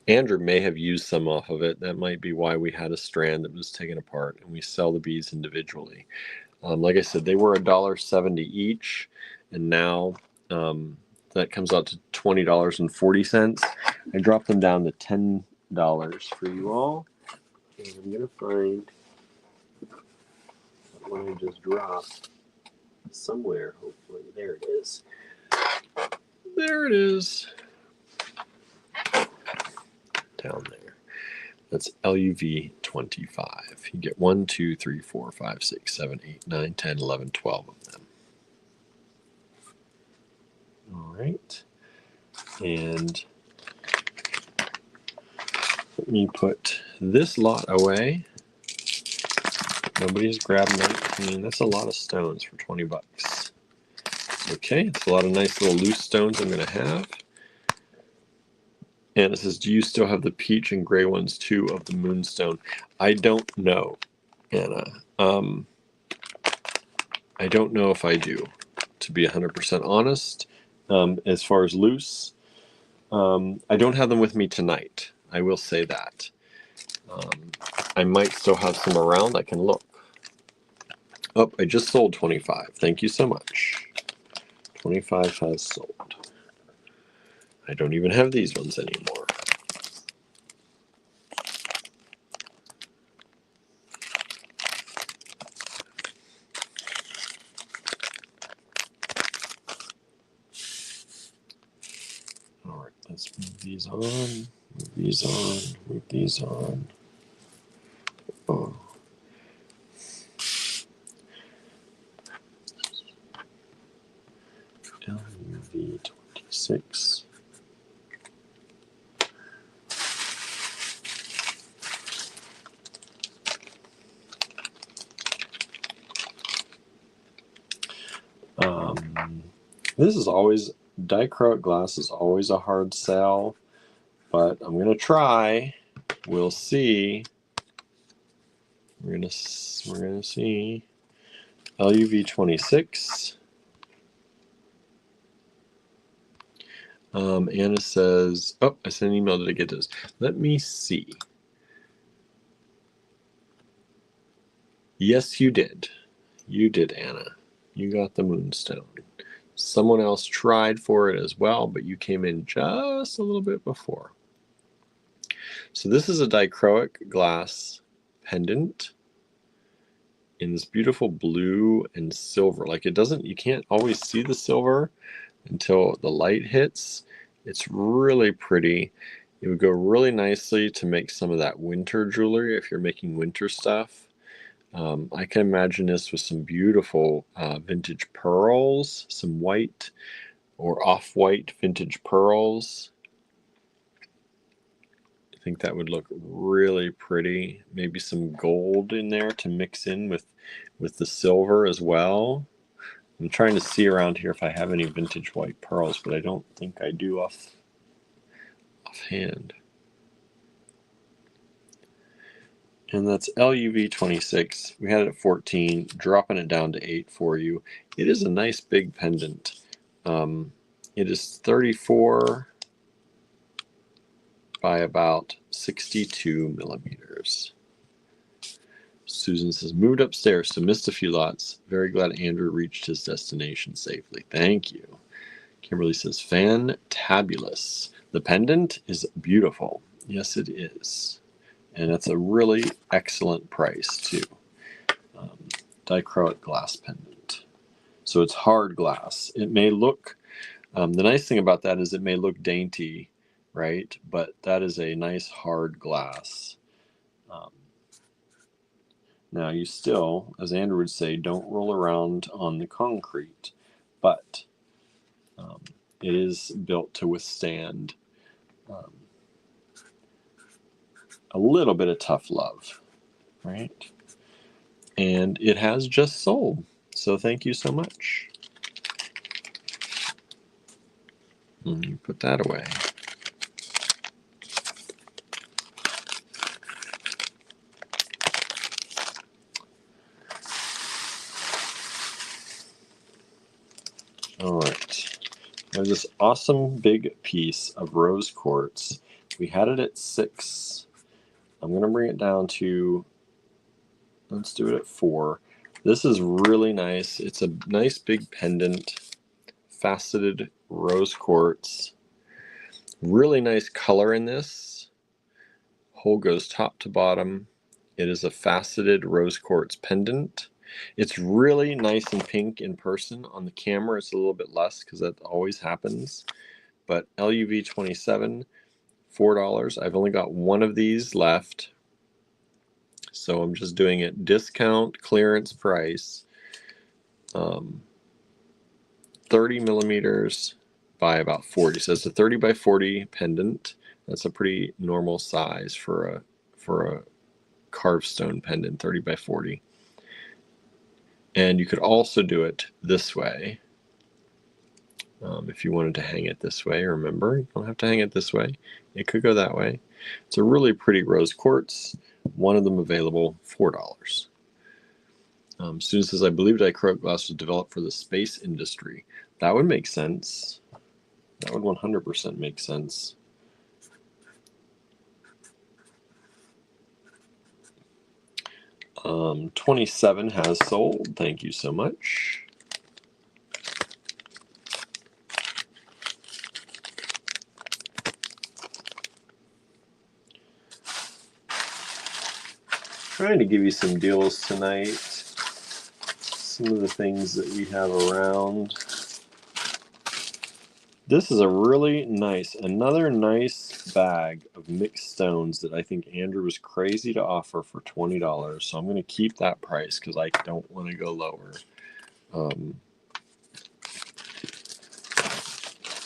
Andrew may have used some off of it. That might be why we had a strand that was taken apart, and we sell the beads individually. Like I said, they were $1.70 each, and now that comes out to $20.40. I dropped them down to $10 for you all. And I'm going to find the one I just dropped somewhere, hopefully. There it is. There it is. Down there. That's LUV 25. You get 1, 2, 3, 4, 5, 6, 7, 8, 9, 10, 11, 12 of them. All right. And let me put this lot away. Nobody's grabbed 19. That's a lot of stones for $20. Okay, it's a lot of nice little loose stones I'm going to have. And it says, do you still have the peach and gray ones too of the moonstone? I don't know, Anna. I don't know if I do, to be 100% honest. As far as loose, I don't have them with me tonight. I will say that. I might still have some around. I can look. Oh, I just sold 25. Thank you so much. 25 has sold. I don't even have these ones anymore. All right, let's move these on, move these on, move these on. Oh. LUV 26. This is always, dichroic glass is always a hard sell, but I'm going to try. We'll see. We're gonna see. LUV 26. Anna says, oh, I sent an email. Did I get this? Let me see. Yes, you did. You did, Anna. You got the moonstone. Someone else tried for it as well, but you came in just a little bit before. So this is a dichroic glass pendant in this beautiful blue and silver. Like, it doesn't, you can't always see the silver until the light hits. It's really pretty. It would go really nicely to make some of that winter jewelry if you're making winter stuff. I can imagine this with some beautiful vintage pearls, some white or off-white vintage pearls. I think that would look really pretty. Maybe some gold in there to mix in with the silver as well. I'm trying to see around here if I have any vintage white pearls, but I don't think I do offhand. And that's LUV 26. We had it at 14, dropping it down to 8 for you. It is a nice big pendant. It is 34 by about 62 millimeters. Susan says, moved upstairs, so missed a few lots. Very glad Andrew reached his destination safely. Thank you. Kimberly says, fantabulous. The pendant is beautiful. Yes, it is. And it's a really excellent price, too. Dichroic glass pendant. So it's hard glass. It may look, the nice thing about that is it may look dainty, right? But that is a nice hard glass. Now, you still, as Andrew would say, don't roll around on the concrete, but it is built to withstand a little bit of tough love, right? And it has just sold, so thank you so much. Put that away. All right. There's this awesome big piece of rose quartz. We had it at 6. I'm going to bring it down to, let's do it at 4. This is really nice. It's a nice big pendant, faceted rose quartz. Really nice color in this. Hole goes top to bottom. It is a faceted rose quartz pendant. It's really nice and pink in person. On the camera, it's a little bit less because that always happens. But LUV 27, $4. I've only got one of these left. So I'm just doing it discount clearance price. 30 millimeters by about 40. So it's a 30 by 40 pendant. That's a pretty normal size for a carved stone pendant, 30 by 40. And you could also do it this way. If you wanted to hang it this way, remember, you don't have to hang it this way. It could go that way. It's a really pretty rose quartz. One of them available, $4. Susan says, I believe dichroic glass was developed for the space industry. That would make sense. That would 100% make sense. Um, 27 has sold. Thank you so much. Trying to give you some deals tonight. Some of the things that we have around. This is a really nice, another nice bag of mixed stones that I think Andrew was crazy to offer for $20. So I'm going to keep that price because I don't want to go lower.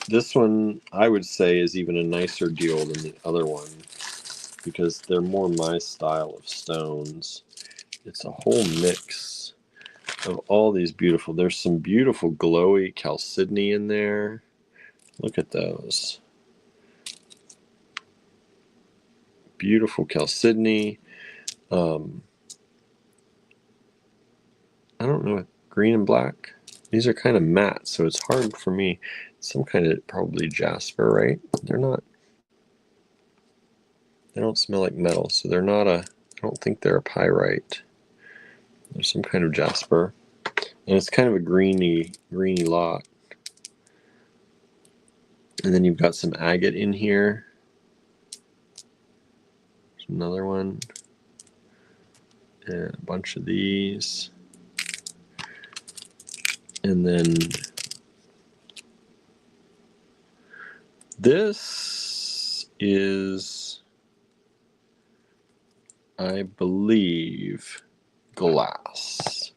This one, I would say, is even a nicer deal than the other one because they're more my style of stones. It's a whole mix of all these beautiful. There's some beautiful glowy chalcedony in there. Look at those. Beautiful chalcedony. I don't know, green and black. These are kind of matte, so it's hard for me. Some kind of probably jasper, right? They're not. They don't smell like metal, so they're not a. I don't think they're a pyrite. There's some kind of jasper, and it's kind of a greeny lot. And then you've got some agate in here. There's another one, and a bunch of these. And then this is, I believe, glass.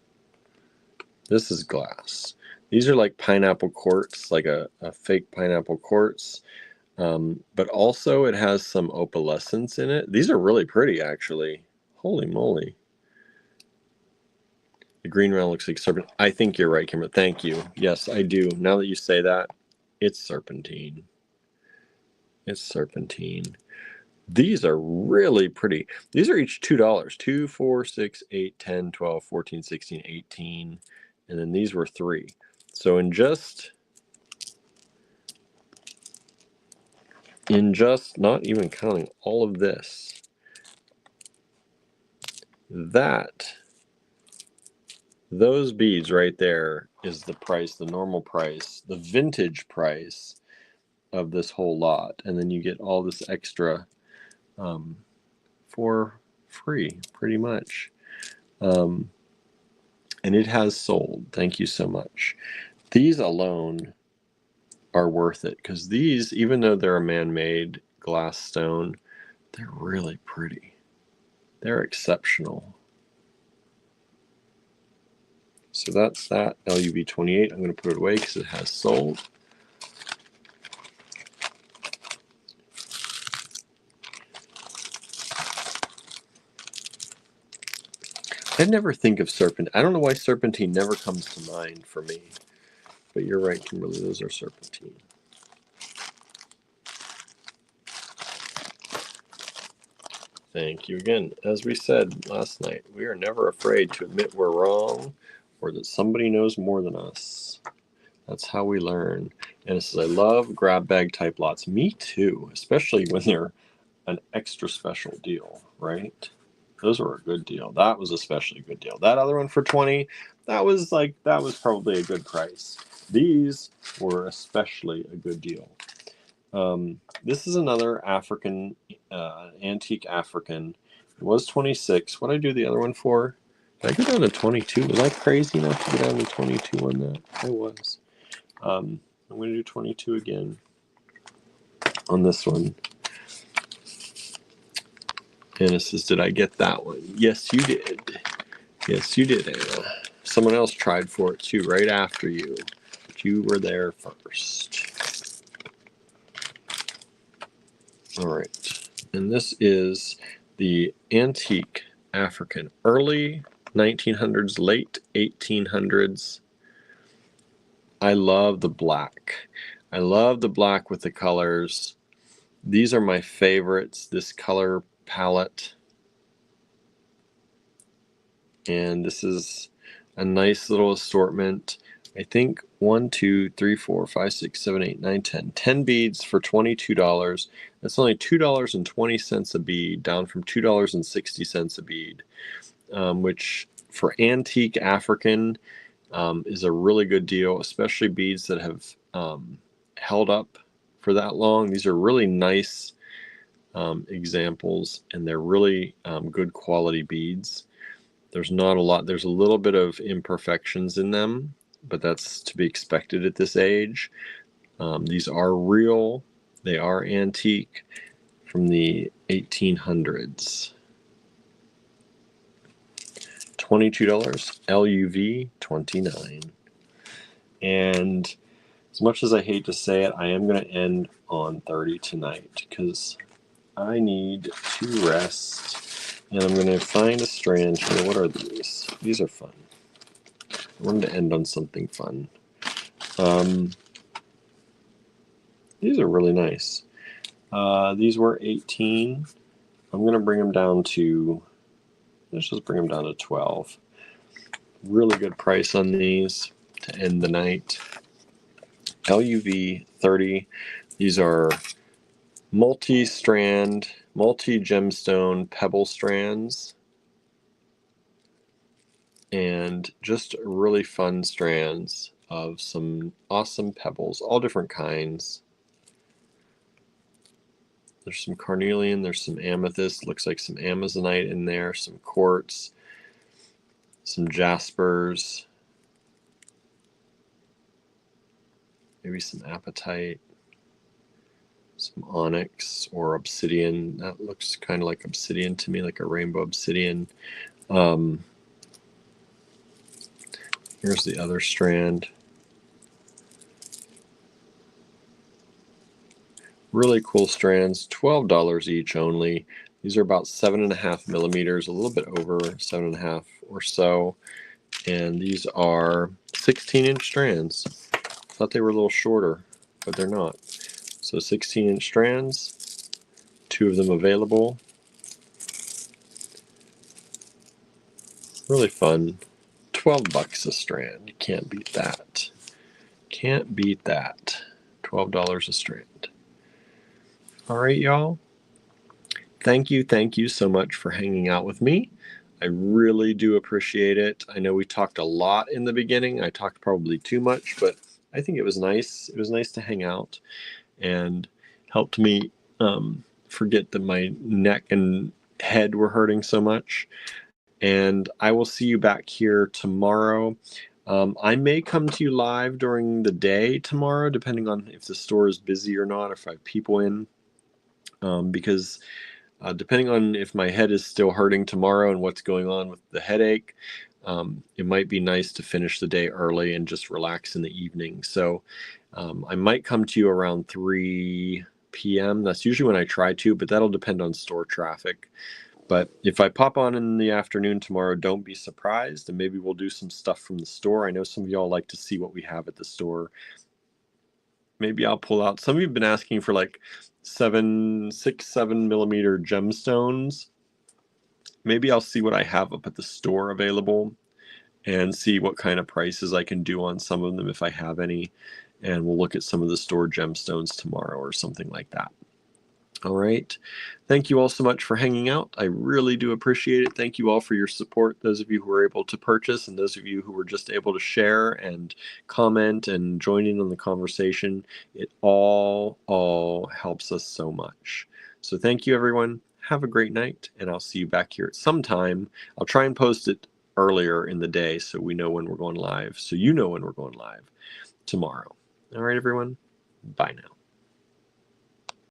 This is glass. These are like pineapple quartz, like a fake pineapple quartz. But also it has some opalescence in it. These are really pretty, actually. Holy moly. The green round looks like serpent. I think you're right, Kimber. Thank you. Yes, I do. Now that you say that, it's serpentine. It's serpentine. These are really pretty. These are each $2. 2, 4, 6, 8, 10, 12, 14, 16, 18. And then these were $3. So in just not even counting all of this, those beads right there is the price, the normal price, the vintage price of this whole lot. And then you get all this extra for free, pretty much. And it has sold. Thank you so much. These alone are worth it, because these, even though they're a man-made glass stone, they're really pretty. They're exceptional. So that's that LUV 28. I'm going to put it away because it has sold. I never think of serpentine. I don't know why serpentine never comes to mind for me. But you're right, Kimberly. Those are serpentine. Thank you again. As we said last night, we are never afraid to admit we're wrong or that somebody knows more than us. That's how we learn. And it says, I love grab bag type lots. Me too, especially when they're an extra special deal, right? Those were a good deal. That was especially a good deal. That other one for 20, that was probably a good price. These were especially a good deal. This is another African, antique African. It was 26. What did I do the other one for? Did I go down to 22? Was I crazy enough to go down to 22 on that? I was. I'm going to do 22 again on this one. And it says, did I get that one? Yes, you did. Yes, you did, Anna. Someone else tried for it too, right after you. But you were there first. All right. And this is the antique African, early 1900s, late 1800s. I love the black. I love the black with the colors. These are my favorites, this color palette. And this is a nice little assortment. I think 1, 2, 3, 4, 5, 6, 7, 8, 9, 10. 10 beads for $22. That's only $2.20 a bead, down from $2.60 a bead, which for antique African is a really good deal, especially beads that have held up for that long. These are really nice examples, and they're really good quality beads. There's not a lot. There's a little bit of imperfections in them, but that's to be expected at this age. These are real. They are antique from the 1800s. $22, LUV 29. And as much as I hate to say it, I am going to end on 30 tonight because I need to rest. And I'm going to find a strand here. What are these? These are fun. wanted to end on something fun. These are really nice. These were 18. I'm going to bring them down to, let's just bring them down to 12. Really good price on these to end the night. LUV 30. These are multi-strand, multi-gemstone pebble strands. And just really fun strands of some awesome pebbles, all different kinds. There's some carnelian, there's some amethyst, looks like some amazonite in there, some quartz, some jaspers, maybe some apatite, some onyx or obsidian. That looks kind of like obsidian to me, like a rainbow obsidian. Here's the other strand. Really cool strands, $12 each only. These are about 7.5 millimeters, a little bit over 7.5 or so. And these are 16-inch strands. Thought they were a little shorter, but they're not. So 16-inch strands, 2 of them available. Really fun. 12 bucks a strand. You can't beat that. Can't beat that. $12 a strand. All right, y'all. Thank you so much for hanging out with me. I really do appreciate it. I know we talked a lot in the beginning. I talked probably too much, but I think it was nice. It was nice to hang out and helped me forget that my neck and head were hurting so much. And I will see you back here tomorrow. I may come to you live during the day tomorrow, depending on if the store is busy or not, if I have people in, because depending on if my head is still hurting tomorrow and what's going on with the headache, it might be nice to finish the day early and just relax in the evening. So I might come to you around 3 p.m. That's usually when I try to, but that'll depend on store traffic. But if I pop on in the afternoon tomorrow, don't be surprised, and maybe we'll do some stuff from the store. I know some of y'all like to see what we have at the store. Maybe I'll pull out, some of you have been asking for like 6, 7 millimeter gemstones. Maybe I'll see what I have up at the store available and see what kind of prices I can do on some of them if I have any. And we'll look at some of the store gemstones tomorrow or something like that. All right. Thank you all so much for hanging out. I really do appreciate it. Thank you all for your support. Those of you who were able to purchase and those of you who were just able to share and comment and join in on the conversation. It all helps us so much. So thank you, everyone. Have a great night, and I'll see you back here at some time. I'll try and post it earlier in the day so we know when we're going live, so you know when we're going live tomorrow. All right, everyone. Bye now.